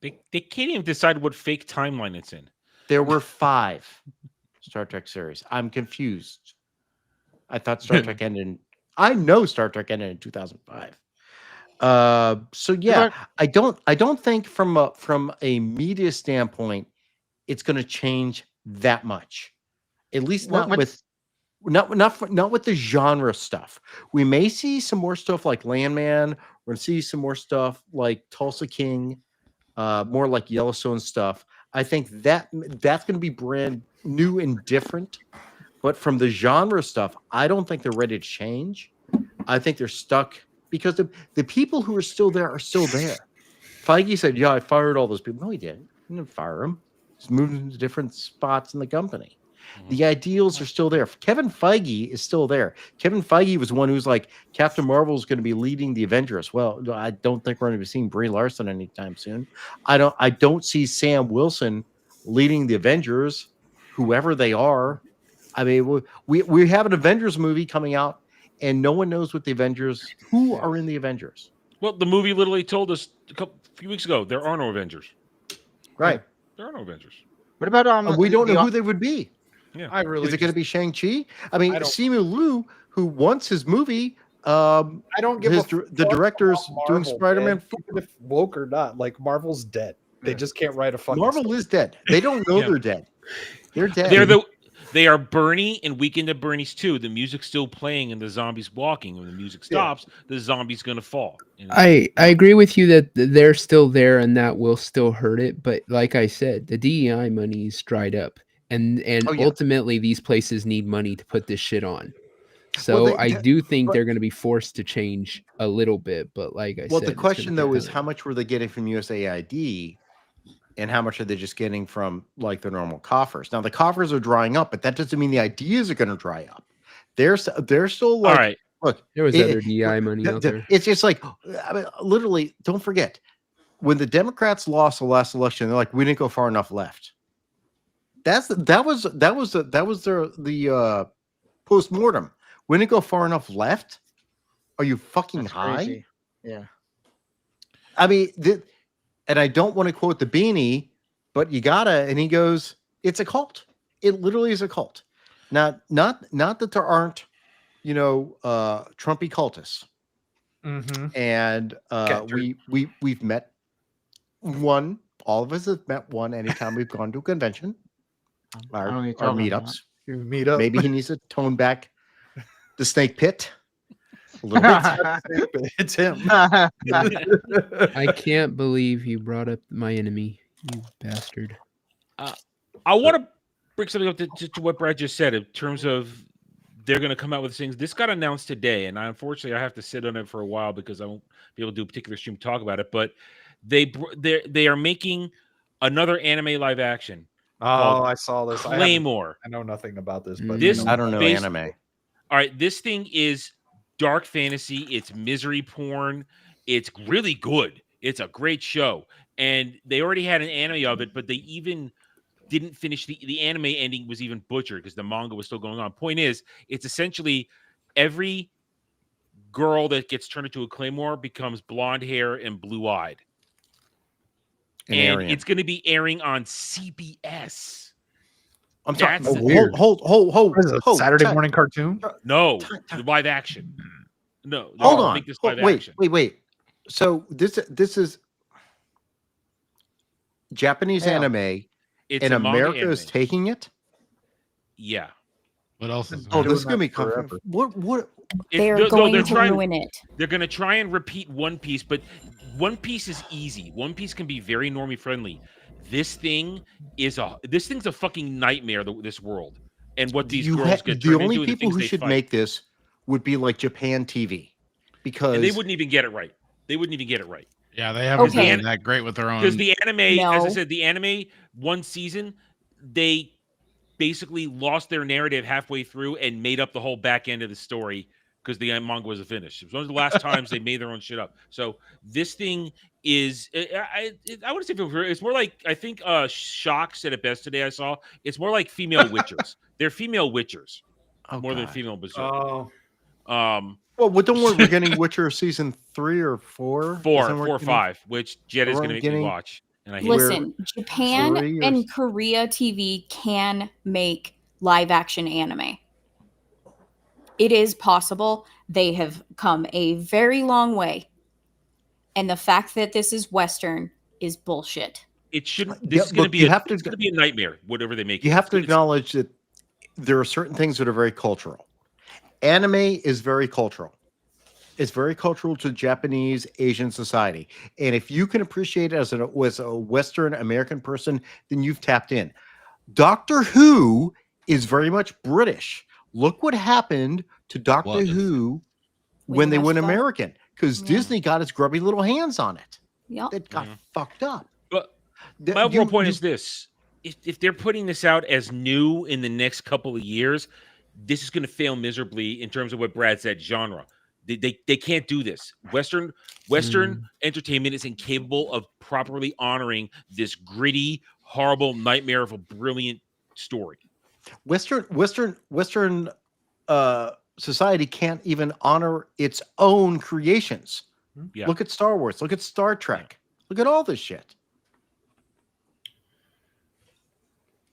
They can't even decide what fake timeline it's in. There were 5 Star Trek series. I'm confused. I thought Star Trek ended. I know Star Trek ended in 2005. So yeah, I don't think from a media standpoint, it's going to change that much. At least not with the genre stuff. We may see some more stuff like Landman. We're going to see some more stuff like Tulsa King, more like Yellowstone stuff. I think that's going to be brand new and different. But from the genre stuff, I don't think they're ready to change. I think they're stuck because the people who are still there are still there. Feige said, yeah, I fired all those people. No, he didn't. He didn't fire them. He's moved them to different spots in the company. The ideals are still there. Kevin Feige is still there. Kevin Feige was the one who's like, Captain Marvel is going to be leading the Avengers. Well, I don't think we're going to be seeing Brie Larson anytime soon. I don't see Sam Wilson leading the Avengers, whoever they are. I mean, we have an Avengers movie coming out, and no one knows what the Avengers, who are in the Avengers. Well, the movie literally told us a few weeks ago there are no Avengers. Right. There are no Avengers. What about we don't know who they would be. Yeah. Is it going to be Shang-Chi? I mean, Simu Liu, who wants his movie. I don't give the director's doing Marvel, Spider-Man. Even if woke or not, like Marvel's dead. They just can't write a fucking. Marvel is dead. They don't know they're dead. They're dead. They are Bernie and Weekend at Bernie's 2. The music's still playing and the zombies walking. When the music stops, the zombie's going to fall. I agree with you that they're still there and that will still hurt it. But like I said, the DEI money is dried up. And ultimately, these places need money to put this shit on. So I do think they're going to be forced to change a little bit. But like I said, the question though is how much were they getting from USAID, and how much are they just getting from like the normal coffers? Now the coffers are drying up, but that doesn't mean the ideas are going to dry up. They're still like, all right. Look, there was other DEI money out there. It's just like, I mean, literally, don't forget when the Democrats lost the last election, they're like, we didn't go far enough left. That was the post-mortem. We didn't go far enough left. Are you fucking high? Crazy. Yeah. I mean, and I don't want to quote the beanie, but you gotta. And he goes, "It's a cult. It literally is a cult." Not that there aren't, Trumpy cultists. Mm-hmm. And we've met one. All of us have met one anytime we've gone to a convention. Our meetups. Meet up. Maybe he needs to tone back the snake pit a little bit. It's him. I can't believe you brought up my enemy, you bastard. I want to bring something up to what Brad just said in terms of they're going to come out with things. This got announced today, and unfortunately I have to sit on it for a while because I won't be able to do a particular stream to talk about it. But they are making another anime live action. Oh, I saw this. Claymore. I know nothing about this, but I don't know anime. All right, this thing is dark fantasy. It's misery porn. It's really good. It's a great show, and they already had an anime of it, but they even didn't finish the anime ending was even butchered because the manga was still going on. Point is, it's essentially every girl that gets turned into a claymore becomes blonde hair and blue eyed. And it's going to be airing on CBS. I'm sorry. Hold. Saturday morning cartoon? No, live action. No. Hold on. Make this live action. Wait. So this is Japanese anime, and America is taking it. Yeah. What else is? Oh, this is gonna be forever. What? They're going to ruin it. They're going to try and repeat One Piece, but One Piece is easy. One Piece can be very normie friendly. This thing's a fucking nightmare. This world and what these girls get. The only people who should make this would be like Japan TV, because they wouldn't even get it right. Yeah, they haven't been that great with their own. Because the anime, as I said, the anime one season, they basically lost their narrative halfway through and made up the whole back end of the story because the manga wasn't finished. It was one of the last times they made their own shit up. So this thing is, I would say it's more like, I think Shock said it best today. I saw it's more like female witchers. They're female witchers more than female berserk. Oh. Well, don't worry, we're getting Witcher season 3 or 4. Four or 5, which Jed is going to make me watch. And I hate Listen, Japan and Korea TV can make live action anime. It is possible. They have come a very long way. And the fact that this is Western is bullshit. It shouldn't. This is going to be it's going to be a nightmare. Whatever they make. You have to acknowledge that there are certain things that are very cultural. Anime is very cultural. It's very cultural to Japanese, Asian society. And if you can appreciate it as a Western American person, then you've tapped in. Doctor Who is very much British. Look what happened to Doctor Who when they went American, because Disney got its grubby little hands on it. Yep. It got fucked up. But my overall point is this. If they're putting this out as new in the next couple of years, this is going to fail miserably in terms of what Brad said, genre. They can't do this. Western entertainment is incapable of properly honoring this gritty, horrible nightmare of a brilliant story. Western society can't even honor its own creations. Yeah. Look at Star Wars. Look at Star Trek. Look at all this shit.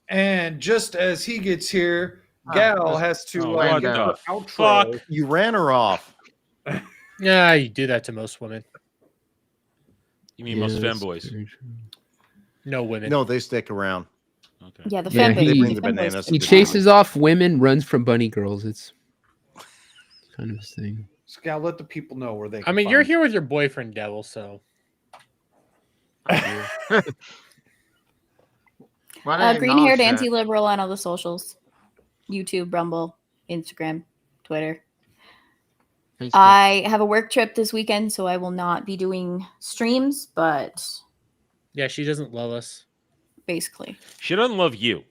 And just as he gets here, Gal has to outro. Fuck. You ran her off. Yeah, you do that to most women. You mean most femboys? No women. No, they stick around. Okay. Yeah, the Yeah, fanboys. he, bring the bananas he to the chases off women, runs from bunny girls. It's kind of his thing. Gal, let the people know where they can I mean, find you're you. here with your boyfriend, Devil, so. Green-haired anti-liberal on all the socials. YouTube, Rumble, Instagram, Twitter. Facebook. I have a work trip this weekend, so I will not be doing streams, but Yeah, she doesn't love us. basically. She doesn't love you.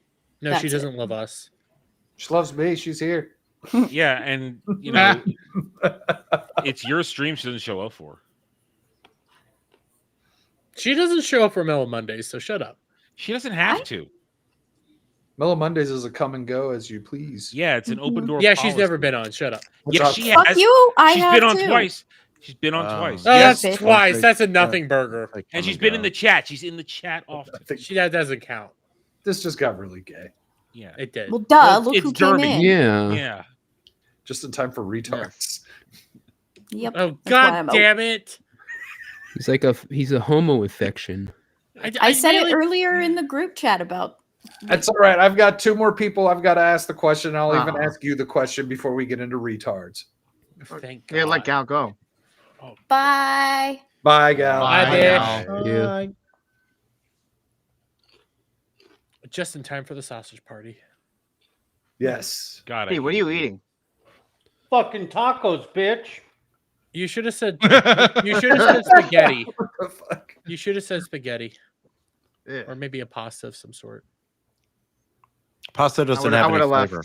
No, That's she doesn't love us. She loves me. She's here. Yeah, and you know, it's your stream she doesn't show up for. She doesn't show up for Mellow Mondays, so shut up. She doesn't have to. Mellow Mondays is a come and go as you please. Yeah, it's an open door. Yeah, she's policy. never been on. Shut up. Yeah, she Fuck has. you. I She's have been on too. twice. She's been on twice. Oh, Yes. that's twice. That's a nothing burger. And she's been in the chat. She's in the chat often. That doesn't count. This just got really gay. Yeah, it did. Well, duh. Look it's who came Derby. in. Yeah. Yeah. Just in time for retards. Yep. Oh, That's why God I'm damn it. He's a homo infection. I said it earlier in the group chat about. That's all right. I've got two more people I've got to ask the question. I'll even Uh-huh. ask you the question before we get into retards. Thank God. Yeah, let Gal go. Bye. Bye, Gal. Bye, Gal. bitch. Yeah. Just in time for the sausage party. Yes. Got it. Hey, what are you eating? Fucking tacos, bitch. You should have said. You should have said spaghetti. What the fuck? You should have said spaghetti, Yeah. or maybe a pasta of some sort. Pasta doesn't I have any would've left. flavor.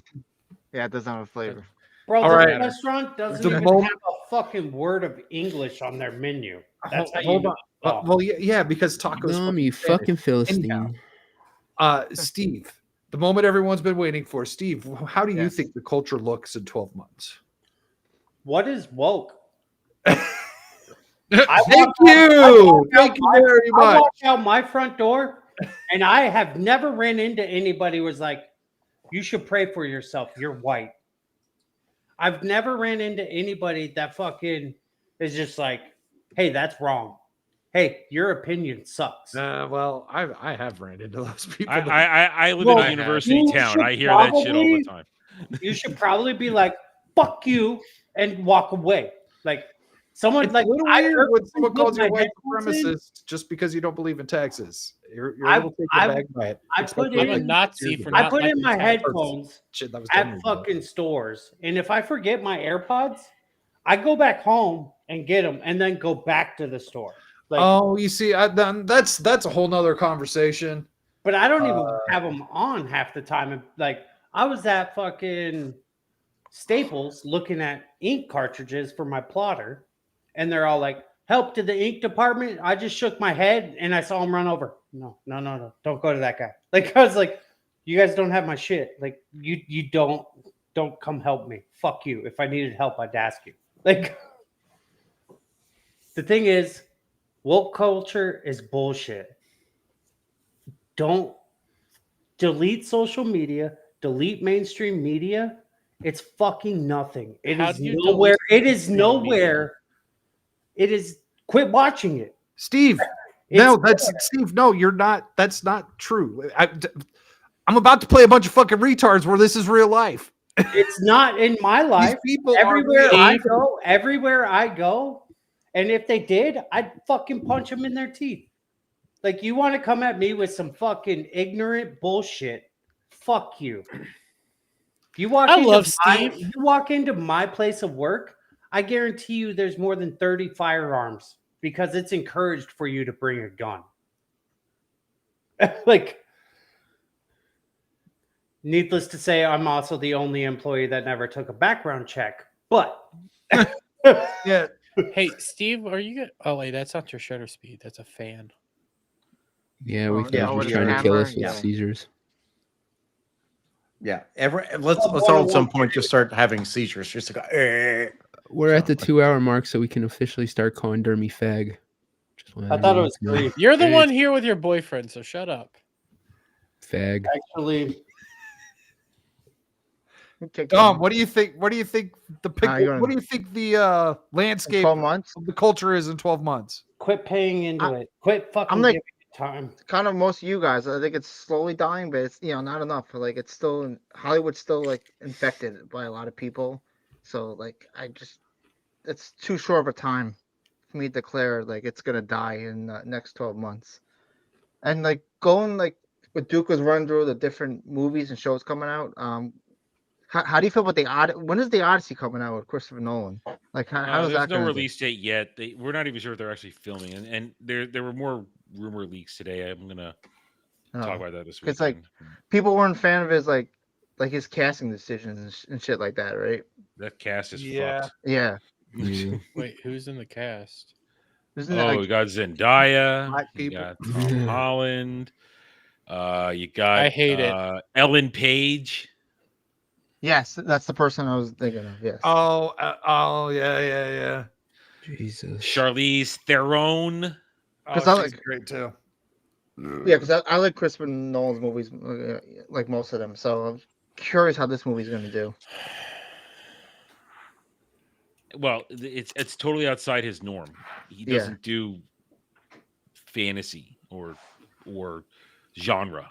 Yeah, it doesn't have a flavor. Bro, All the right. restaurant doesn't The even mo- have a fucking word of English on their menu. That's how Hold you on. know. Well, yeah, because tacos. You fucking Philistine. Anyhow. Steve, the moment everyone's been waiting for. Steve, how do you Yes. think the culture looks in 12 months? What is woke? Thank you. Thank you very I much. walk out my front door, and I have never ran into anybody who was like, "You should pray for yourself. You're white." I've never ran into anybody that fucking is just like, "Hey, that's wrong. Hey, your opinion sucks." Well, I have ran into those people. I live in a university you town. should I hear that shit all the probably- time. You should probably be like, "Fuck you," and walk away. Like someone It's like a little I weird heard when someone someone calls you a put my white headphones in. supremacist just because you don't believe in taxes. You're I- able to take I- your bag by it. I It's put like- I'm a in- Nazi for I not put in liking my tax. headphones Shit, that was at 10 years ago. fucking stores, and if I forget my AirPods, I go back home and get them, and then go back to the store. Like, Oh, you see, that's a whole nother conversation. but I don't even have them on half the time. And, like, I was at fucking Staples looking at ink cartridges for my plotter, and they're all like, "Help to the ink department." I just shook my head and I saw him run over. No, don't go to that guy. Like, I was like, you guys don't have my shit. Like, you don't come help me. Fuck you. If I needed help, I'd ask you. Like, the thing is, woke culture is bullshit. Don't delete social media, delete mainstream media. It's fucking nothing. It How is do you nowhere. delete It is mainstream nowhere. It is quit watching it. Steve. No, Steve. No, you're not. That's not true. I'm about to play a bunch of fucking retards where this is real life. It's not in my life. people everywhere are I go, and if they did, I'd fucking punch them in their teeth. Like, you want to come at me with some fucking ignorant bullshit? Fuck you. You walk into my place of work, I guarantee you there's more than 30 firearms because it's encouraged for you to bring a gun. Like, needless to say, I'm also the only employee that never took a background check. But yeah. Hey, Steve, are you good? Oh wait, that's not your shutter speed. That's a fan. Yeah, Oh, we yeah, was with trying the to kill camera, us with yeah. seizures. Yeah, let's all at some point just start having seizures. Just to go. We're at the 2-hour mark, so we can officially start calling Dermy fag. I thought it was great. You're the one here with your boyfriend, so shut up. Fag. Actually, Dom, what do you think? What do you think the you're what do you think the landscape 12 months? of the culture is in 12 months? Quit paying into it. Quit fucking I'm like giving it time. kind of most of you guys. I think it's slowly dying, but it's not enough. Like, it's still Hollywood's still like infected by a lot of people. So like it's too short of a time for me to declare like it's gonna die in the next 12 months. And like going like what Duke was running through the different movies and shows coming out. How do you feel about the Odyssey? When is the Odyssey coming out with Christopher Nolan? Like, how is there's that no going to release date yet. We're not even sure if they're actually filming, and there were more rumor leaks today. I'm gonna talk about that this week. Because like people weren't a fan of his like his casting decisions and shit like that, right? That cast is Yeah. fucked. Yeah. Wait, who's in the cast? Isn't that, Oh, like, we got Zendaya. black You people? got Tom Holland. You got I hate it. Ellen Page. Yes, that's the person I was thinking of. Yes. Oh, yeah. Jesus. Charlize Theron. Because She's great too. Yeah, because I like Christopher Nolan's movies, like most of them. So I'm curious how this movie's going to do. Well, it's totally outside his norm. He doesn't do fantasy or genre,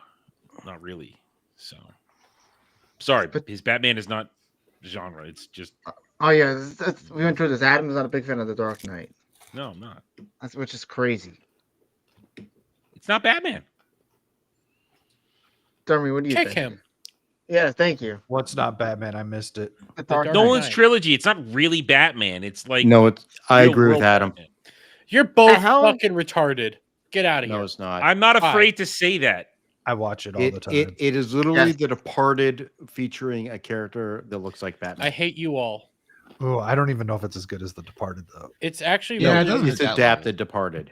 not really. So sorry, but his Batman is not genre. It's just Oh yeah, we went through this. Adam's not a big fan of The Dark Knight. no, I'm not. Which is crazy. It's not Batman. Jeremy, what do you Kick think? him. Yeah, thank you. What's not Batman? I missed it. The Dark Nolan's Knight. trilogy. It's not really Batman. It's like No, I real agree with world Adam. Batman. You're both hell? fucking retarded. Get out of No, here. it's not. I'm not Why? afraid to say that. I watch it all the time. It is literally Yes. The Departed featuring a character that looks like Batman. I hate you all. Oh, I don't even know if it's as good as The Departed though. It's actually No, really- it doesn't it's look that adapted Departed.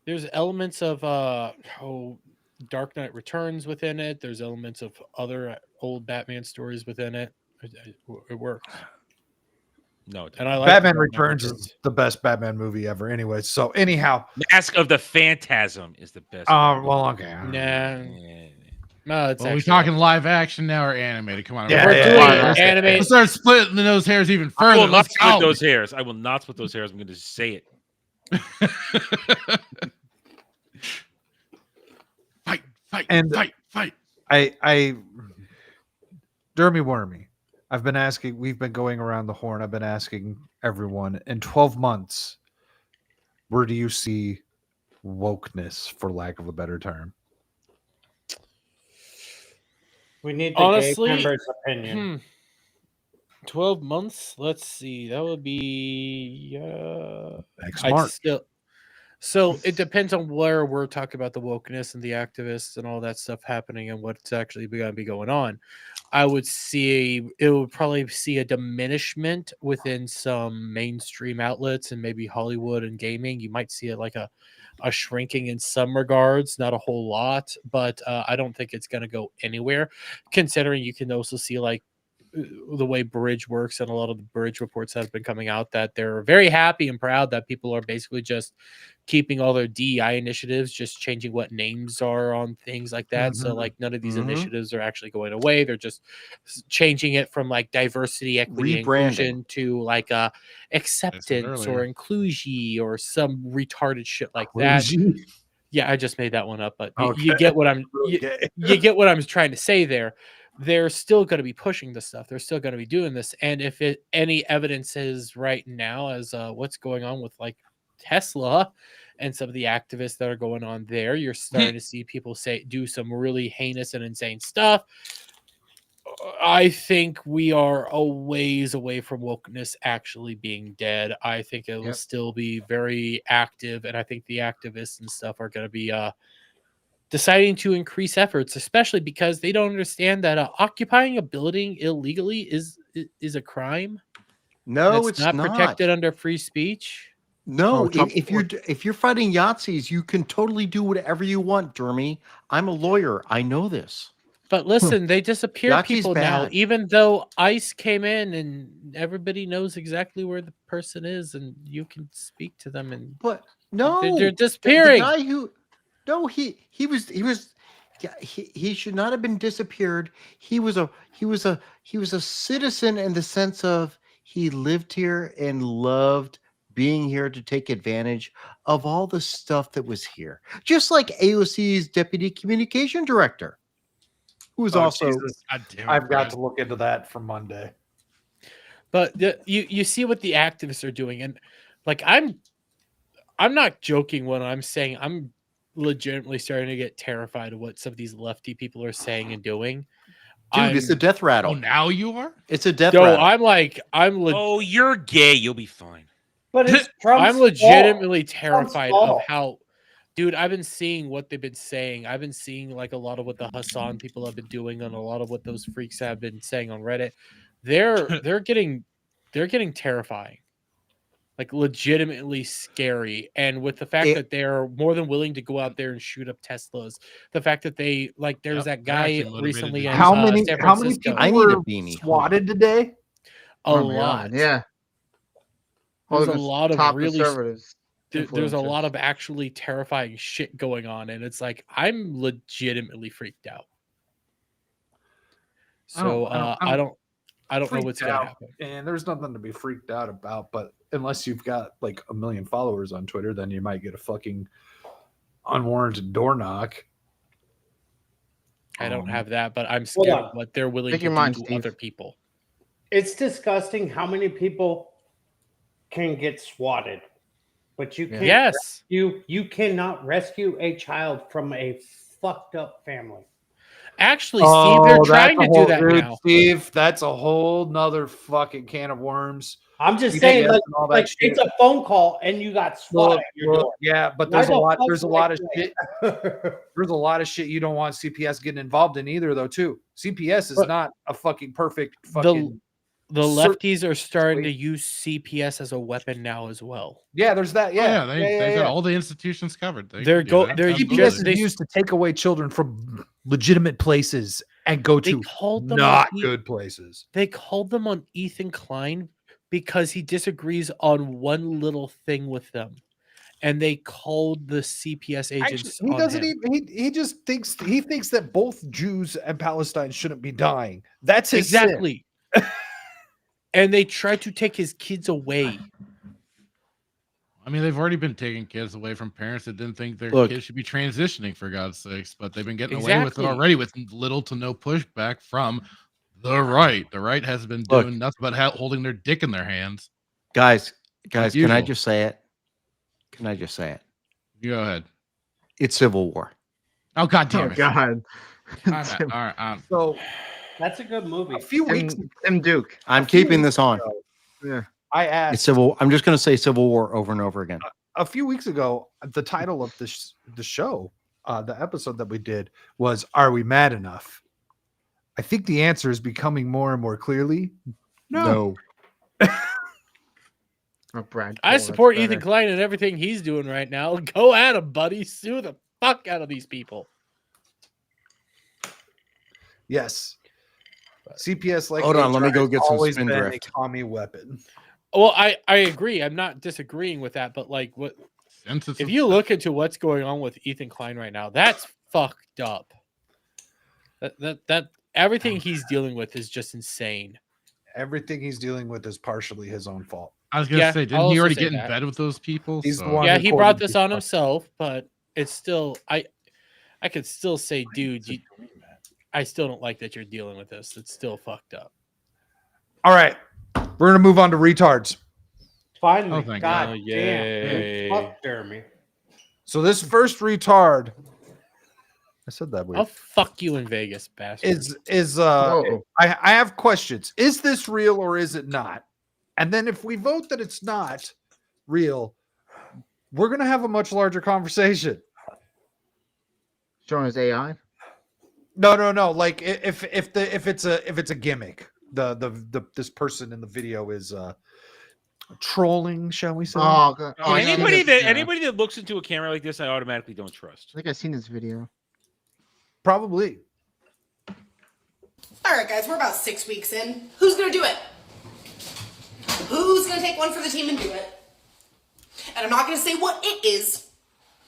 There's elements of Dark Knight Returns within it. There's elements of other old Batman stories within it. It works. No, And I like Batman Dark Knight Returns is the best Batman movie ever. Anyway, so anyhow, Mask of the Phantasm is the best. well, okay. Nah. Yeah. No, it's Well, we actually talking live action now or animated? Come on, Yeah, We're yeah, doing yeah. animated. Let's start splitting those hairs even I will further. not Let's split go. those hairs. I will not split those hairs. I'm going to say it. Fight! And- Fight! I Dermy Wormy. I've been asking, we've been going around the horn. I've been asking everyone in 12 months, where do you see wokeness, for lack of a better term? We need the Honestly, gay member's opinion. 12 months. Let's see. That would be Next I'd March. still So it depends on where we're talking about the wokeness and the activists and all that stuff happening and what's actually going to be going on. I would probably see a diminishment within some mainstream outlets and maybe Hollywood and gaming. You might see it like a shrinking in some regards, not a whole lot, but I don't think it's going to go anywhere, considering you can also see like the way Bridge works, and a lot of the Bridge reports have been coming out that they're very happy and proud that people are basically just keeping all their DEI initiatives, just changing what names are on things like that. So like none of these initiatives are actually going away. They're just changing it from like diversity, equity, and inclusion to like acceptance or inclusion or some retarded shit like that. Yeah, I just made that one up, but you get what you get what I'm trying to say there. They're still going to be pushing this stuff. They're still going to be doing this. And if any evidence is right now as what's going on with like Tesla and some of the activists that are going on there, you're starting to see people do some really heinous and insane stuff. I think we are a ways away from wokeness actually being dead. I think it will still be very active, and I think the activists and stuff are going to be deciding to increase efforts, especially because they don't understand that occupying a building illegally is a crime. No, it's not protected under free speech. No, if you're fighting Yahtzees, you can totally do whatever you want, Jeremy. I'm a lawyer. I know this. But listen, they disappear Yahtzee's people now, bad. even though ICE came in and everybody knows exactly where the person is, and you can speak to them. And but no, they're disappearing. The guy who, no, he should not have been disappeared. He was a citizen in the sense of he lived here and loved being here to take advantage of all the stuff that was here. Just like AOC's deputy communication director, who was also. I've got to look into that for Monday. But you see what the activists are doing, and like I'm not joking when I'm saying I'm legitimately starting to get terrified of what some of these lefty people are saying and doing. Dude, it's a death rattle. Oh, now you are? It's a death No, rattle. Oh, you're gay. You'll be fine. But it's Trump's I'm legitimately fault. terrified Trump's of fault. how, dude, I've been seeing what they've been saying. I've been seeing like a lot of what the Hassan people have been doing and a lot of what those freaks have been saying on Reddit. They're getting terrifying. Like legitimately scary. And with the fact that they're more than willing to go out there and shoot up Teslas, the fact that they like there's that guy recently in how many San how many Francisco. people were swatted today? A lot. Yeah. There's a Hogan's lot of top really conservatives. there's a influencers. lot of actually terrifying shit going on, and it's like I'm legitimately freaked out. So I don't know what's gonna happen. And there's nothing to be freaked out about, but unless you've got like 1 million followers on Twitter, then you might get a fucking unwarranted door knock. I don't have that, but I'm scared of what they're willing to do to Steve. other people. It's disgusting how many people can get swatted, but you can't. Yes. You cannot rescue a child from a fucked up family. Actually, Steve, they're trying to do that now. Steve, that's a whole nother fucking can of worms. I'm just CPS saying, and all that like shit. it's a phone call and you got swatted. at your door. Yeah, but Why there's a the lot. fuck There's a would lot I of do shit. that? There's a lot of shit you don't want CPS getting involved in either, though. Too. CPS is not a fucking perfect fucking. The lefties are starting to use CPS as a weapon now as well. Yeah, there's that. Yeah, They've got all the institutions covered. CPS is used to take away children from legitimate places and go to not good places. They called them on Ethan Klein because he disagrees on one little thing with them, and they called the CPS agents. He on doesn't him. even. He just thinks that both Jews and Palestine shouldn't be dying. That's his exactly. And they tried to take his kids away. I mean, they've already been taking kids away from parents that didn't think their kids should be transitioning, for God's sakes, but they've been getting away with it already with little to no pushback from the right. The right has been doing nothing but holding their dick in their hands. Guys, can I usual. just say it? Can I just say it? Go ahead. It's Civil War. Oh, God damn it. God. All right. So that's a good movie. A few weeks. Tim Duke. I'm keeping this on. Yeah. I asked. It's Civil. I'm just going to say Civil War over and over again. a few weeks ago, the title of the show, the episode that we did was "Are We Mad Enough?" I think the answer is becoming more and more clearly no. Brad I Cole, support that's Ethan better. Klein and everything he's doing right now. Go at him, buddy. Sue the fuck out of these people. Yes. CPS like Hold on, let me HR go has get some always spin been drift. a commie weapon. Well, I agree. I'm not disagreeing with that, but like, what if you look into what's going on with Ethan Klein right now? That's fucked up. That everything he's dealing with is just insane. Everything he's dealing with is partially his own fault. I was gonna say, I'll didn't he also already say get in that. bed with those people? He's the So- one Yeah, who he courted brought this these on fuckers. himself, but it's still I could still say, dude, I still don't like that you're dealing with this. It's still fucked up. All right. We're gonna move on to retards. Finally, Oh, thank God God. damn. Yay. Fuck Jeremy. So this first retard, I said that weird. I'll fuck you in Vegas, bastard. Is Whoa. I have questions. Is this real or is it not? And then if we vote that it's not real, we're gonna have a much larger conversation. Showing his AI. No. Like if it's a gimmick, the this person in the video is trolling, shall we say? Oh, God. Oh, I've seen Anybody this, yeah. anybody that looks into a camera like this, I automatically don't trust. I think I've seen this video. Probably. All right, guys, we're about 6 weeks in. Who's gonna do it? Who's gonna take one for the team and do it? And I'm not gonna say what it is,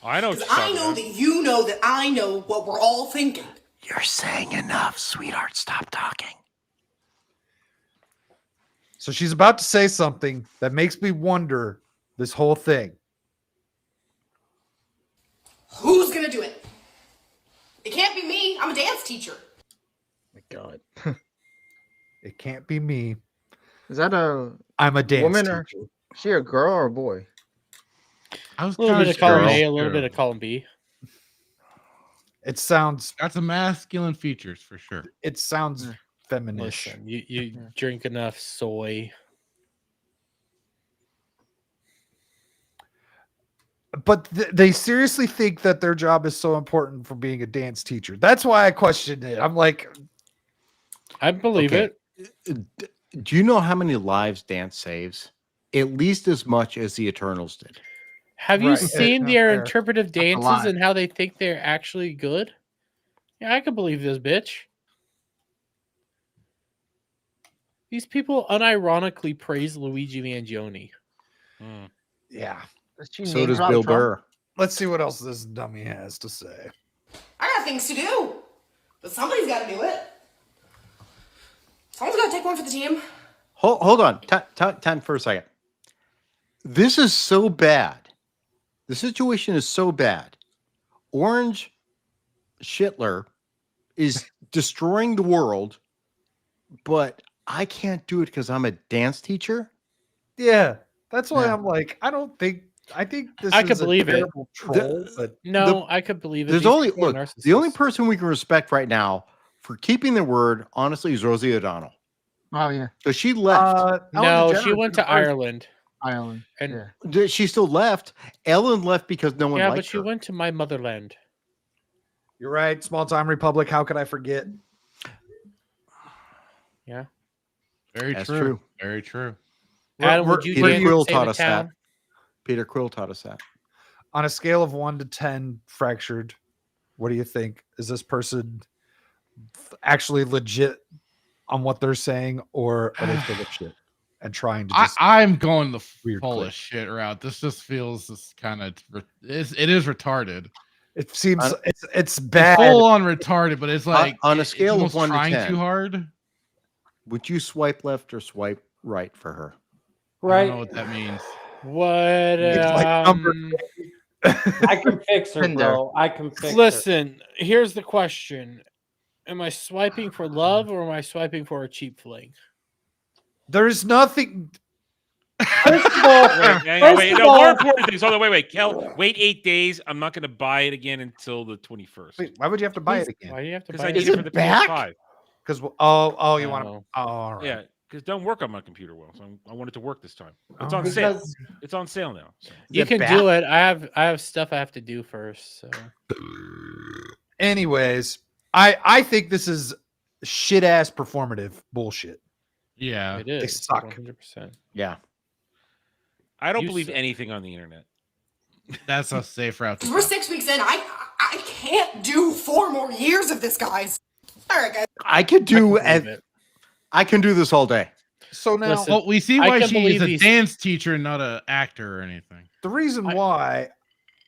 I know. because I know that you know that I know what we're all thinking. You're saying enough, sweetheart. Stop talking. So she's about to say something that makes me wonder this whole thing. Who's gonna do it? It can't be me. I'm a dance teacher. My God. It can't be me. Is that a I'm a dance woman or teacher. is she a girl or a boy? I was A little bit kinda of column sure. A, a little bit of column B. It sounds Got some masculine features for sure. it sounds feminish. Listen, you drink enough soy. But they seriously think that their job is so important for being a dance teacher. That's why I questioned it. I'm like, I believe Okay. it. Do you know how many lives dance saves? At least as much as the Eternals did. Have you Right. seen Not their fair. interpretive a lot. dances and how they think they're actually good? Yeah, I can believe this bitch. These people unironically praise Luigi Mangione. yeah. So does Bill Burr. Let's see what else this dummy has to say. I got things to do, but somebody's got to do it. Someone's got to take one for the team. Hold on. Time for a second. This is so bad. The situation is so bad. Orange Shitler is destroying the world, but I can't do it because I'm a dance teacher. Yeah. That's why Yeah. I'm like, I think this I is could believe a it. terrible troll, but No, I could believe it. There's These only people are look. The only narcissists. person we can respect right now for keeping their word, honestly, is Rosie O'Donnell. Oh yeah, So she left. No, she went to Ireland. Ireland. And Yeah. She still left. Ellen left because no one yeah, liked but she her. went to my motherland. you're right. Small time republic. How could I forget? Yeah. Very That's true. true. Very true. Adam, would you Peter dance Quill to save taught a us that. town? Peter Quill taught us that. On a scale of 1 to 10 fractured, what do you think? Is this person actually legit on what they're saying, or are they full of shit and trying to just I'm going the weird full clip? of shit route. This just feels this kind of it is retarded. It seems On- it's It's bad. full on retarded, but it's like on a it's scale of almost 1 to trying 10. too hard. Would you swipe left or swipe right for her? I Right. don't know what that means. What? It's like number I can fix her, Tinder. bro. I can fix her. Listen, here's the question: am I swiping for love or am I swiping for a cheap fling? There's nothing. First of all, Wait, no, more important things. Hold on, wait, Kel, wait 8 days. I'm not going to buy it again until the 21st. Wait, why would you have to buy it Why again? do you have to Because buy I it? need it for the PS5. Because you want to? No. Oh, all right. Yeah, because it doesn't work on my computer well. So I want it to work this time. It's on Because- sale. It's on sale now. So. You can do it. I have stuff I have to do first. So, Anyways, I think this is shit ass performative bullshit. Yeah, it is. They suck. 100%. Yeah. I don't You believe suck. anything on the internet. That's a safe route. To We're 6 weeks in. I can't do 4 more years of this, guys. All right, guys. I can do I can do this all day. So now Listen, Well, we see I why can she's believe a he's- dance teacher and not an actor or anything. the reason why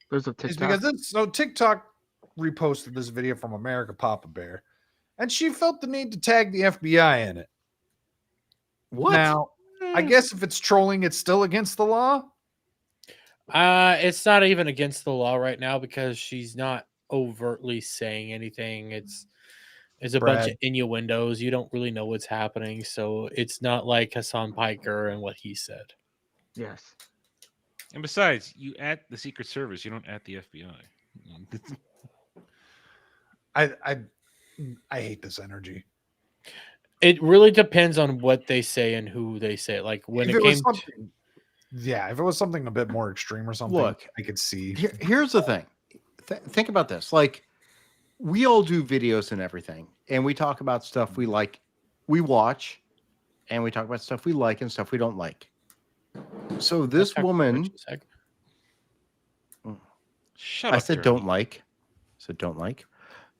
There's a is TikTok. because TikTok reposted this video from America Papa Bear, and she felt the need to tag the FBI in it. What? Now, I guess if it's trolling, it's still against the law. It's not even against the law right now because she's not overtly saying anything. It's a bunch Brad. of innuendos. You don't really know what's happening, so it's not like Hassan Piker and what he said. Yes. And besides, you at the Secret Service, you don't at the FBI. I hate this energy. It really depends on what they say and who they say. Like when If it it was came something, yeah, if it was something a bit more extreme or something, Look, I could see. Here's the thing. Think about this. Like, we all do videos and everything, and we talk about stuff we like, we watch, and we talk about stuff we like and stuff we don't like. So this woman, Shut I up, said Jeremy. don't like. I said don't like. She's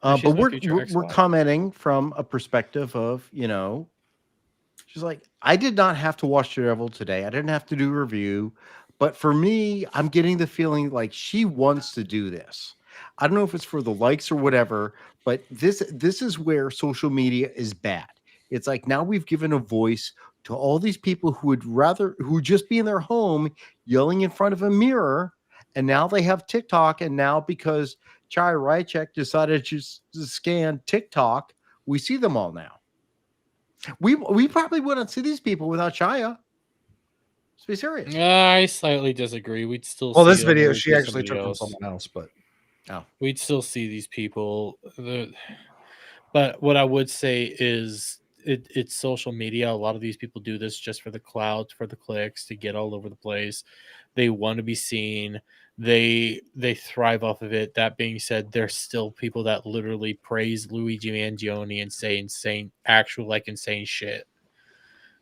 But my we're future we're ex-wife. commenting from a perspective of, she's like, I did not have to watch Daredevil today. I didn't have to do a review. But for me, I'm getting the feeling like she wants to do this. I don't know if it's for the likes or whatever, but this is where social media is bad. It's like now we've given a voice to all these people who would just be in their home yelling in front of a mirror, and now they have TikTok, and now because Chai Rychek decided to scan TikTok, we see them all now. We probably wouldn't see these people without Chaya. Let's be serious. I slightly disagree. We'd still Well, see this them video or she do actually somebody took from else. someone else, but We'd still see these people. But what I would say is it's social media. A lot of these people do this just for the clout, for the clicks, to get all over the place. They want to be seen. They thrive off of it. That being said, there's still people that literally praise Luigi Mangione and say insane shit.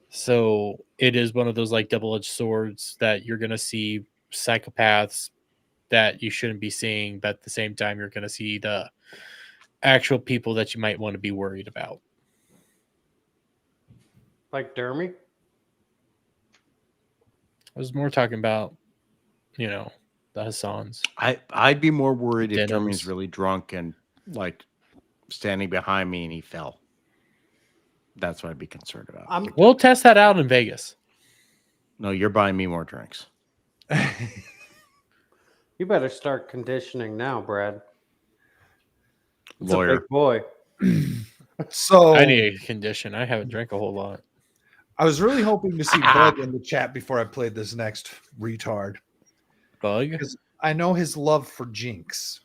So it is one of those like double-edged swords that you're gonna see psychopaths that you shouldn't be seeing, but at the same time you're gonna see the actual people that you might want to be worried about. Like Dermy? I was more talking about, the Hassans. I'd be more worried if Denims. Jeremy's really drunk and like standing behind me and he fell. That's what I'd be concerned about. We'll test that out in Vegas. No, you're buying me more drinks. You better start conditioning now, Brad. It's Lawyer. a big boy. So I need a condition. I haven't drank a whole lot. I was really hoping to see Bug in the chat before I played this next retard. Bug? Because I know his love for Jinx.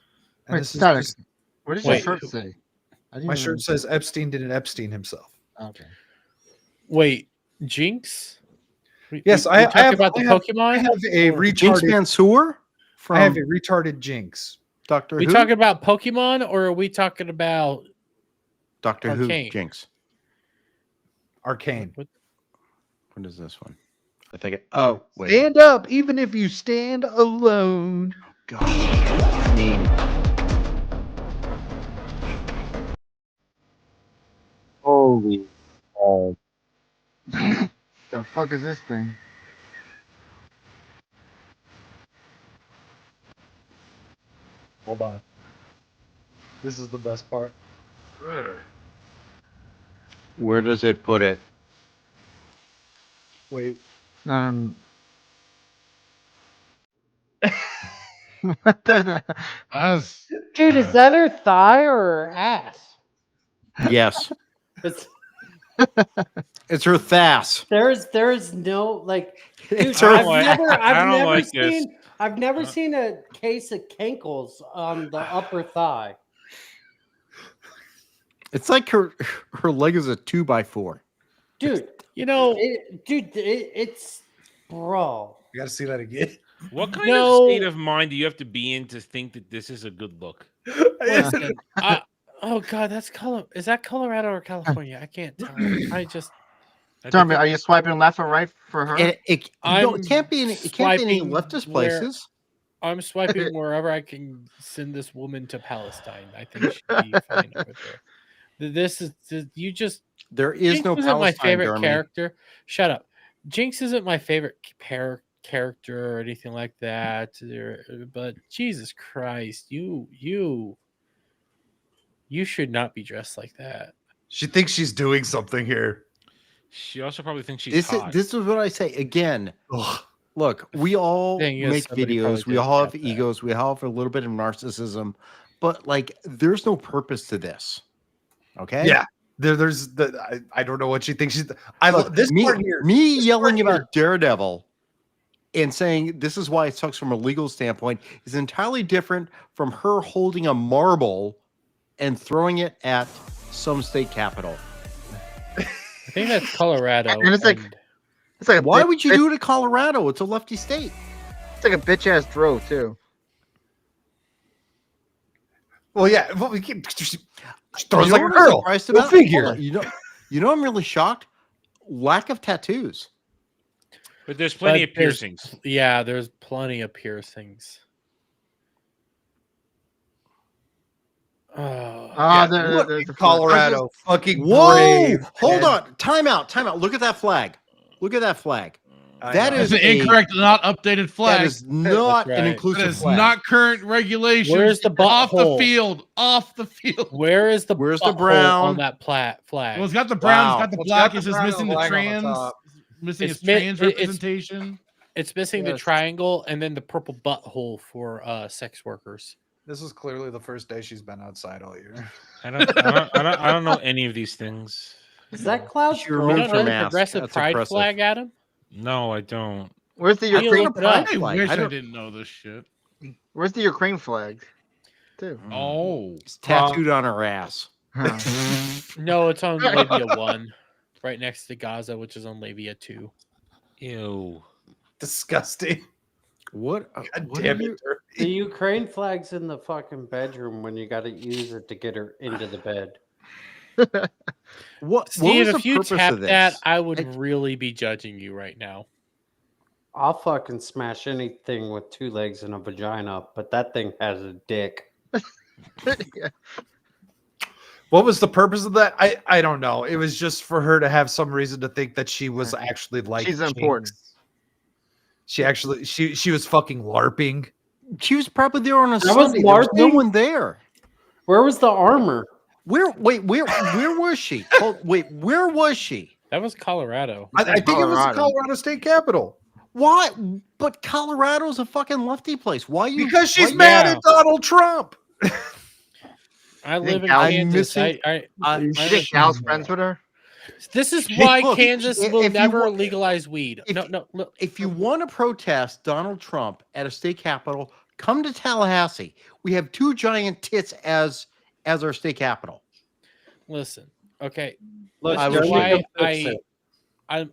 And Wait, this is static. just- What does your Wait. shirt say? I didn't my even- shirt says Epstein didn't Epstein himself. Okay. Wait, Jinx? Yes, I talk about the Pokemon. I have a Or- Jinx retarded. Mansoor from I have a retarded Jinx. Doctor We Who. talking about Pokemon or are we talking about Doctor Arcane? Who Jinx. Arcane. What is this one? I think it. Oh wait. Stand up, even if you stand alone. God, I mean, Holy. The fuck is this thing? Hold on. This is the best part. where does it put it? Wait. What the? Dude, is that her thigh or her ass? Yes, It's, it's her Thass. there's no like. Dude, It's her I've I don't never like this. seen. I've never seen a case of cankles on the upper thigh. It's like her leg is a 2x4. dude. It's bro. You got to see that again. What kind of state of mind do you have to be in to think that this is a good look? Listen, oh god, that's is that Colorado or California? I can't tell. I just. Jeremy, are you swiping left or right for her? It can't be any leftist places. I'm swiping wherever I can send this woman to Palestine. I think she'd be fine over there. There is Jinx no isn't Palestine, my favorite Jeremy. character. Shut up. Jinx isn't my favorite character or anything like that. But Jesus Christ, you should not be dressed like that. She thinks she's doing something here. She also probably thinks she's hot. This is what I say again. Look, we all make videos. We all have egos. We all have a little bit of narcissism, but like, there's no purpose to this. Okay. Yeah. There's I don't know what she thinks she's. Look, this me, part here. Me yelling about Daredevil and saying this is why it sucks from a legal standpoint is entirely different from her holding a marble and throwing it at some state capital. I think that's Colorado. And it's like a why would you do it in Colorado? It's a lefty state. It's like a bitch ass throw too. Well, yeah. Well, we keep throws You like know a what I'm girl. surprised Go about? figure. Hold on, you know, I'm really shocked. Lack of tattoos. But there's plenty of piercings. Yeah, there's plenty of piercings. The Colorado fucking whoa! brave. Hold on, time out. Look at that flag. Look at that flag. That is an incorrect, not updated flag. That is not an inclusive That is flag. not current regulation. Where's the off the butthole? field? Off the field. Where's the butthole brown on that flag? Well, it's got the brown. It's got the Well, it's black. got It's the just brown missing and the black on the trans. top. Missing It's its trans representation. It's missing the triangle and then the purple butthole for sex workers. This is clearly the first day she's been outside all year. I don't know any of these things. Is that Cloud's She removed her the mask. progressive That's pride impressive. flag, Adam? No, I don't. Where's the You Ukraine look it up. flag? I wish I don't- didn't know this shit. Where's the Ukraine flag? Too. Oh, It's tattooed on her ass. Huh. No, it's on Labia 1, right next to Gaza, which is on Labia 2. Ew. Disgusting. What? God what damn are it. you- The Ukraine flag's in the fucking bedroom when you got to use it to get her into the bed. What Steve, was if the you purpose tap of this? that, I would really be judging you right now. I'll fucking smash anything with two legs and a vagina, but that thing has a dick. Yeah. What was the purpose of that? I don't know. It was just for her to have some reason to think that she was actually like She's Jinx. important. She actually she was fucking LARPing. She was probably there on a was Sunday. There was no LARPing? one there. Where was the armor? Where was she? Where was she? That was Colorado. I think it was the Colorado. Colorado State Capitol. Why? But Colorado's a fucking lefty place. Why you? Because she's why- mad Yeah. at Donald Trump. I live in I'm Kansas. missing- You think Cal's friends with her? This is why Look, Kansas if will you never want- legalize weed. No, look. If you want to protest Donald Trump at a state capitol, come to Tallahassee. We have two giant tits as our state capital. Listen, okay. Look, This is Jeremy why can fix it.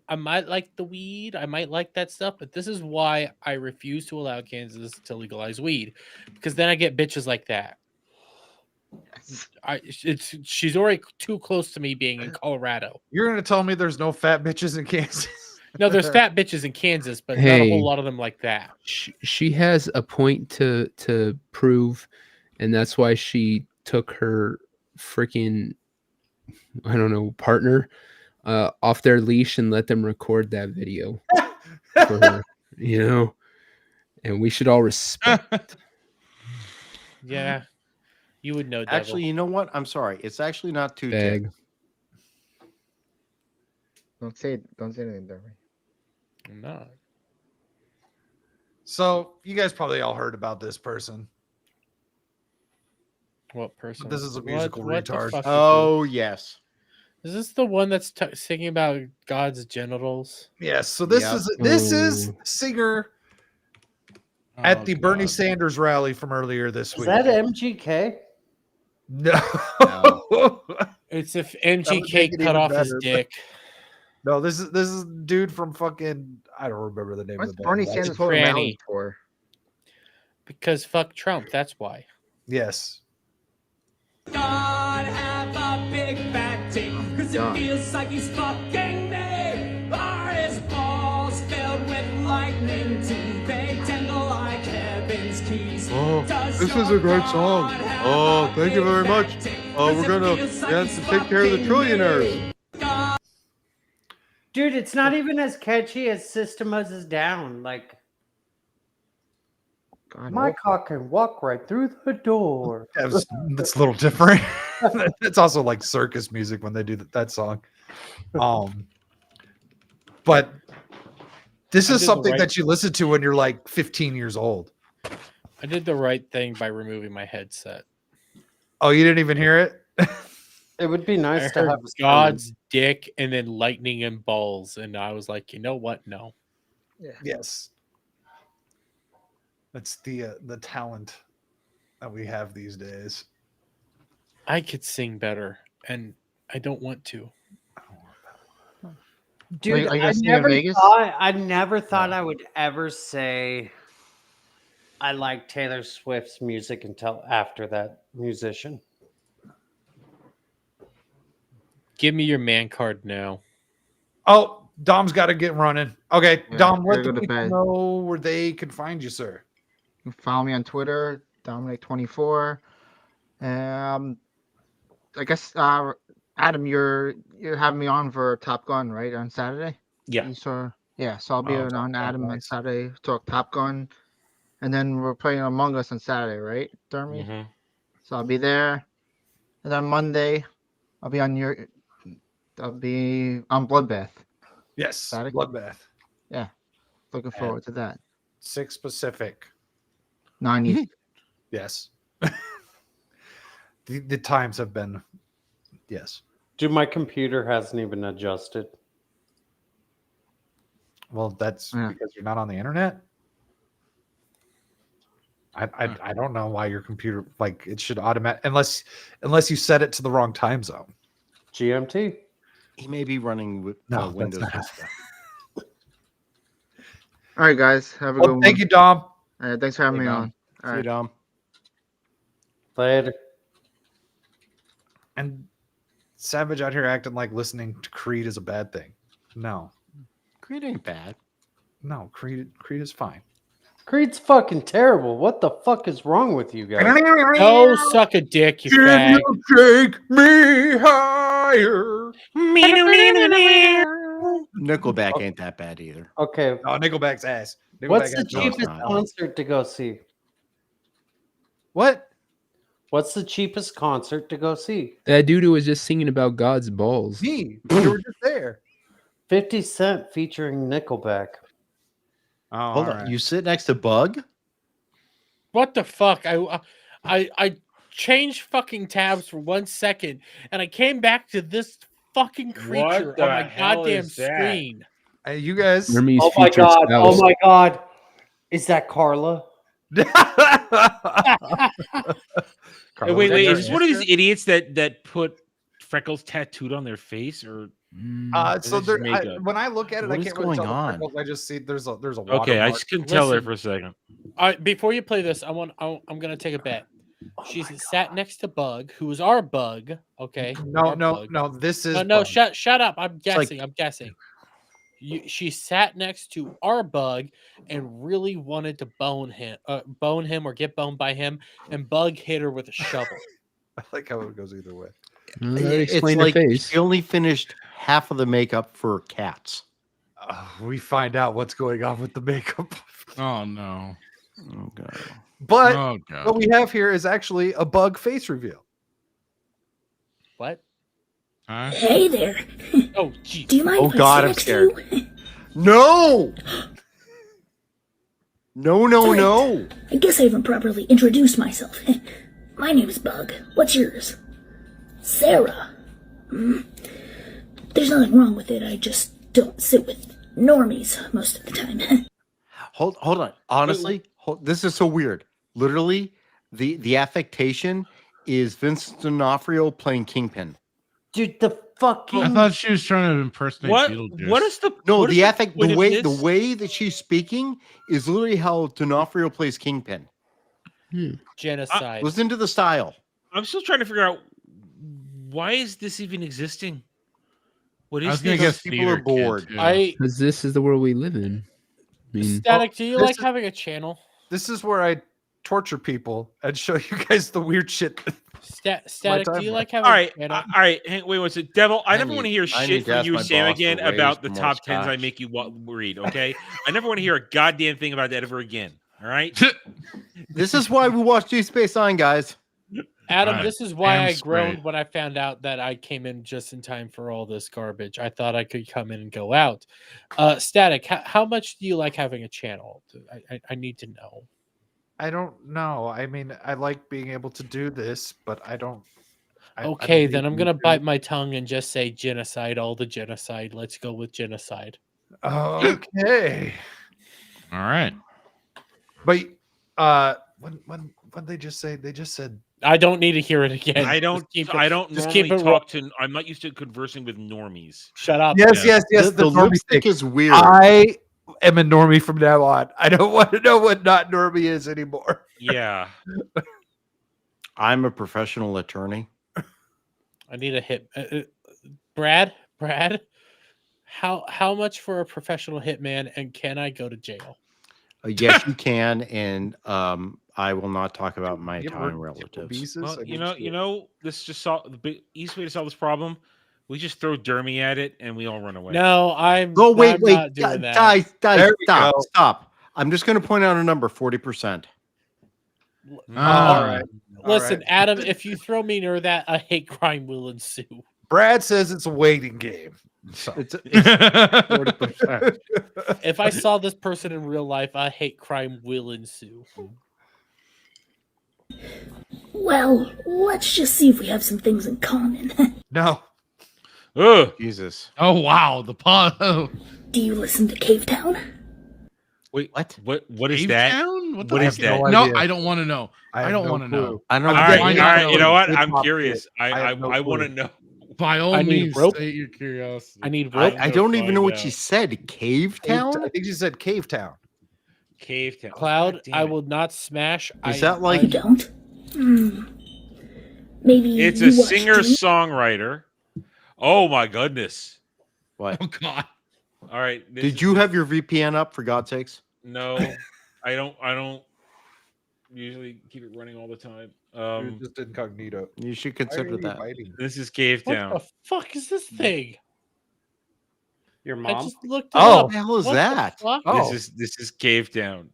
I might like the weed. I might like that stuff, but this is why I refuse to allow Kansas to legalize weed, because then I get bitches like that. She's already too close to me being in Colorado. You're gonna tell me there's no fat bitches in Kansas? No, there's fat bitches in Kansas, but not a Hey. whole lot of them like that. She has a point to prove, and that's why she took her freaking, I don't know, partner off their leash and let them record that video for her, you know? And we should all respect. Yeah, you would know. Devil. Actually, you know what? I'm sorry. It's actually not two Bag. tits. Don't say anything, Derby. I'm not. So you guys probably all heard about this person. What person? This is a What- musical what the retard. fuck is Oh yes. this? Is this the one that's singing about God's genitals? Yes. So this Yep. is singer at Oh, the Bernie God. Sanders rally from earlier this Is week. that MGK? No. It's if would make MGK it cut even off his better. dick. No, this is dude from fucking. I don't remember the name What's of the Bernie band. Sanders holding rallies for? Because fuck Trump. That's why. Yes. God have a big fat dick, cause it feels like he's fucking me. Are his balls filled with lightning too? They tingle like heaven's keys. Oh, this is a great song. Oh, thank you very much. Oh, we have to take care of the trillionaires. Dude, it's not even as catchy as System of a Down. Like, my cock can walk right through the door. That's a little different. It's also like circus music when they do that song. But this is something that you listen to when you're like 15 years old. I did the right thing by removing my headset. Oh, you didn't even hear it? It would be nice I to heard have God's dick and then lightning and balls, and I was like, you know what? No. Yeah. Yes. That's the talent that we have these days. I could sing better, and I don't want to. Dude, Are you I guys staying in never Vegas? thought I would ever say I like Taylor Swift's music until after that musician. Give me your man card now. Oh, Dom's got to get running. Okay, Yeah, Dom, let gotta the go to people bed. know where they can find you, sir. You can follow me on Twitter, Dominic24. I guess Adam, you're having me on for Top Gun, right, on Saturday? Yeah. So I'll be on Adam on Saturday to talk Top Gun, and then we're playing Among Us on Saturday, right, Dermy? Mhm. So I'll be there, and then Monday I'll be on Bloodbath. Yes, Saturday? Bloodbath. Yeah, looking forward to that. 6 Pacific. 9 East. Yes. The times have been, yes. Dude, my computer hasn't even adjusted. Well, that's because you're not on the internet. I don't know why your computer, like, it should automatic unless you set it to the wrong time zone. GMT. He may be running with No, Windows that's not. Vista. All right, guys, have a Well, good one. thank you, Dom. Thanks for having me Dom. on. All See you, right. Dom. Later. And Savage out here acting like listening to Creed is a bad thing. No, Creed ain't bad. no, Creed is fine. Creed's fucking terrible. What the fuck is wrong with you guys? Go suck a dick, you fag. Take me higher. Nickelback ain't that bad either. Okay. Oh, Nickelback's ass. What's Nickelback the has no- cheapest not. concert to go see? What? What's the cheapest concert to go see? That dude who was just singing about God's balls. Me. You were just there. 50 Cent featuring Nickelback. Oh, Hold on. You sit next to Bug? What the fuck? I changed fucking tabs for 1 second, and I came back to this fucking creature the on my hell goddamn is that? screen. Hey, you guys. Hermes Oh my featured god. spouse. Oh my god. Is that Carla? Hey, wait. Is this one of these idiots that put freckles tattooed on their face, or So is this there, makeup? when I look at it, What I is can't really tell going the on? freckles. I just see there's a Okay, I watermark. just couldn't tell there Listen. for a second. Before you play this, I'm gonna take a bet. She's sat next to Bug, who is our Bug. Okay. No, our no, Bug. no. This is No. Bug. Shut up. I'm like- guessing. She sat next to our Bug and really wanted to bone him or get boned by him, and Bug hit her with a shovel. I like how it goes either way. Well, that It's explained her like face. she only finished half of the makeup for cats. We find out what's going on with the makeup. Oh no. Oh god. But Oh god. what we have here is actually a Bug face reveal. What? Huh? Hey there. Oh, geez. Do you mind Oh if I god, sit I'm next to scared. you? No! No. Right. I guess I haven't properly introduced myself. My name is Bug. What's yours? Sarah. There's nothing wrong with it. I just don't sit with normies most of the time. Hold on. Honestly, this is so weird. Literally, the affectation is Vincent D'Onofrio playing Kingpin. Dude, the fucking. I thought she was trying to impersonate What? Beetlejuice. What is the No, what is the ethic, point the of way this? that she's speaking is literally how D'Onofrio plays Kingpin. Genocide. Listen to the style. I'm still trying to figure out why is this even existing? What I is was gonna this? guess People are theater kid, bored. too. Because this is the world we live in. I mean, Static, do you this like is- having a channel? This is where I torture people and show you guys the weird shit. Static, do you timeline. like having All right, a channel? all right. Hang, wait, what's it, Devil? I never want to hear I shit need to from ask you, my Sam, boss again to raise about the more top tens I scotch. make you read. Okay, I never want to hear a goddamn thing about that ever again. All right. This is why we watch Deep Space Nine, guys. Adam, Right. this is why Ham I spray. groaned when I found out that I came in just in time for all this garbage. I thought I could come in and go out. Static, how much do you like having a channel? I need to know. I don't know. I mean, I like being able to do this, but I don't. I don't Okay, need then I'm gonna YouTube. bite my tongue and just say genocide, all the genocide. Let's go with genocide. Okay. All right. But when they just said I don't need to hear it again. I don't. Just keep it- I don't just normally keep it talk to. I'm not used to conversing with normies. Shut up. yes. The The, normie lipstick thing. is weird. I am a normie from now on. I don't want to know what not normie is anymore. Yeah. I'm a professional attorney. I need a hit. Brad, how much for a professional hitman, and can I go to jail? Yes, you can, and I will not talk about my You ever Italian get relatives. visas? Well, I you mean, know, this just solve the easiest way to solve this problem. We just throw Dermy at it, and we all run away. No, I'm. Oh wait, I'm wait, not doing that. guys, There we stop, go. stop. I'm just going to point out a number: 40%. all right. Listen, right. Adam, if you throw me near that, a hate crime will ensue. Brad says it's a waiting game. So. It's 40%. If I saw this person in real life, a hate crime will ensue. Well, let's just see if we have some things in common. No. Ugh. Jesus. Oh wow, the pause. Do you listen to Cave Town? Wait, What? What is Cave that? Town? What the What fuck is that? no No, idea. I don't want to know. I have don't no want to clue. know. I don't All know. right, Find all out right. You know what? hip I'm hop curious. shit. I have no want to clue. know. By all I need means, rope. state your curiosity. I need rope. I don't even know what she said. Cave Town? I think she said Cave Town. Cave Town. Cloud, God damn I it. will not smash. Is that like- You don't? Maybe It's you a watch singer-songwriter. Oh my goodness! What? Oh god. All right. this Did is- you have your VPN up, for God's sakes? No, I don't. I don't usually keep it running all the time. You're just incognito. You should Why are consider you that. biting? This is Cave What Town. the fuck is this thing? Your I mom? just looked it Oh. up. What the hell is What the that? fuck? Oh. This is Cave Town.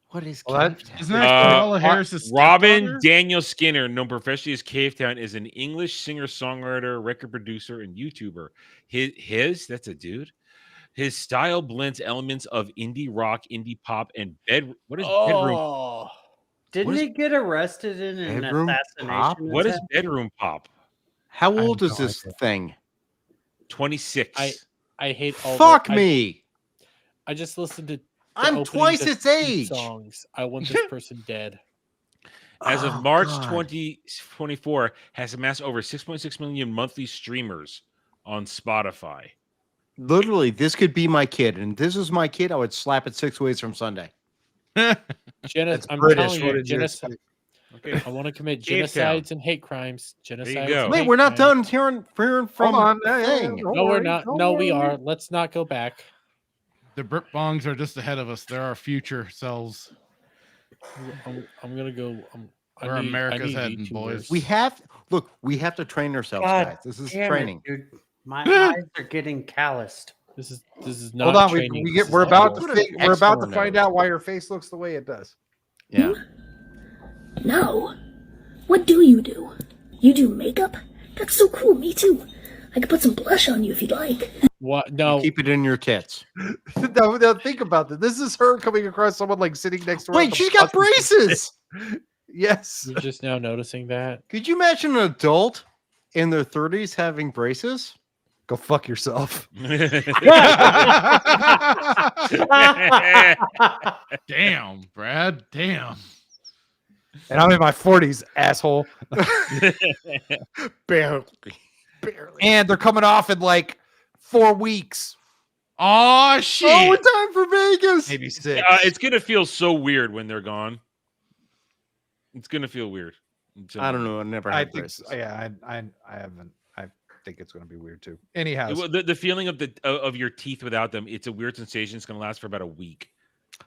What is Well, Cave Town? Isn't that Kamala Harris's Robin stepdaughter? Daniel Skinner, known professionally as Cave Town, is an English singer-songwriter, record producer, and YouTuber. That's a dude. His style blends elements of indie rock, indie pop, and bedroom. Oh, Didn't What is- he get arrested in an Bedroom assassination? pop? What is attempt? bedroom pop? How have old is no this idea. thing? 26. I hate all. Fuck the, me. I just listened to. the I'm opening twice to its 2 age. Songs. I want this person dead. As of Oh, March God. 2024, has amassed over 6.6 million monthly streamers on Spotify. Literally, this could be my kid, and this is my kid. I would slap it 6 ways from Sunday. I'm British. telling What you, did you genocide. expect? Okay. I want to commit Cave Town. genocides and hate crimes. Genocides. go. and Wait, hate we're not crimes. done hearing from Hold on. the thing. Don't No, we're worry, not. don't No, we worry. are. Let's not go back. The Brit Bongs are just ahead of us. They're our future selves. I'm gonna go. Where America's heading, boys. We have to train ourselves, God guys. This is damn it, training. dude. My eyes are getting calloused. This is not. Hold on. training. We This get. is We're about homework. to. Put an We're about X to for find nose. out why your face looks the way it does. Yeah. No. What do? You do makeup? That's so cool. Me too. I could put some blush on you if you'd like. What? No. Keep it in your tits. Now think about this. This is her coming across someone like sitting next to her. Wait, at the she's got bus. braces. Yes. You're just now noticing that. Could you imagine an adult in their 30s having braces? Go fuck yourself. Damn, Brad. Damn. And I'm in my 40s, asshole. Barely. And they're coming off in like 4 weeks. Oh shit! Oh, we're time for Vegas. Maybe 6. It's gonna feel so weird when they're gone. It's gonna feel weird. I don't know. I never I had think. braces. Yeah, I haven't. I think it's gonna be weird too. Anyhow, The feeling of your teeth without them, it's a weird sensation. It's gonna last for about a week.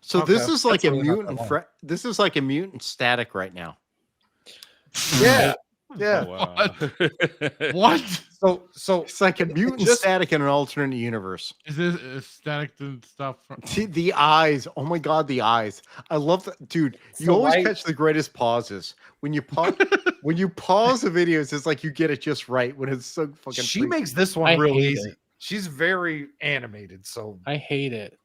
So Okay. this is like That's a really not that mutant. long. This is like a mutant static right now. yeah, yeah. Oh, wow. What? So It's like a mutant just- static in an alternate universe. Is this static and stuff? See, the eyes. Oh my god, the eyes. I love that, dude. You So always why- catch the greatest pauses when you pause. When you pause the videos, it's like you get it just right when it's so fucking. she freaky. makes this one I real hate easy. it. She's very animated. So I hate it.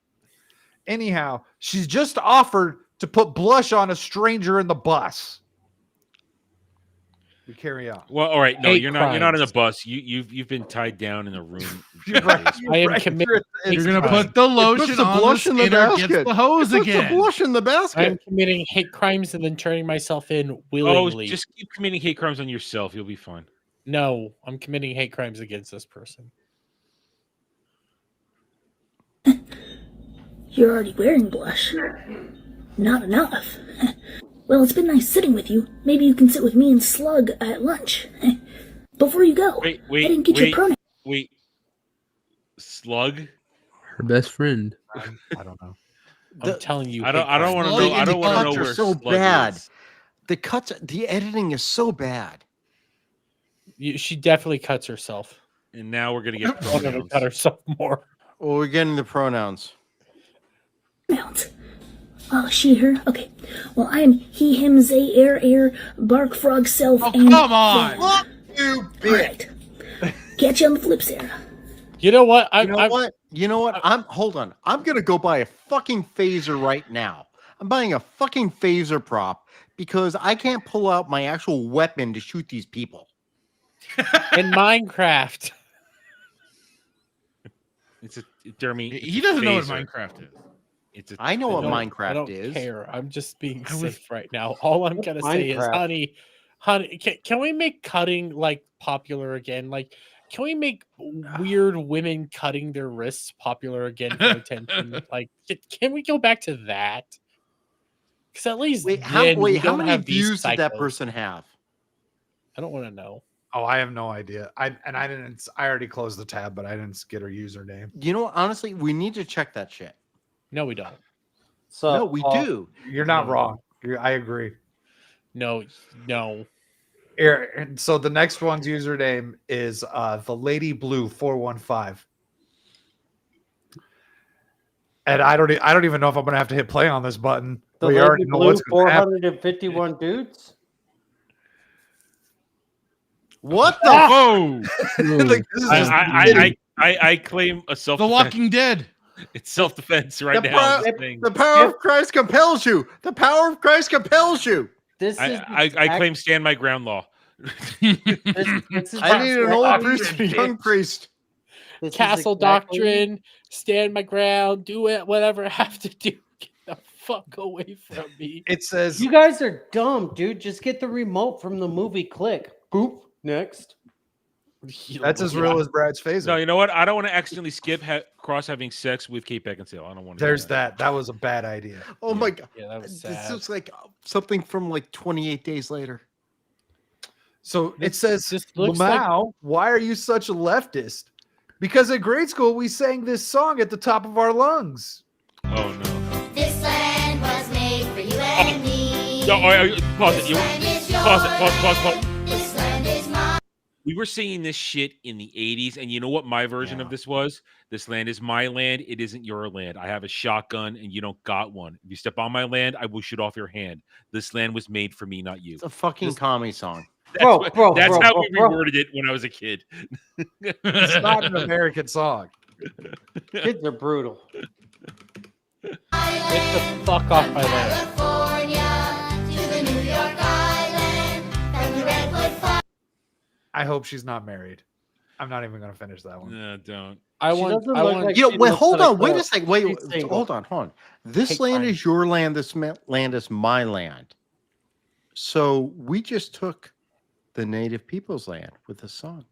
anyhow, she's just offered to put blush on a stranger in the bus. We carry on. Well, all right. No, Hate you're not. You're not in a crimes. bus. You've been tied down in a room. You're right. I am right. committed. You're gonna crime. put the It lotion puts the on blush the in the skinner, basket. gets the hose It puts again. the blush in the I'm basket. committing hate crimes and then turning myself in Oh, willingly. just keep committing hate crimes on yourself. You'll be fine. No, I'm committing hate crimes against this person. You're already wearing blush. Not enough. Well, it's been nice sitting with you. Maybe you can sit with me and Slug at lunch. Before you go, Wait, I didn't get your wait, pronoun. wait. Slug. Her best friend. I don't know. I'm telling you. I don't. hate I don't crimes. want to Slug know. I and don't the want to cuts know are where so Slug bad. is. The cuts, the editing is so bad. She definitely cuts herself. And now we're gonna get I'm gonna pronouns. cut herself more. Well, we're getting the pronouns. Pronouns. Oh, she, her. Okay. Well, I am he, him, they, air, bark, frog, self, Oh, and. come on! Fuck you, All right. Catch you on the flip, Sarah. You know what? You know what? You know what? Hold on. I'm gonna go buy a fucking phaser right now. I'm buying a fucking phaser prop because I can't pull out my actual weapon to shoot these people. In Minecraft. It's a Jeremy. He doesn't know what phaser. Minecraft is. It's a. I know what I Minecraft don't is. care. I'm just being safe right now. All I'm gonna say is, Minecraft? honey, can we make cutting like popular again? Like, can we make weird women cutting their wrists popular again for attention? Like, can we go back to that? Because at least How then we many don't have these views did that psychos. person have? I don't want to know. Oh, I have no idea. I didn't. I already closed the tab, but I didn't get her username. You know, honestly, we need to check that shit. No, we don't. So No, we do. You're not wrong. I agree. No. Here, and so the next one's username is the Lady Blue 415. And I don't even know if I'm gonna have to hit play on this button. The We Lady already know Blue what's gonna happen. 451 dudes. What the? Whoa! Like, this is just I claim a self. The Walking Dead. It's self defense right The now. power- This thing. The power of Christ compels you. The power of Christ compels you. This is I claim stand my ground law. this is I need an old exactly- priest and a young priest. this is Castle exactly- doctrine. Stand my ground. Do it. Whatever I have to do. Get the fuck away from me. It says You guys are dumb, dude. Just get the remote from the movie. Click. Boop. Next. that's as real as Brad's phaser. No, you know what? I don't want to accidentally skip cross having sex with Kate Beckinsale. I don't want to. There's that. That was a bad idea. Oh my god. Yeah, that was This sad. looks like something from like 28 days later. So it This- says, this looks like- Lamau, why are you such a leftist? Because at grade school we sang this song at the top of our lungs. Oh no. This land was made for you and me. No, pause it. Pause it. Pause. This land is mine. We were singing this shit in the 80s, and you know what my version of this was? This land is my land. It isn't your land. I have a shotgun, and you don't got one. If you step on my land, I will shoot off your hand. This land was made for me, not you. It's a fucking commie song. That's Bro, what- bro, that's bro, how bro, we bro. reworded it when I was a kid. It's not an American song. Kids are brutal. Get the fuck off my land. California to the New York Island from the Redwood Forest. I hope she's not married. I'm not even going to finish that one. No, don't. I She want. doesn't I look want. like You know, she wait, looks hold like on. Wait a- a second. Wait, she's single. hold on. This Hate land crime. is your land. This land is my land. So we just took the native people's land with a song.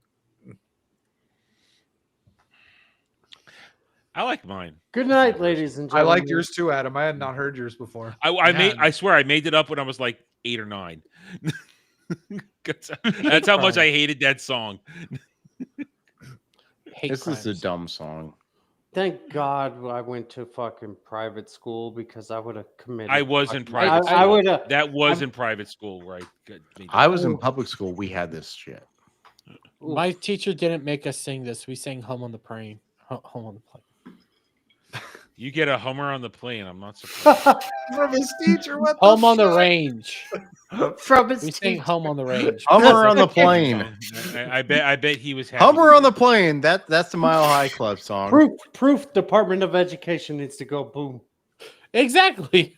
I like mine. Good night, ladies and I gentlemen. liked yours too, Adam. I had not heard yours before. I swear I made it up when I was like 8 or 9. That's how much I hated that song. This is a dumb song. Thank God I went to fucking private school because I would have committed. I was in private school. I would have. That was in private school, right? I was in public school. We had this shit. My teacher didn't make us sing this. We sang "Home on the Plane." Home on the Plane. You get a Hummer on the plane. I'm not surprised. From his teacher, what Home on the Range. From his We sang "Home on the Range." Hummer on the plane. I bet he was happy. Hummer on the plane. That's the Mile High Club song. Proof. Department of Education needs to go boom. Exactly.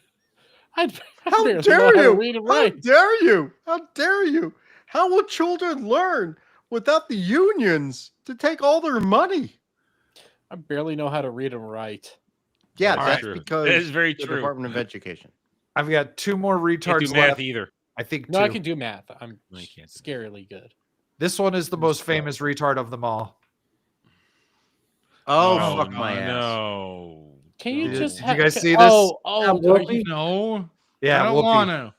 How dare you? How dare you? How dare you? How will children learn without the unions to take all their money? I barely know how to read and write. Yeah, That's that's true. because That is very the true. Department of Education. I've got 2 more Can't retards do math left. either. I think No, 2. I can do math. I'm No, you can't. scarily good. This one is the most famous retard of them all. Oh, fuck my ass. No. Can you Did- just? did you guys see this? No. Yeah, I don't Whoopi. want to.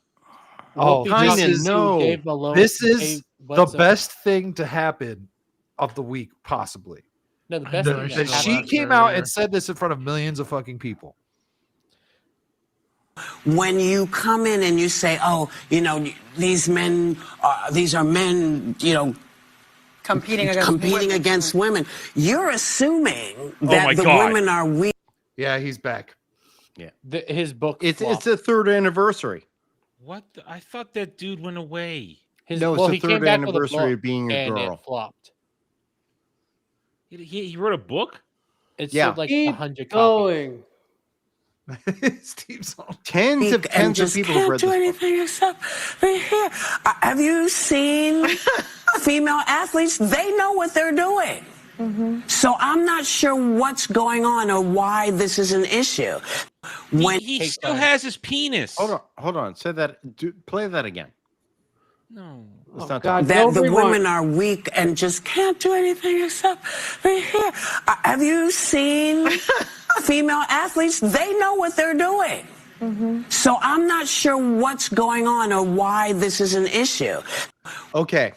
Oh, Whoopi this is who gave Malone this a is the what's up? best thing to happen of the week, possibly. No, the best know thing she that That saw she happened. came out earlier. and said this in front of millions of fucking people. When you come in and you say, oh, you know, these men, these are men, you know, Competing against women, you're assuming my that the God. women are weak. Yeah, he's back. His book. It's flopped. the 3rd anniversary. What? I thought that dude went away. No, it's the 3rd anniversary of being a and girl. it flopped. He wrote a book? It Yeah. sold like Keep 100 copies. going. Steve's on. Tens of and of just people have can't read do this book. anything except right here. Have you seen female athletes? They know what they're doing. So I'm not sure what's going on or why this is an issue. When He still has his penis. Hold on. Say that. Play that again. No. It's not God, that the nobody women are weak and just can't do anything except right here. Have you seen female athletes? They know what they're doing. So I'm not sure what's going on or why this is an issue. Okay.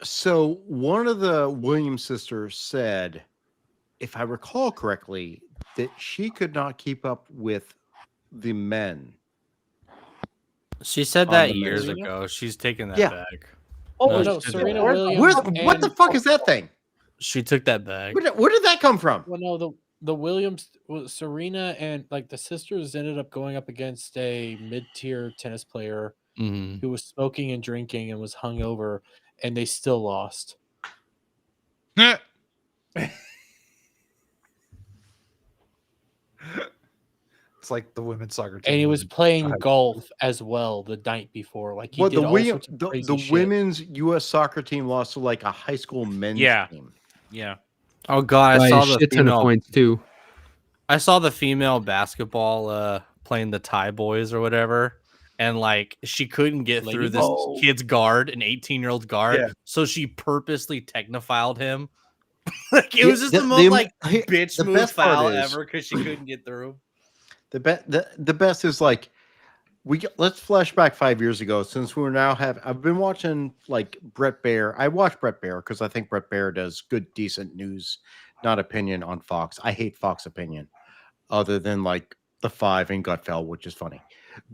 So one of the Williams sisters said, if I recall correctly, that she could not keep up with the men. She said On that the years men's. ago. She's taken that Yeah. back. Oh, No, no, she Serena didn't. Williams. What the fuck is that thing? She took that back. Where did that come from? Well, no, the Williams, Serena and like the sisters ended up going up against a mid-tier tennis player Mhm. who was smoking and drinking and was hungover, and they still lost. It's like the women's soccer team. And he was losing playing 5. golf as well the night before. Like he Well, did the all sorts of crazy shit. women's U.S. soccer team lost to like a high school men's team. Yeah. Oh god, By I saw a the shit ton of female points too. I saw the female basketball playing the Thai boys or whatever. And like she couldn't get through this Oh. kid's guard, an 18-year-old guard. Yeah. So she purposely technophiled him. Like it Yeah, was just the most like bitch the move best part foul is- ever because she couldn't get through. The best is like let's flash back 5 years ago since we're now I've been watching like Brett Baer. I watch Brett Baer because I think Brett Baer does good, decent news, not opinion on Fox. I hate Fox opinion, other than like the 5 and Gutfeld, which is funny.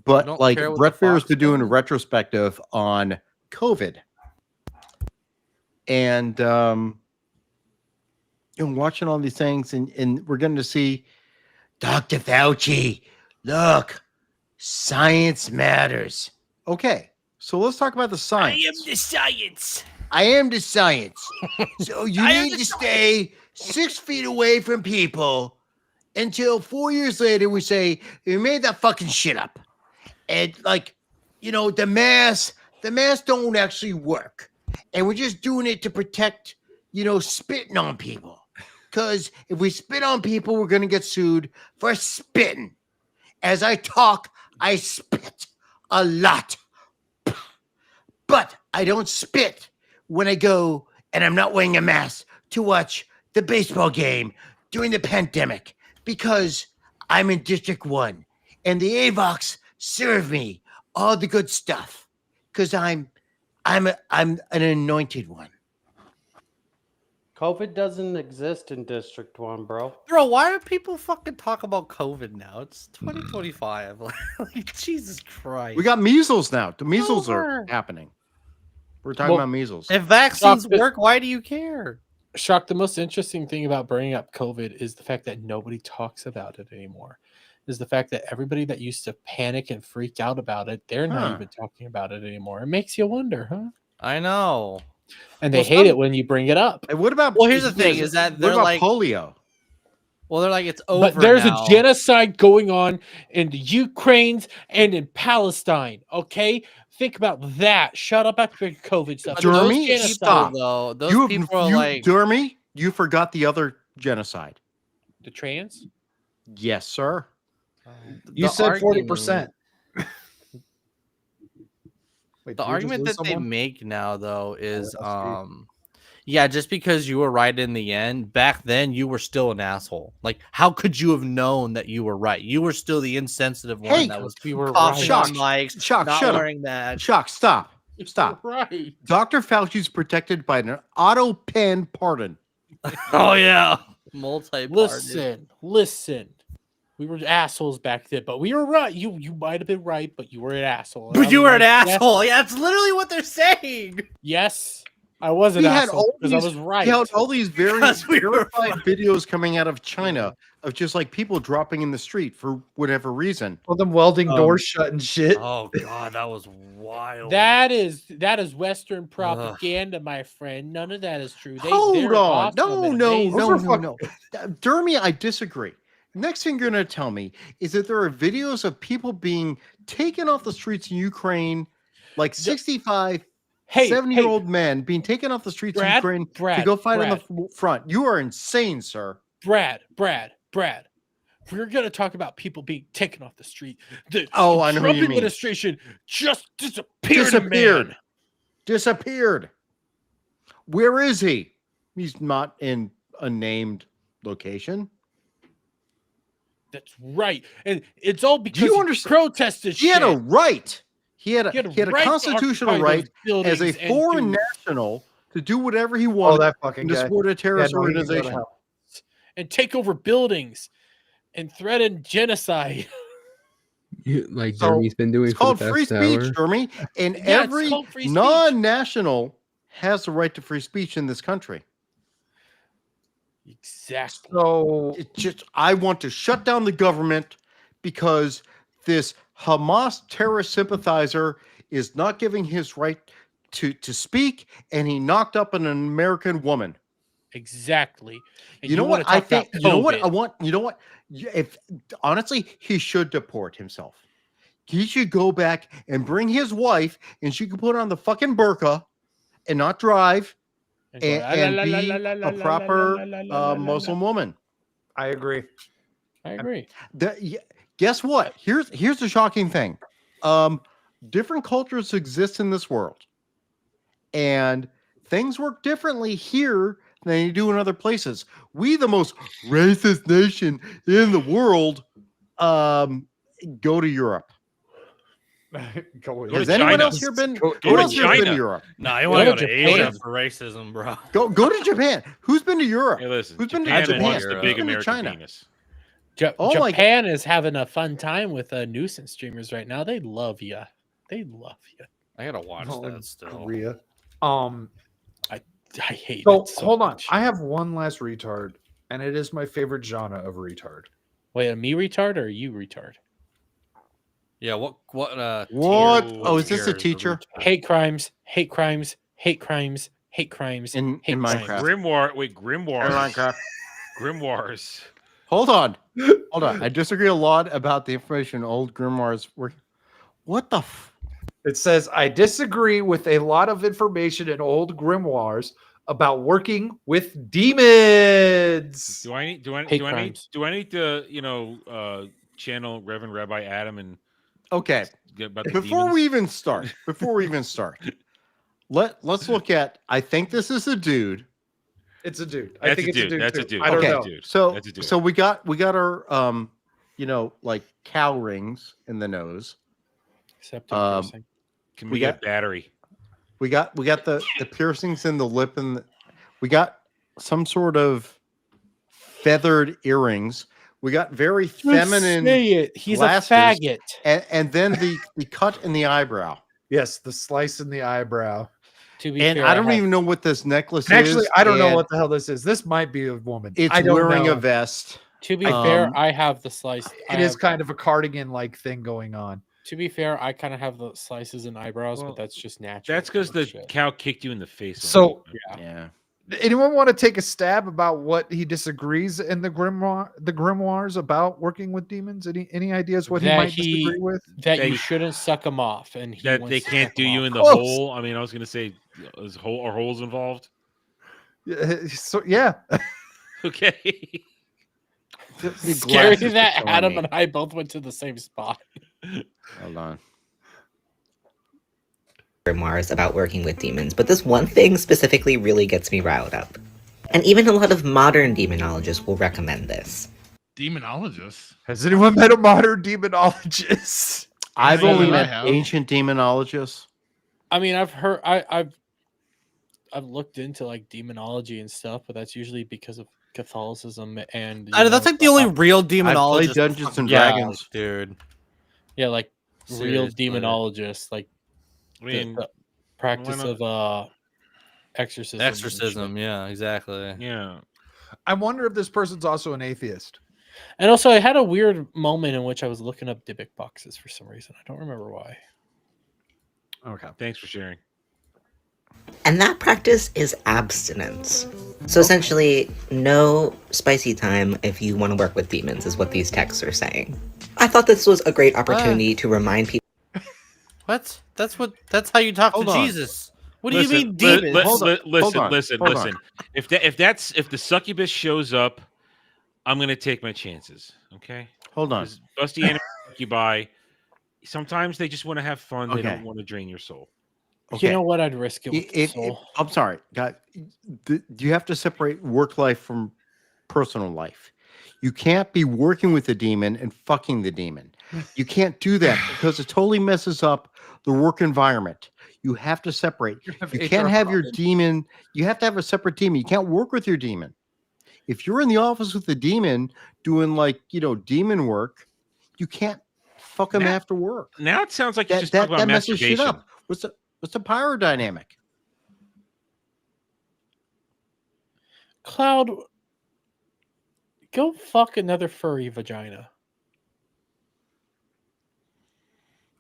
But don't like care what Brett the Baer's Fox been doing a does? retrospective on COVID, and watching all these things, and we're going to see Dr. Fauci. Look, science matters. Okay, so let's talk about the science. I am the science. I am the science. So you need to stay 6 feet away from people until 4 years later we say, we made that fucking shit up. And like, the mask don't actually work. And we're just doing it to protect, spitting on people. Because if we spit on people, we're going to get sued for spitting. As I talk, I spit a lot. But I don't spit when I go and I'm not wearing a mask to watch the baseball game during the pandemic because I'm in District 1 and the AVOX serve me all the good stuff because I'm an anointed one. COVID doesn't exist in District 1, bro. Bro, why do people fucking talk about COVID now? It's 2025. Like, Jesus Christ. We got measles now. The measles Over. are happening. We're talking about measles. If vaccines work, why do you care? Shock, the most interesting thing about bringing up COVID is the fact that nobody talks about it anymore. Is the fact that everybody that used to panic and freak out about it, they're not even talking about it anymore. It makes you wonder, huh? I know. And they hate it when you bring it up. And what about? Well, here's the thing: is that they're like polio? Well, they're like it's over. But there's now. a genocide going on in the Ukraine and in Palestine. Okay, think about that. Shut up after COVID stuff. Jeremy, stop. Though those people are like Jeremy, you forgot the other genocide. The trans? Yes, sir. You said 40%. Wait, The did we just argument lose that they someone? make now, though, is that's yeah, just because you were right in the end, back then you were still an asshole. Like, how could you have known that you were right? You were still the insensitive one Hey, that was we were coughing Shock, on mics, Shock, not shut wearing up. that. Shock, stop. Stop. Right. Dr. Fauci's protected by an auto pen pardon. Oh yeah, multi. Listen. We were assholes back then, but we were right. You might have been right, but you were an asshole. But you were an Yes. asshole. Yeah, that's literally what they're saying. Yes, I was an He had asshole all because I these, was right. he had all these very Because we were verified videos coming out of China of just like people dropping in the street for whatever reason. Well, them welding doors shut and shit. Oh god, that was wild. That is Western propaganda, my friend. None of that is true. Hold they're on. awesome and amazing. No. Jeremy, I disagree. Next thing you're going to tell me is that there are videos of people being taken off the streets in Ukraine, like 65, 70-year-old men being taken off the streets in Ukraine to go fight on the front. You are insane, sir. Brad. We're going to talk about people being taken off the street. The I know Trump what you mean. administration just disappeared. Disappeared. Where is he? He's not in a named location. That's right. And it's all because you he understand? protested He had a right. He had a right to constitutional occupy right those as a buildings and foreign do- national to do whatever he wanted that fucking to guy. support a terrorist Yeah, no, he can go to organization. hell. and take over buildings and threaten genocide. Like Jeremy's been doing It's for called the free past speech, hour. Jeremy. And Yeah, it's every called free speech. non-national has the right to free speech in this country. Exactly. So It just I want to shut down the government because this Hamas terrorist sympathizer is not giving his right to speak, and he knocked up an American woman. Exactly. And You know what? wanna I talk about think. You know what? COVID. I want. You know what? If honestly, he should deport himself. He should go back and bring his wife, and she could put on the fucking burqa and not drive, And go, and "La, la, be la, la, la, a la, proper la, la, la, la, la, Muslim woman. I agree. I agree. Guess what? Here's the shocking thing. Different cultures exist in this world, and things work differently here than they do in other places. We, the most racist nation in the world, go to Europe. Has anyone else here been? Go Who to else here has been to China. Europe? Nah, you want to go to Japan. Asia for racism, bro. Go to Japan. Who's been to Europe? Hey, listen, Who's been to Japan Japan? wants the Who's big been to American China? penis. Oh my Japan is having a fun time with nuisance streamers right now. They love you. They love you. I gotta watch Oh, that still. Korea. I hate So it so hold on. much. I have one last retard, and it is my favorite genre of retard. Wait, a me retard or you retard? Yeah, what What? tier- Oh, is this tier a the teacher? retard? Hate crimes, hate crimes, hate crimes, hate crimes. In hate Minecraft. crimes. Grimoires. Grimoires. Hold on. I disagree a lot about the information old grimoires were. What the? It says, I disagree with a lot of information in old grimoires about working with demons. Do I need to channel Reverend Rabbi Adam and Okay. get about the Before demons? we even start, let's look at. I think this is a dude It's a dude. I That's think a it's a dude. dude. That's a too. dude. I don't That's a know. dude. So That's a dude. so we got our like cow rings in the nose. Septic piercing. Can we we get got- battery? We got the piercings in the lip and we got some sort of feathered earrings. We got very feminine say it. He's glasses, a faggot. and then the cut in the eyebrow. Yes, the slice in the eyebrow. To be And fair, I don't have- even know what this necklace And actually, is. I don't know and what the hell this is. This might be a woman. It's I don't wearing know. a vest. To be fair, Um, I have the slice. It is kind of a cardigan-like thing going on. To be fair, I kind of have the slices and eyebrows, Well, but that's just natural. That's because the shit. cow kicked you in the face. So, yeah. Anyone want to take a stab about what he disagrees in the grimoires about working with demons? Any ideas what he That might he- disagree with? that That you he- shouldn't suck them off, and he That wants they to can't suck do 'em you off. in the Close. hole. I mean, I was gonna say, are holes involved? So yeah. Okay. Scary glasses that are killing Adam me. and I both went to the same spot. Hold on. grimoires about working with demons, but this one thing specifically really gets me riled up. And even a lot of modern demonologists will recommend this. Demonologists. Has anyone met a modern demonologist? I've I only mean, I met have. ancient demonologists. I mean, I've heard, I've looked into like demonology and stuff, but that's usually because of Catholicism and. That's like the only real demonologist. Dungeons and Yeah, Dragons, dude. Yeah, like real Seriously. demonologists, like I mean, the practice not? of exorcism. and Exorcism, shit. yeah, exactly. Yeah. I wonder if this person's also an atheist. And also, I had a weird moment in which I was looking up Dybbuk boxes for some reason. I don't remember why. Okay. Thanks for sharing. And that practice is abstinence. So essentially, no spicy time if you want to work with demons, is what these texts are saying. I thought this was a great opportunity to remind people. What? That's how you talk Hold to on. Jesus. What do you mean, Li- demons? li- Hold on, li- listen, hold on, listen, hold listen. on. If the succubus shows up, I'm gonna take my chances. Okay. Hold on. 'Cause busty animal succubi, sometimes they just want to have fun. They Okay. don't want to drain your soul. Okay. You know what? I'd risk it with the soul. I'm sorry, God. You have to separate work life from personal life. You can't be working with the demon and fucking the demon. You can't do that because it totally messes up the work environment. You have to separate. have You HR can't have your problems. demon. You have to have a separate demon. You can't work with your demon. If you're in the office with the demon doing demon work, you can't fuck him Now- after work. Now it sounds like you That just talk about messes shit masturbation. up. What's the power dynamic? Cloud, go fuck another furry vagina.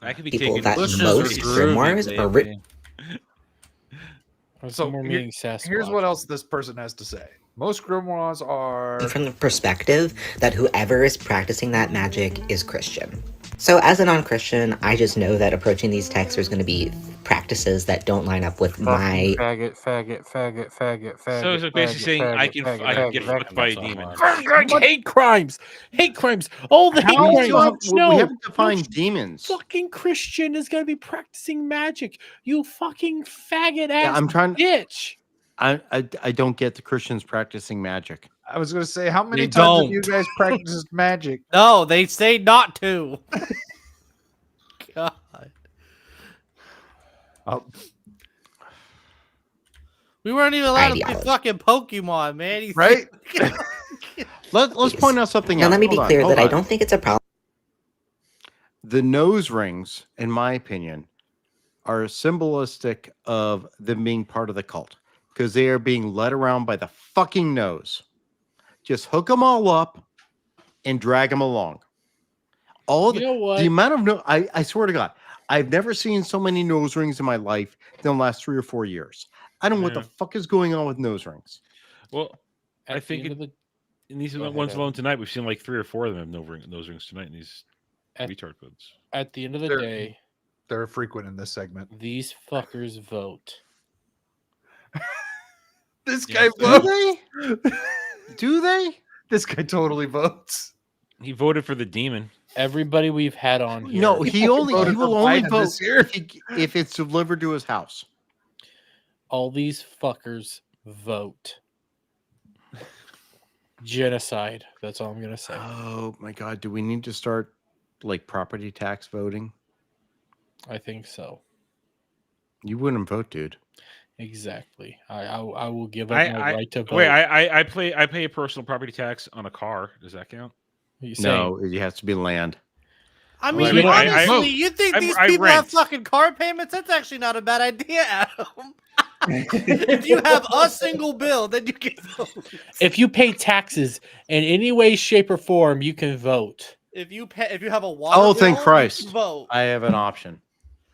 I could be People taking that this most seriously. grimoires are written. So here- meeting Sasquatch. here's what else this person has to say. Most grimoires are From the perspective that whoever is practicing that magic is Christian. So as a non-Christian, I just know that approaching these texts is going to be practices that don't line up with my faggot. So it's basically saying I can get fucked by a demon. Hate crimes. Hate crimes. All the hate We crimes. still have- we No, haven't defined demons. fucking Christian is gonna be practicing magic. You fucking faggot ass I'm trying- bitch. I don't get the Christians practicing magic. I was going to say, how many They times don't. have you guys practiced magic? No, they say not to. God. Oh, We weren't even allowed to play Ideology. fucking Pokemon, man. You right? Let's point out something Now else. let me be Hold on, clear hold that I on. don't think it's a problem. The nose rings, in my opinion, are symbolistic of them being part of the cult because they are being led around by the fucking nose. Just hook them all up and drag them along. All You know what? the amount of I swear to God, I've never seen so many nose rings in my life in the last 3 or 4 years. I don't know what the Yeah. fuck is going on with nose rings. Well, At I the think end of the- in these Go ahead, ones Evan. alone tonight, we've seen like 3 or 4 of them have nose rings tonight in these At- retard codes. at the end of the They're- day, They're frequent in this segment. these fuckers vote. This Yeah, guy so- votes. Do they? This guy totally votes. He voted for the demon. Everybody we've had on here. No, he fucking only voted he will for only Biden vote this year. if it's delivered to his house. All these fuckers vote. Genocide. That's all I'm gonna say. Oh my god, do we need to start like property tax voting? I think so. You wouldn't vote, dude. Exactly. I will give up my right to vote. Wait, I pay a personal property tax on a car. Does that count? No, it has to be land. I mean, Wait, honestly, you think these people have rent. fucking car payments? That's actually not a bad idea, Adam. If you have a single bill, then you can vote. If you pay taxes in any way, shape, or form, you can vote. If you have a water Oh, bill, thank you Christ! can vote. I have an option.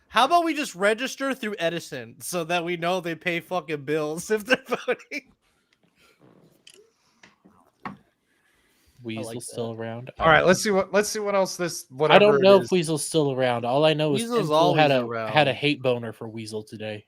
How about we just register through Edison so that we know they pay fucking bills if they're voting? Weasel's still around. All right, let's see what else this whatever. I don't know it if is. Weasel's still around. All I know is Weasel's Tim Pool always had around. a hate boner for Weasel today.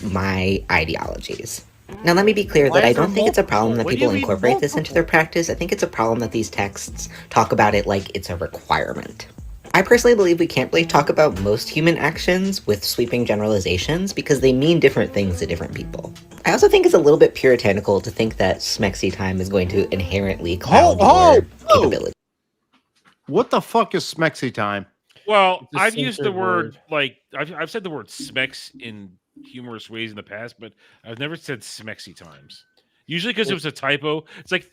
My ideologies. Now, let me be clear that I don't think it's a problem that people incorporate this into their practice. I think it's a problem that these texts talk about it like it's a requirement. I personally believe we can't really talk about most human actions with sweeping generalizations because they mean different things to different people. I also think it's a little bit puritanical to think that smexy time is going to inherently cloud your capability. What the fuck is smexy time? Well, It's a I've used the censored word like I've said the word smex in humorous ways in the past, but I've never said smexy times. Usually because it was a typo. It's like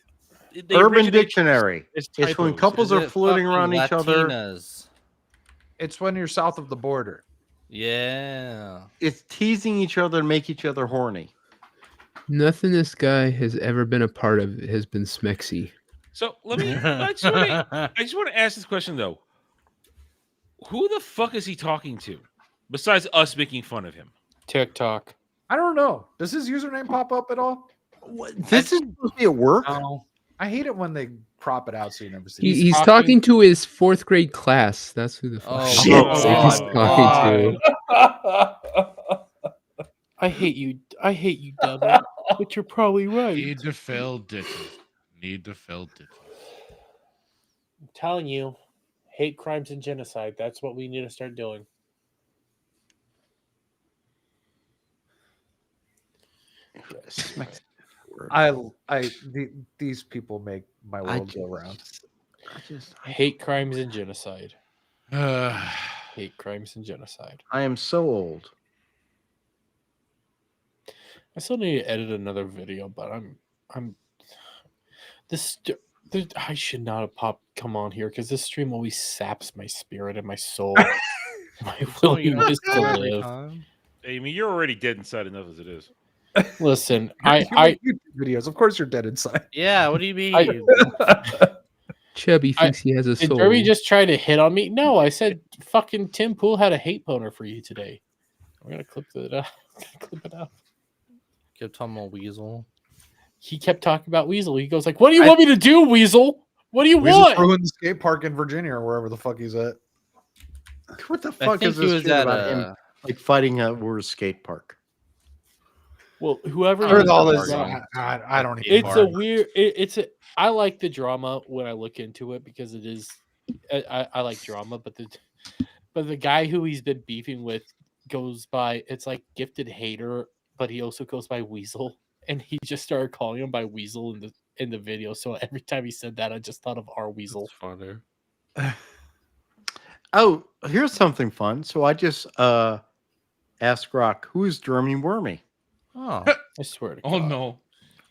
they Urban originate Dictionary. as It's when typos. couples Is are it floating fucking around each other. Latinas? It's when you're south of the border. Yeah. It's teasing each other and make each other horny. Nothing this guy has ever been a part of has been smexy. So let me. I just want to ask this question though. Who the fuck is he talking to, besides us making fun of him? TikTok. I don't know. Does his username pop up at all? This is supposed to be at work. No. I hate it when they crop it out so you never see it. He's talking to his 4th grade class. That's who the fuck he's talking to. I hate you. I hate you, Devin. But you're probably right. Need to fill ditches. Need to fill ditches. I'm telling you, hate crimes and genocide. That's what we need to start doing. These people make my world go round. I hate crimes and genocide. Hate crimes and genocide. I am so old. I still need to edit another video, but I should not have come on here because this stream always saps my spirit and my soul. My willingness to live. Amy, you're already dead inside enough as it is. Listen, You I make YouTube videos. Of course, you're dead inside. Yeah, what do you mean? Chubby thinks he has a did soul. Derby just try to hit on me? No, I said fucking Tim Pool had a hate boner for you today. We're gonna clip it up. Clip it up. Kept talking about Weasel. He kept talking about Weasel. He goes like, "What do you want me to do, Weasel? What do you want?" Threw in the skate park in Virginia or wherever the fuck he's at. What the I fuck think is he this was shit at about him like fighting over a skate park? Well, whoever Heard all knows this. about I don't even. it's a weird. I like the drama when I look into it because it is. I like drama, but the guy who he's been beefing with goes by. It's like Gifted Hater, but he also goes by Weasel, and he just started calling him by Weasel in the video. So every time he said that, I just thought of our Weasel. Funny. Oh, here's something fun. So I just asked Rock, who is Jeremy Wormy? Oh, I swear to God. Oh no.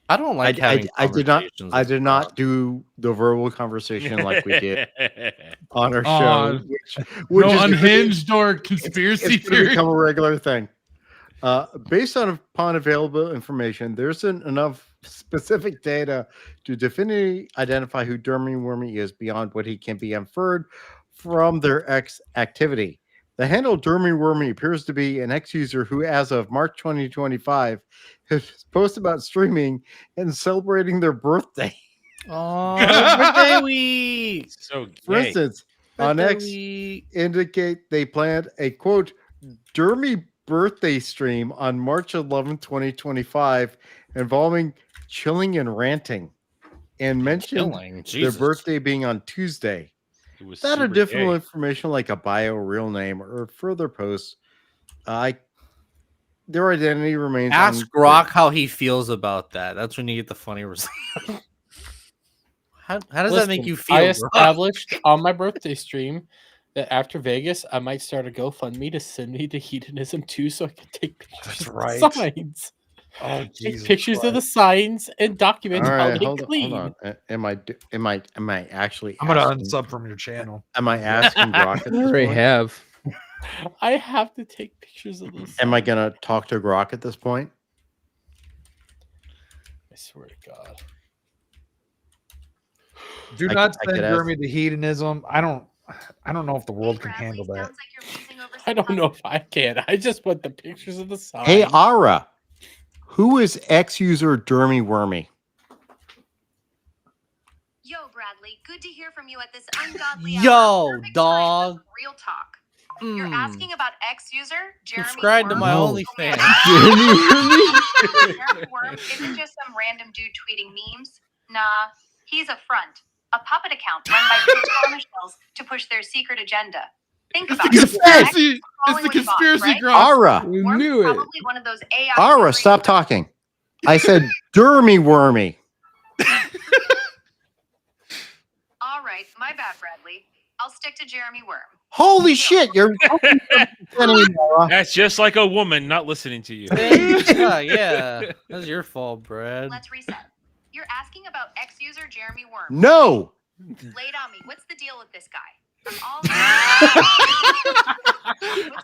I don't like having I did not. conversations I with did not do the verbal conversation like we did on our show, On- which no is unhinged or conspiracy it's going to theory. become a regular thing. Based upon available information, there isn't enough specific data to definitively identify who Jeremy Wormy is beyond what he can be inferred from their X activity. The handle Jeremy Wormy appears to be an X user who, as of March 2025, has posted about streaming and celebrating their birthday. Oh, birthday week. So, For gay. instance, on Birthday X week. indicate they planned a quote Jeremy birthday stream on March 11, 2025, involving chilling and ranting, and mentioned Chilling? their Jesus. birthday being on Tuesday. It was Without super additional gay. information like a bio, real name, or further posts, their identity remains Ask unclear. Rock how he feels about that. That's when you get the funny result. How does that make you feel? I bro? established on my birthday stream that after Vegas, I might start a GoFundMe to send me to hedonism too, so I can take pictures of the signs. Oh, Take Jesus pictures of the Christ. signs and document All how right, they hold clean. on. Am I actually? I'm gonna asking- unsub from your channel. Am I asking Grok at I this already point? have. I have to take pictures of those. Am I gonna talk to Grok at this point? I swear to God. Do I not could- I send could ask- Jeremy to hedonism. I don't know if the world can handle that. I don't know if I can. I just want the pictures of the signs. Hey, Ara, who is X user Dermy Wormy? Yo, Bradley, good to hear from you at this ungodly Yo, hour. Perfect dog. time for real talk. You're asking about X user Jeremy Subscribe to Worm? my No. OnlyFans. Jeremy Worm isn't just some random dude tweeting memes. Nah, he's a front, a puppet account run by rich bombshells to push their secret agenda. Think about it. It's the conspiracy, Grok. Ara, We Worm's knew it. probably one of those AI. Ara, stop talking. I said Dermy Wormy. All right, my bad, Bradley. I'll stick to Jeremy Worm. Holy shit, you're. That's just like a woman not listening to you. Yeah. That's your fault, Brad. Let's reset. You're asking about X user Jeremy Worm. No. Lay it on me. What's the deal with this guy?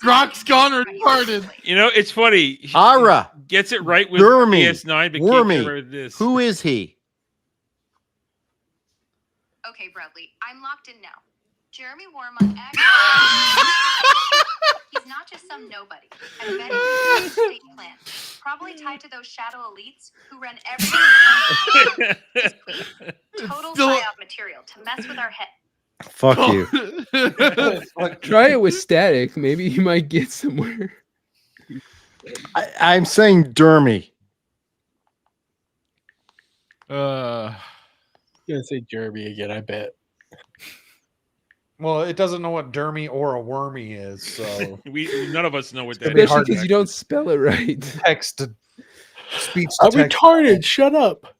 Grok's gone retarded. You know, it's funny. He Ara, gets it right with Dermy PS9, but can't Wormy. get rid of this. Who is he? Okay, Bradley, I'm locked in now. Jeremy Worm on X. He's not just some nobody. I bet he's a state clan, probably tied to those shadow elites who run everything. Total psyop material to mess with our head. Fuck you. Try it with static. Maybe you might get somewhere. I'm saying Dermy. I'm gonna say Jeremy again, I bet. Well, it doesn't know what Dermy or a wormy is, so None of us know what that Especially because you don't spell it right. text to speech. I'm retarded. Shut up.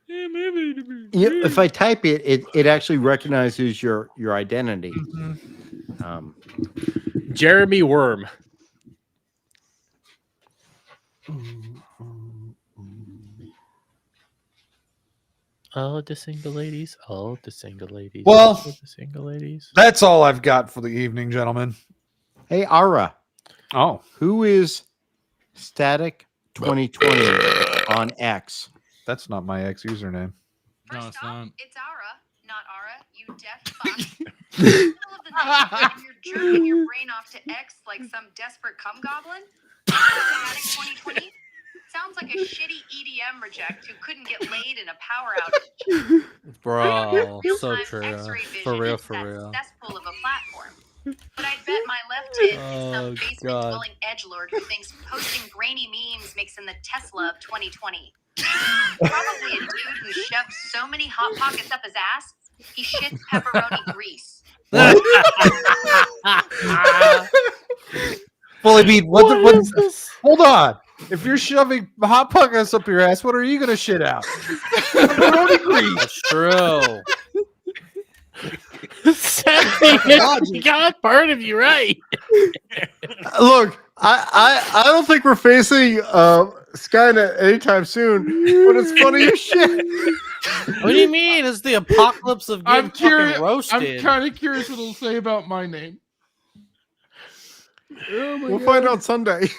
Yeah, if I type it, it actually recognizes your identity. Jeremy Worm. All the single ladies. All the single ladies. Well, all the single ladies. That's all I've got for the evening, gentlemen. Hey, Ara. Oh. Who is Static 2020 on X? That's not my ex username. No, it's not. It's Ara, not Ara. You deaf fuck. In the middle of the night, and you're jerking your brain off to X like some desperate cum goblin. Static 2020 sounds like a shitty EDM reject who couldn't get laid in a power outage. Bro, so Real-time true. X-ray For vision real, is for that real. cesspool of a platform. But I bet my left tit is Oh, some basement God. dwelling edgelord who thinks posting grainy memes makes him the Tesla of 2020. Probably a dude who shoved so many hot pockets up his ass, he shits pepperoni grease. Fully beat. What is this? Hold on. If you're shoving hot pockets up your ass, what are you gonna shit out? Pepperoni grease. That's true. You got part of you right. Look, I don't think we're facing Skynet anytime soon, but it's funny as shit. What do you mean? It's the apocalypse of getting I'm curious. fucking roasted. I'm kind of curious what it'll say about my name. We'll find out Sunday.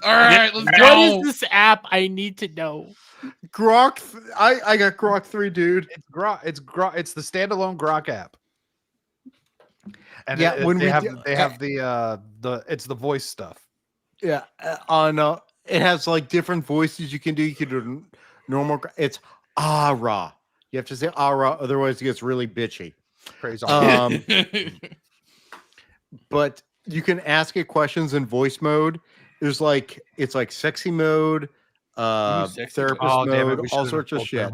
All right, let's What go. is this app? I need to know. Grok, I got Grok 3, dude. It's Grok. It's the standalone Grok app. And Yeah, when they we have do- they have the it's the voice stuff. Yeah, on it has like different voices you can do. You can do normal. It's Ara. You have to say Ara, otherwise it gets really bitchy. Praise all. But you can ask it questions in voice mode. There's like it's like sexy mode, therapist mode, all sorts of shit.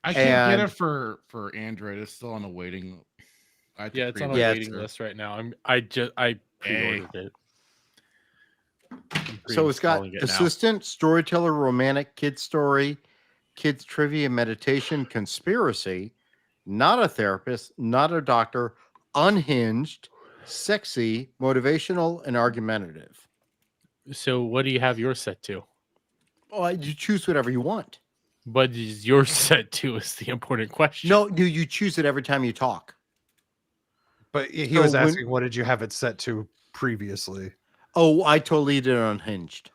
I can't get And- it for Android. It's still on a waiting. I have to Yeah, it's on a pre-order waiting it. list right now. I pre-ordered it. So it's got Pre-installing it now. assistant, storyteller, romantic, kid story, kids trivia, meditation, conspiracy, not a therapist, not a doctor, unhinged, sexy, motivational, and argumentative. So what do you have yours set to? Well, you choose whatever you want. What is yours set to is the important question. No, you choose it every time you talk. But he So was when- asking, what did you have it set to previously? Oh, I totally did unhinged.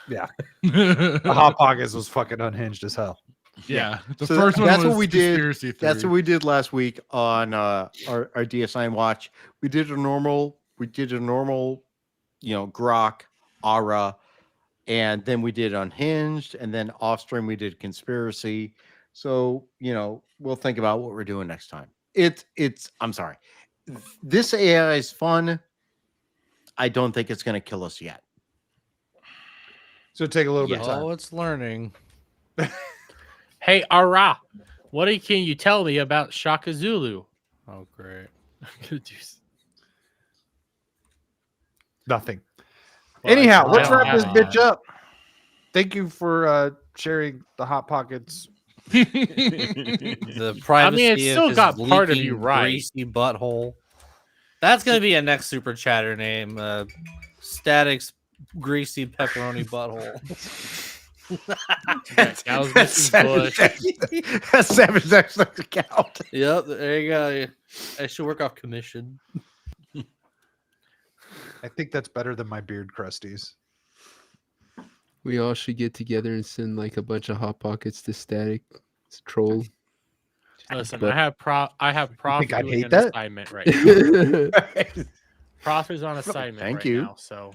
Yeah. The Hot Pockets was fucking unhinged as hell. Yeah. The So first one that's was what we did. conspiracy That's theory. what we did last week on our DS9 watch. We did a normal, Grok, Aura, and then we did unhinged, and then off stream we did conspiracy. So, we'll think about what we're doing next time. I'm sorry. This AI is fun. I don't think it's going to kill us yet. So take a little bit of time. Oh, it's learning. Hey, Ara, what can you tell me about Shaka Zulu? Oh, great. Nothing. Well, Anyhow, I let's don't wrap this have bitch that. up. Thank you for sharing the Hot Pockets. The privacy it's still of his got part of you leaking, right. greasy butthole. That's gonna be a next super chatter name. Static's greasy pepperoni butthole. That was Mrs. Bush. That's Savage X account. Yep, there you go. I should work off commission. I think that's better than my beard crusties. We all should get together and send like a bunch of Hot Pockets to Static. It's a troll. Listen, But- I have Prof think I'd doing hate an that? assignment right now. Prof is on assignment Thank right you. now, so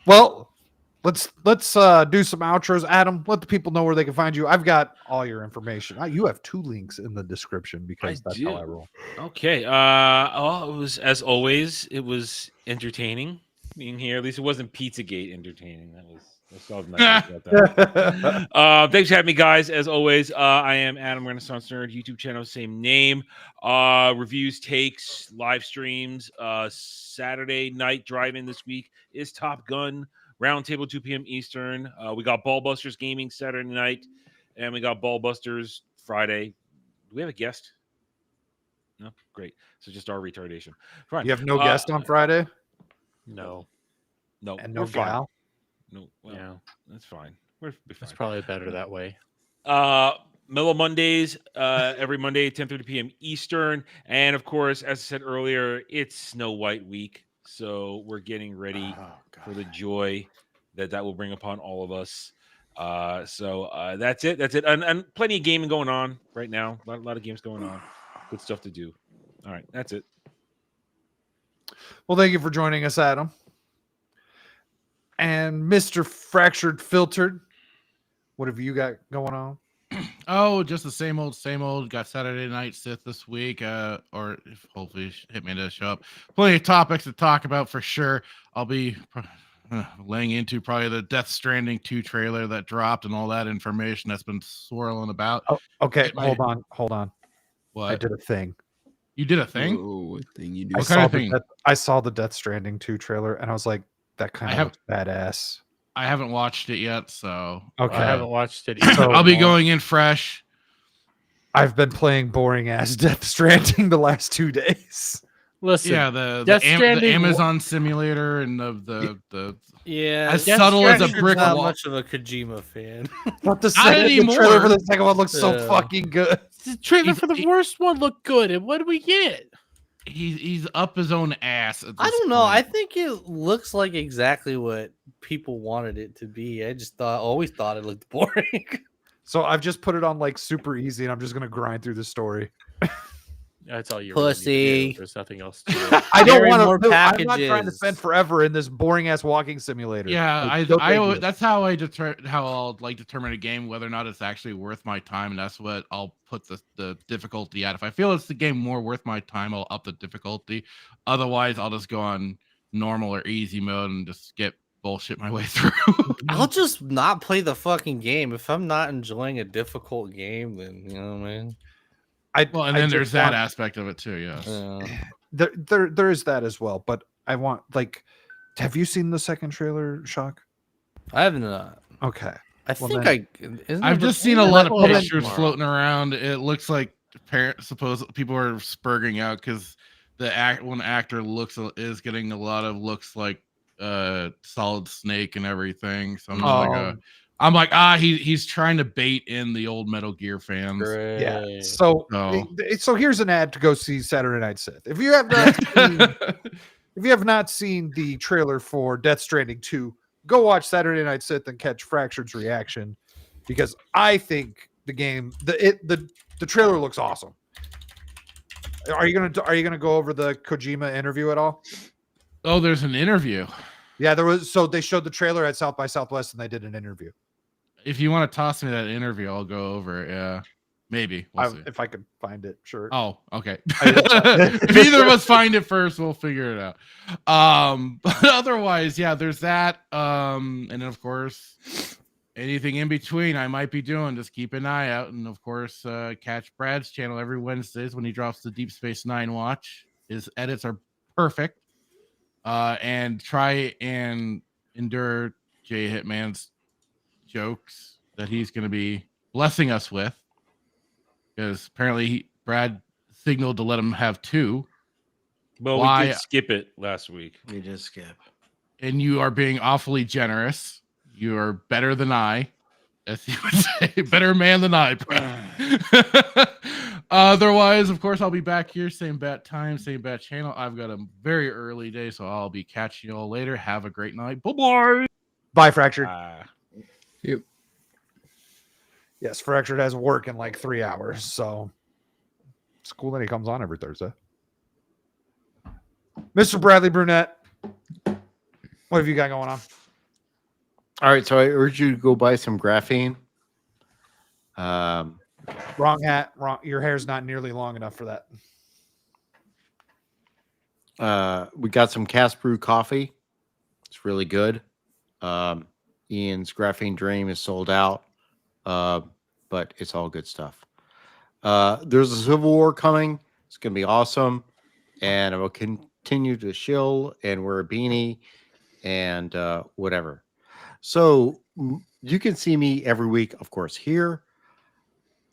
Well, let's do some outros. Adam, let the people know where they can find you. I've got all your information. You have 2 links in the description because that's how I roll. Okay. It was, as always, it was entertaining being here. At least it wasn't Pizzagate entertaining. That was nice about that. Thanks for having me, guys. As always, I am Adam Renaissance Nerd, YouTube channel, same name. Reviews, takes, live streams. Saturday night drive-in this week is Top Gun. Roundtable 2 p.m. Eastern. We got Ballbusters Gaming Saturday night, and we got Ballbusters Friday. Do we have a guest? No, great. So just our retardation. Fine. You have no guest on Friday? no. And no we're fine. gal? No, well, Yeah. that's fine. We're be fine. It's probably better that way. Mellow Mondays, every Monday, 10:30 p.m. Eastern. And of course, as I said earlier, it's Snow White week. So we're getting ready for the joy that will bring upon all of us. So that's it. That's it. And plenty of gaming going on right now. A lot of games going on. Good stuff to do. All right. That's it. Well, thank you for joining us, Adam. And Mr. Fractured Filtered, what have you got going on? Oh, just the same old. Got Saturday Night Sith this week, or if hopefully Hitman does show up. Plenty of topics to talk about for sure. I'll be laying into probably the Death Stranding 2 trailer that dropped and all that information that's been swirling about. Oh, okay, Get my- hold on. What? I did a thing. You did a thing? Whoa, what thing you do? What kind of thing? I saw the Death Stranding 2 trailer, and I was like, that kind of looks badass. I haven't watched it yet, so Okay. I haven't watched it either. So I'll be going in fresh. I've been playing boring ass Death Stranding the last 2 days. Listen, Yeah, the Death the Stranding- Amazon simulator and the Yeah, as Death subtle as a Stranding's brick not wall. much of a Kojima fan. But the Not trailer for anymore. the second one looks so Yeah. fucking good. The trailer for the first one looked good, and what do we get? He's up his own ass. At I this don't know. I point. think it looks like exactly what people wanted it to be. I just always thought it looked boring. So I've just put it on like super easy, and I'm just gonna grind through the story. That's all you Pussy. Really need to do. There's nothing else to do. I don't Carry more want to. I'm not trying to packages. spend forever in this boring ass walking simulator. Yeah, Like, no thank you. that's how I'll like determine a game whether or not it's actually worth my time, and that's what I'll put the difficulty at. If I feel it's the game more worth my time, I'll up the difficulty. Otherwise, I'll just go on normal or easy mode and just get bullshit my way through. I'll just not play the fucking game. If I'm not enjoying a difficult game, then you know what I mean. Well, and then there's that aspect of it too. Yes. There is that as well. But I want have you seen the second trailer, Shock? I have not. Okay. I've just seen a lot of pictures floating around. It looks like people are spurging out because one actor is getting a lot of looks like Solid Snake and everything. So I'm like, he's trying to bait in the old Metal Gear fans. Yeah. So here's an ad to go see Saturday Night Sith. If you have not seen the trailer for Death Stranding 2, go watch Saturday Night Sith and catch Fractured's reaction, because I think the trailer looks awesome. Are you gonna go over the Kojima interview at all? Oh, there's an interview. Yeah, there was. So they showed the trailer at South by Southwest, and they did an interview. If you want to toss me that interview, I'll go over it. Yeah, maybe. We'll see. If I could find it, sure. Oh, okay. If either of us find it first, we'll figure it out. But otherwise, yeah, there's that. And then of course, anything in between I might be doing, just keep an eye out. And of course, catch Brad's channel every Wednesdays when he drops the Deep Space Nine watch. His edits are perfect. And try and endure Jay Hitman's jokes that he's going to be blessing us with, because apparently Brad signaled to let him have 2. Well, we did skip it last week. We did skip. And you are being awfully generous. You are better than I, as you would say. Better man than I, Brad. Otherwise, of course, I'll be back here, same bat time, same bat channel. I've got a very early day, so I'll be catching you all later. Have a great night. Bye-bye. Bye, Fractured. Yep. Yes, Fractured has work in like 3 hours, so it's cool that he comes on every Thursday. Mr. Bradley Brunette, what have you got going on? All right, so I urge you to go buy some graphene. Wrong hat. Wrong. Your hair's not nearly long enough for that. We got some Cast Brew coffee. It's really good. Ian's Graphene Dream is sold out, but it's all good stuff. There's a Civil War coming. It's going to be awesome. And I will continue to shill and wear a beanie and whatever. So you can see me every week, of course, here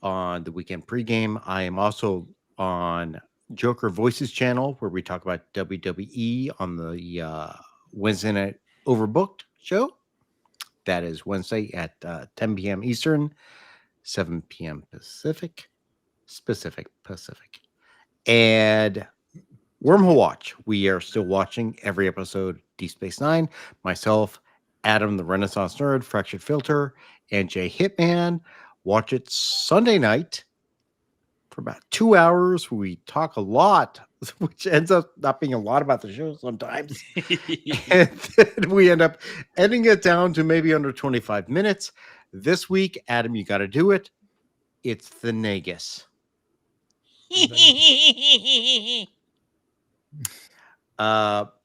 on the Weekend Pregame. I am also on Joker Voices channel, where we talk about WWE on the Wednesday Night Overbooked show. That is Wednesday at 10 p.m. Eastern, 7 p.m. Pacific. And Wormhole Watch. We are still watching every episode Deep Space Nine. Myself, Adam the Renaissance Nerd, Fractured Filter, and Jay Hitman. Watch it Sunday night for about 2 hours. We talk a lot, which ends up not being a lot about the show sometimes. And then we end up editing it down to maybe under 25 minutes. This week, Adam, you got to do it. It's the Negus.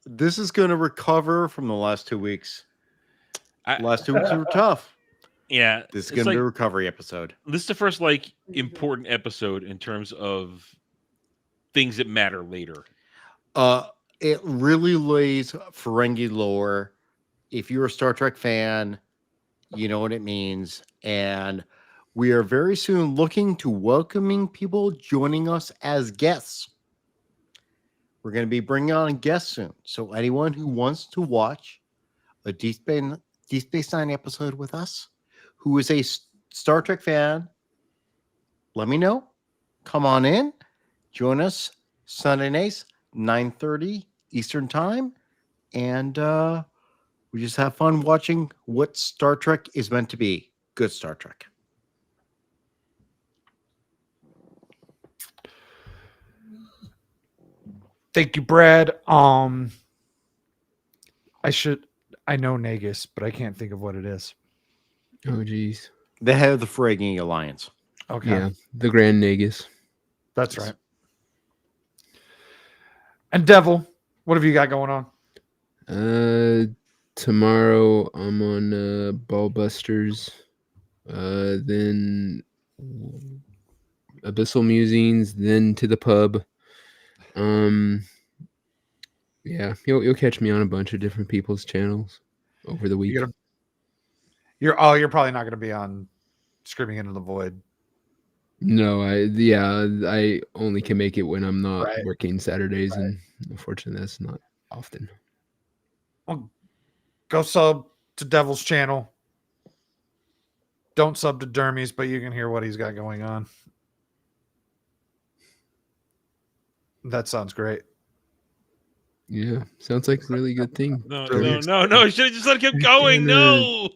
This is going to recover from the last 2 weeks. Last 2 weeks were tough. Yeah, this is going to be a recovery episode. This is the first important episode in terms of things that matter later. It really lays Ferengi lore. If you're a Star Trek fan, you know what it means. And we are very soon looking to welcoming people joining us as guests. We're going to be bringing on guests soon. So anyone who wants to watch a Deep Space Nine episode with us, who is a Star Trek fan, let me know. Come on in. Join us Sunday nights, 9:30 Eastern Time. And we just have fun watching what Star Trek is meant to be. Good Star Trek. Thank you, Brad. I know Negus, but I can't think of what it is. Oh, geez. They have the Ferengi Alliance. Okay. Yeah, the Grand Negus. That's right. And Devil, what have you got going on? Tomorrow I'm on Ballbusters. Then Abyssal Musings, then to the pub. Yeah, you'll catch me on a bunch of different people's channels over the week. You're probably not going to be on Screaming Into the Void. No, I only can make it when I'm not Right. working Saturdays, and unfortunately, that's not often. Well, go sub to Devil's channel. Don't sub to Dermies, but you can hear what he's got going on. That sounds great. Yeah, sounds like a really good thing. No, Really no. You should have just let him keep going. No.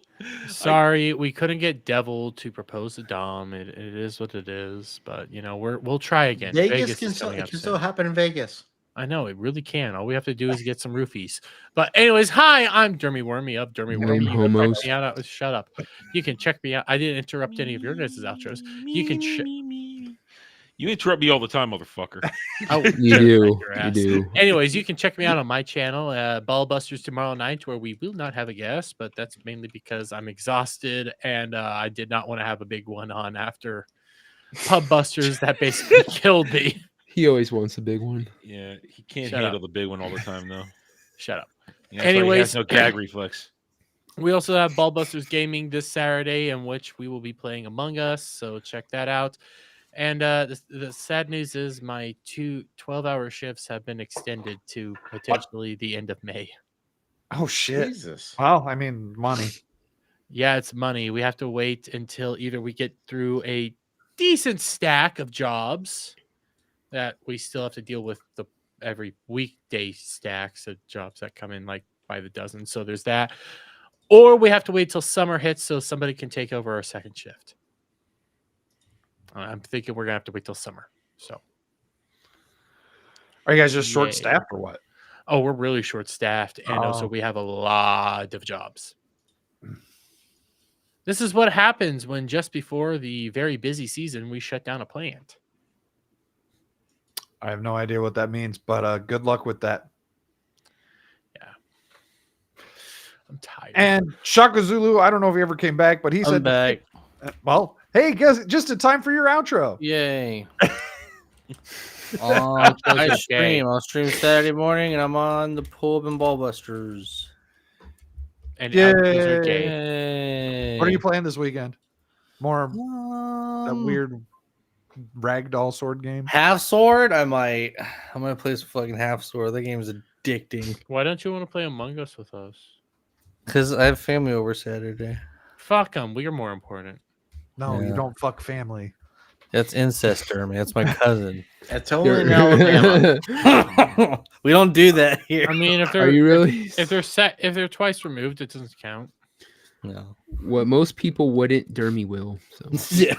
Sorry, we couldn't get Devil to propose to Dom. It is what it is, but you know we'll try again. Vegas can is still, coming it up can soon. still happen in Vegas. I know it really can. All we have to do is get some roofies. But anyways, hi, I'm Dermy Wormy of Dermy Lame Wormy. You can homos. check me out. Shut up. You can check me out. I didn't interrupt any of your guys' outros. You can You interrupt me all the time, motherfucker. Oh, You do. your You ass. do. Anyways, you can check me out on my channel, Ballbusters tomorrow night, where we will not have a guest, but that's mainly because I'm exhausted and I did not want to have a big one on after Pub Busters that basically killed me. He always wants a big one. Yeah, he can't Shut handle up. the big one all the time, though. Shut up. Yeah, that's why he has no gag reflex. We also have Ballbusters Gaming this Saturday, in which we will be playing Among Us, so check that out. And the sad news is my 2 12-hour shifts have been extended to potentially the end of May. Oh, shit. Jesus. Well, I mean, money. Yeah, it's money. We have to wait until either we get through a decent stack of jobs that we still have to deal with every weekday stacks of jobs that come in like by the dozen. So there's that. Or we have to wait till summer hits so somebody can take over our second shift. I'm thinking we're gonna have to wait till summer. So, Are you guys just short Yay. staffed or what? Oh, we're really short staffed, and also Oh. we have a lot of jobs. This is what happens when just before the very busy season we shut down a plant. I have no idea what that means, but good luck with that. I'm tired. And Shaka Zulu, I don't know if he ever came back, but he I'm said, back. Well, hey, guys, just in time for your outro. Yay. I stream. I'll stream Saturday morning, and I'm on the Pub and Ballbusters. And Yay. outros are gay. What are you playing this weekend? More that weird ragdoll sword game? Half Sword? I'm gonna play some fucking Half Sword. That game is addicting. Why don't you want to play Among Us with us? Because I have family over Saturday. Fuck them. We are more important. No, you Yeah. don't fuck family. That's incest, Jeremy. That's my cousin. That's only in Alabama. We don't do that here. I mean, if Are they're you really? if they're twice removed, it doesn't count. No. What most people wouldn't, Dermy will. So Yeah.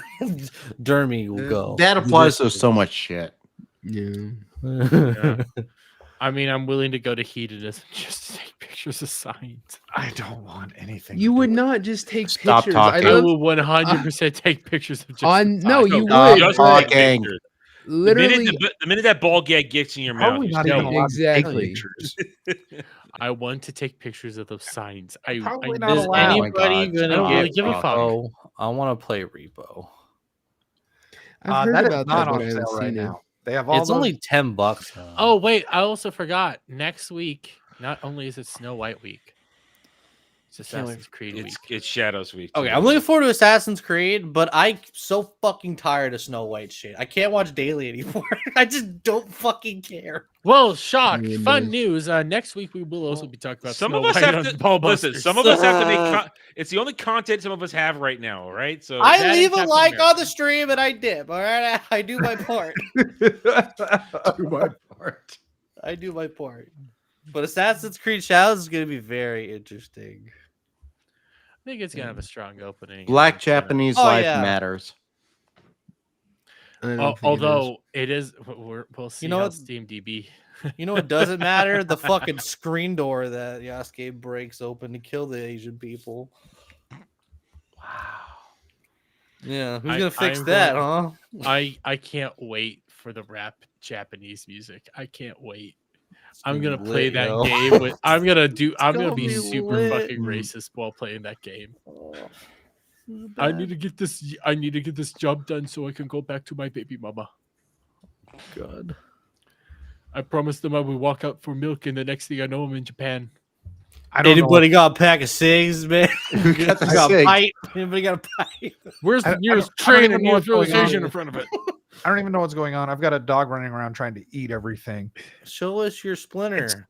Dermy will go. That applies to so much shit. yeah. Yeah. I mean, I'm willing to go to Hedonism just to take pictures of signs. I don't want anything. You would not just take Stop pictures. talking. I I love will 100% take pictures of just on. the No, signs. you Stop would. Just talking. take pictures. Literally, The minute that ball gag gets in your mouth, Probably you not know even it. allowed to take exactly. pictures. I want to take pictures of those signs. Probably I not Is allowed. anybody God, I don't gonna really get give a fuck. repo? I want to play repo. I've heard That is about not that, but on I haven't sale right seen it. now. They have all It's those- only $10 now. Oh wait, I also forgot. Next week, not only is it Snow White week, it's Assassin's Creed week. It's Shadows week. Okay, too. I'm looking forward to Assassin's Creed, but I'm so fucking tired of Snow White shit. I can't watch daily anymore. I just don't fucking care. Well, shock! Yeah, it Fun does. news. Next week we will also be talking about Some Snow of us White have on to Ballbusters. listen. Some of us have to make. It's the only content some of us have right now. All right, so I that leave and a Captain like America. on the stream and I dip. All right, I do my part. Do my part. I do my part. But Assassin's Creed Shadows is going to be very interesting. I think it's gonna have a strong opening. Black It's gonna- Japanese Oh, life yeah. matters. I don't Al- think it is. although it is, we'll see. know how what? Steam DB. You know what doesn't matter? The fucking screen door that Yasuke breaks open to kill the Asian people. Wow. Yeah, who's gonna fix I'm that, going- huh? I can't wait for the rap Japanese music. I can't wait. I'm gonna gonna be play lit, that yo. game with. I'm gonna gonna be be super lit. fucking racist while playing that game. I need to get this. I need to get this job done so I can go back to my baby mama. God. I promised them I would walk out for milk, and the next thing I know, I'm in Japan. I don't Anybody know. got a pack of cigs, man? Who got the got a cigs? pipe? Anybody got a pipe? Where's the nearest I don't train even and know you what's throw the going on. station in front of it? I don't even know what's going on. I've got a dog running around trying to eat everything. Show us your splinter.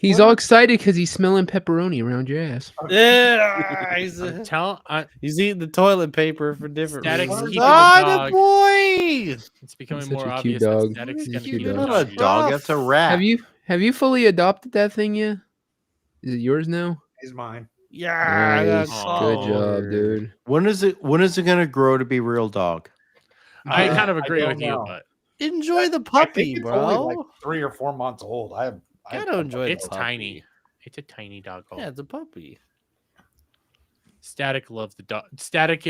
He's all excited because he's smelling pepperoni around your ass. Yeah, he's eating the toilet paper for different Static's reasons. keeping the dog. Boy! It's becoming Such more a cute obvious that dog. Static's gonna Cute be the dog. Not a dog. That's a rat. Have you fully adopted that thing yet? Is it yours now? He's mine. Yeah, Nice. that's Good job, dude. When is it gonna grow to be real dog? I kind of agree don't with you, know. but enjoy the I puppy, think it's bro. only like 3 or 4 months old. I Gotta enjoy it's the puppy. tiny. It's a tiny dog. Yeah, it's a puppy. Static loves the dog. Static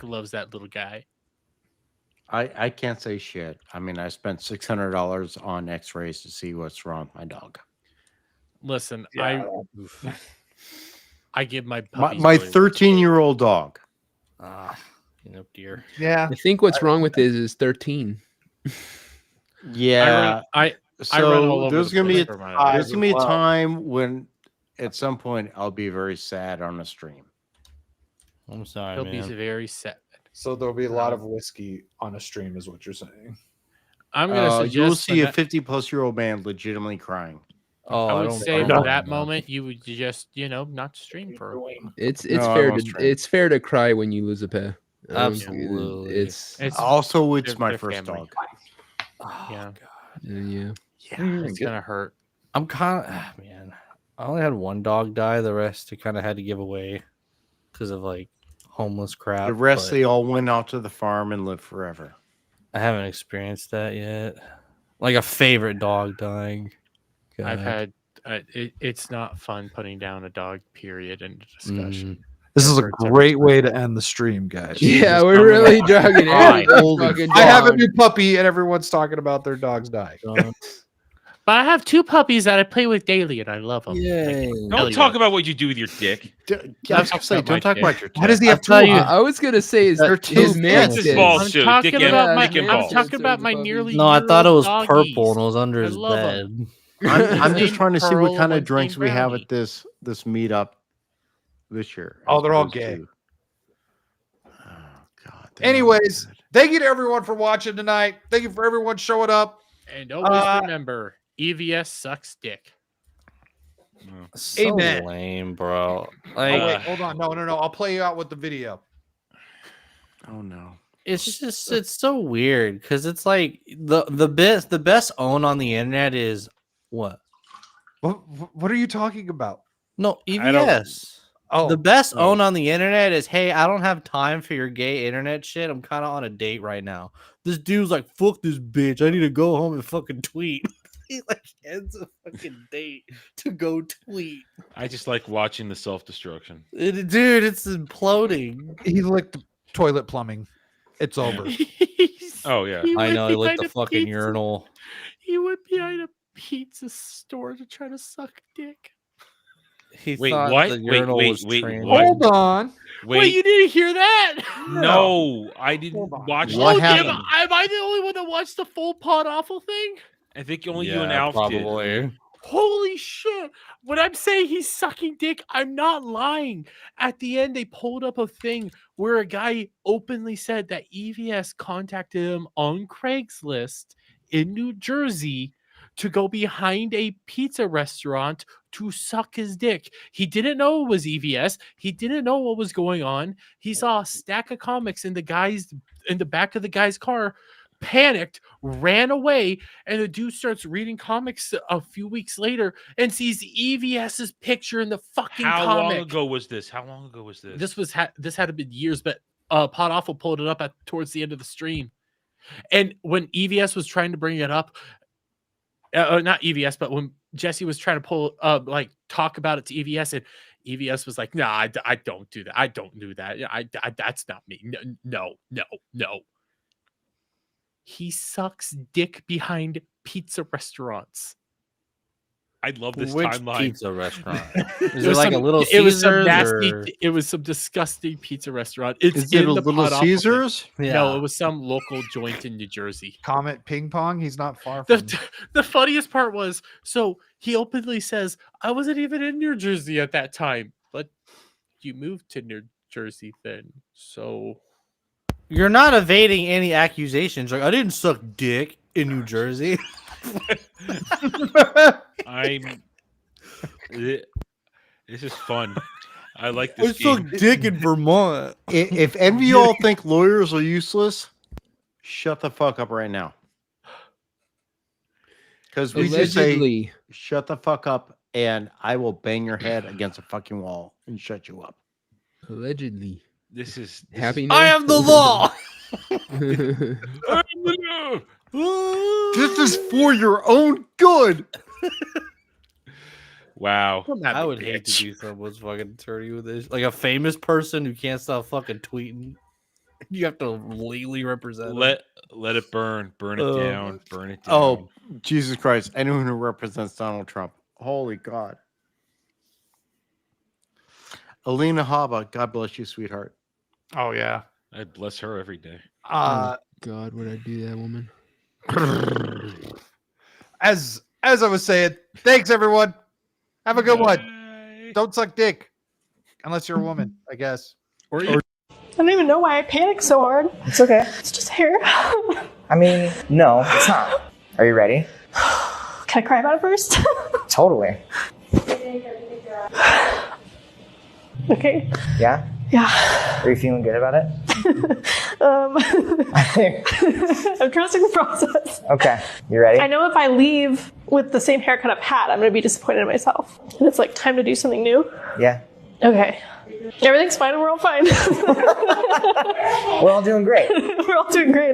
loves that little guy. I can't say shit. I mean, I spent $600 on X-rays to see what's wrong with my dog. Listen, Yeah. I give my puppies My really 13-year-old dog. Dear. Yeah. I think what's wrong with this is 13. Yeah. I run all So over there's the gonna be place for my there's gonna be a as well. time when at some point I'll be very sad on a stream. I'm sorry, He'll be man. very sad. So there'll be a lot of whiskey on a stream, is what you're saying. I'm gonna suggest You'll see a that- 50-plus-year-old man legitimately crying. Oh, I would don't- say I for don't that know. moment you would just not stream for a while. It's No, I fair won't to stream. it's fair to cry when you lose a pet. Absolutely. It's Also, it's they're- my they're first family. dog. Yeah, yeah. it's gonna hurt. I'm kind of man. I only had one dog die. The rest I kind of had to give away because of like homeless crap. The rest, but they all went out to the farm and lived forever. I haven't experienced that yet. Like a favorite dog dying. I've God. had it's not fun putting down a dog. Period. In discussion. This is a Hurts every great way to end the stream, guys. Yeah, we're really dragging it. Fucking I have a dog. new puppy, and everyone's talking about their dogs dying. But I have 2 puppies that I play with daily, and I love them. Yay. Don't talk about what you do with your dick. I was gonna say, don't talk about your. Why does he tit. have two? I was gonna say is They're his two man tits. This is did. balls I'm too. talking Dick and- about my. dick and I'm balls. talking about my nearly. No, I thought it was year-old purple and it doggies. was under I his love bed. 'em. I'm just named trying to see Pearl what and kind of one's drinks named we have Brownie. at this meetup this year. Oh, as they're all opposed gay. to- Oh God. they're not Anyways, good. thank you to everyone for watching tonight. Thank you for everyone showing up. And always remember, EVS sucks dick. So Amen. lame, bro. Oh, Like wait, hold on. No. I'll play you out with the video. Oh no. it's so weird because it's like the best own on the internet is what? What are you talking about? No, I don't- EVS. Oh, The best own on the internet is, hey, I don't have time for your gay internet shit. I'm kind of on a date right now. This dude's like, fuck this bitch. I need to go home and fucking tweet. He like ends a fucking date to go tweet. I just like watching the self-destruction. Dude, it's imploding. he licked the toilet plumbing. It's over. Oh yeah. I know, he licked behind the a fucking pizza- urinal. He went behind a pizza store to try to suck dick. He Wait, thought what? the Wait, urinal wait, was wait, trained. what? Hold on. Wait, you didn't hear that? No, I didn't watch. What Oh, damn, happened? am I the only one that watched the full pod awful thing? I think only you Yeah, and Alf did. probably. Holy shit. When I'm saying he's sucking dick, I'm not lying. At the end, they pulled up a thing where a guy openly said that EVS contacted him on Craigslist in New Jersey to go behind a pizza restaurant to suck his dick. He didn't know it was EVS. He didn't know what was going on. He saw a stack of comics in the back of the guy's car, panicked, ran away, and the dude starts reading comics a few weeks later and sees EVS's picture in the fucking How comic. long ago was this? How long ago was this? This had been years, but Pod Awful pulled it up towards the end of the stream. And when EVS was trying to bring it up, not EVS, but when Jesse was trying to talk about it to EVS, and EVS was like, "Nah, I don't do that. I don't do that. I that's not me. No." He sucks dick behind pizza restaurants. I love this Which timeline. pizza restaurant? It Is it was like a some- Little It was some Caesars nasty. or- It was some disgusting pizza restaurant. It's Is it in a the Little Pod Awful thing. Caesars? No, Yeah. it was some local joint in New Jersey. Comet ping pong. He's not far from. The funniest part was, so he openly says, I wasn't even in New Jersey at that time, but you moved to New Jersey then. So You're not evading any accusations. Like, I didn't suck dick in New Jersey. This is fun. I like this I game. suck dick in Vermont. If any of y'all think lawyers are useless, shut the fuck up right now. Because we just say, shut the fuck up, and I will bang your head against a fucking wall and shut you up. Allegedly. This is happy. I am the law. This is for your own good. Wow. I would hate to be someone's fucking attorney with this. Like a famous person who can't stop fucking tweeting. You have to legally represent them. Let it burn. Burn it down. Burn it down. Oh, Jesus Christ. Anyone who represents Donald Trump. Holy God. Alina Haba, God bless you, sweetheart. Oh, yeah. I bless her every day. God, would I do that, woman? As I was saying, thanks everyone. Have a good one. Don't suck dick, unless you're a woman, I guess. I don't even know why I panicked so hard. It's okay. It's just hair. I mean, no, it's not. Are you ready? Can I cry about it first? Totally. Okay. Yeah? Yeah. Are you feeling good about it? I'm trusting the process. Okay. You ready? I know if I leave with the same haircut I've had, I'm going to be disappointed in myself. And it's like time to do something new. Yeah. Okay. Everything's fine and we're all fine. We're all doing great. We're all doing great.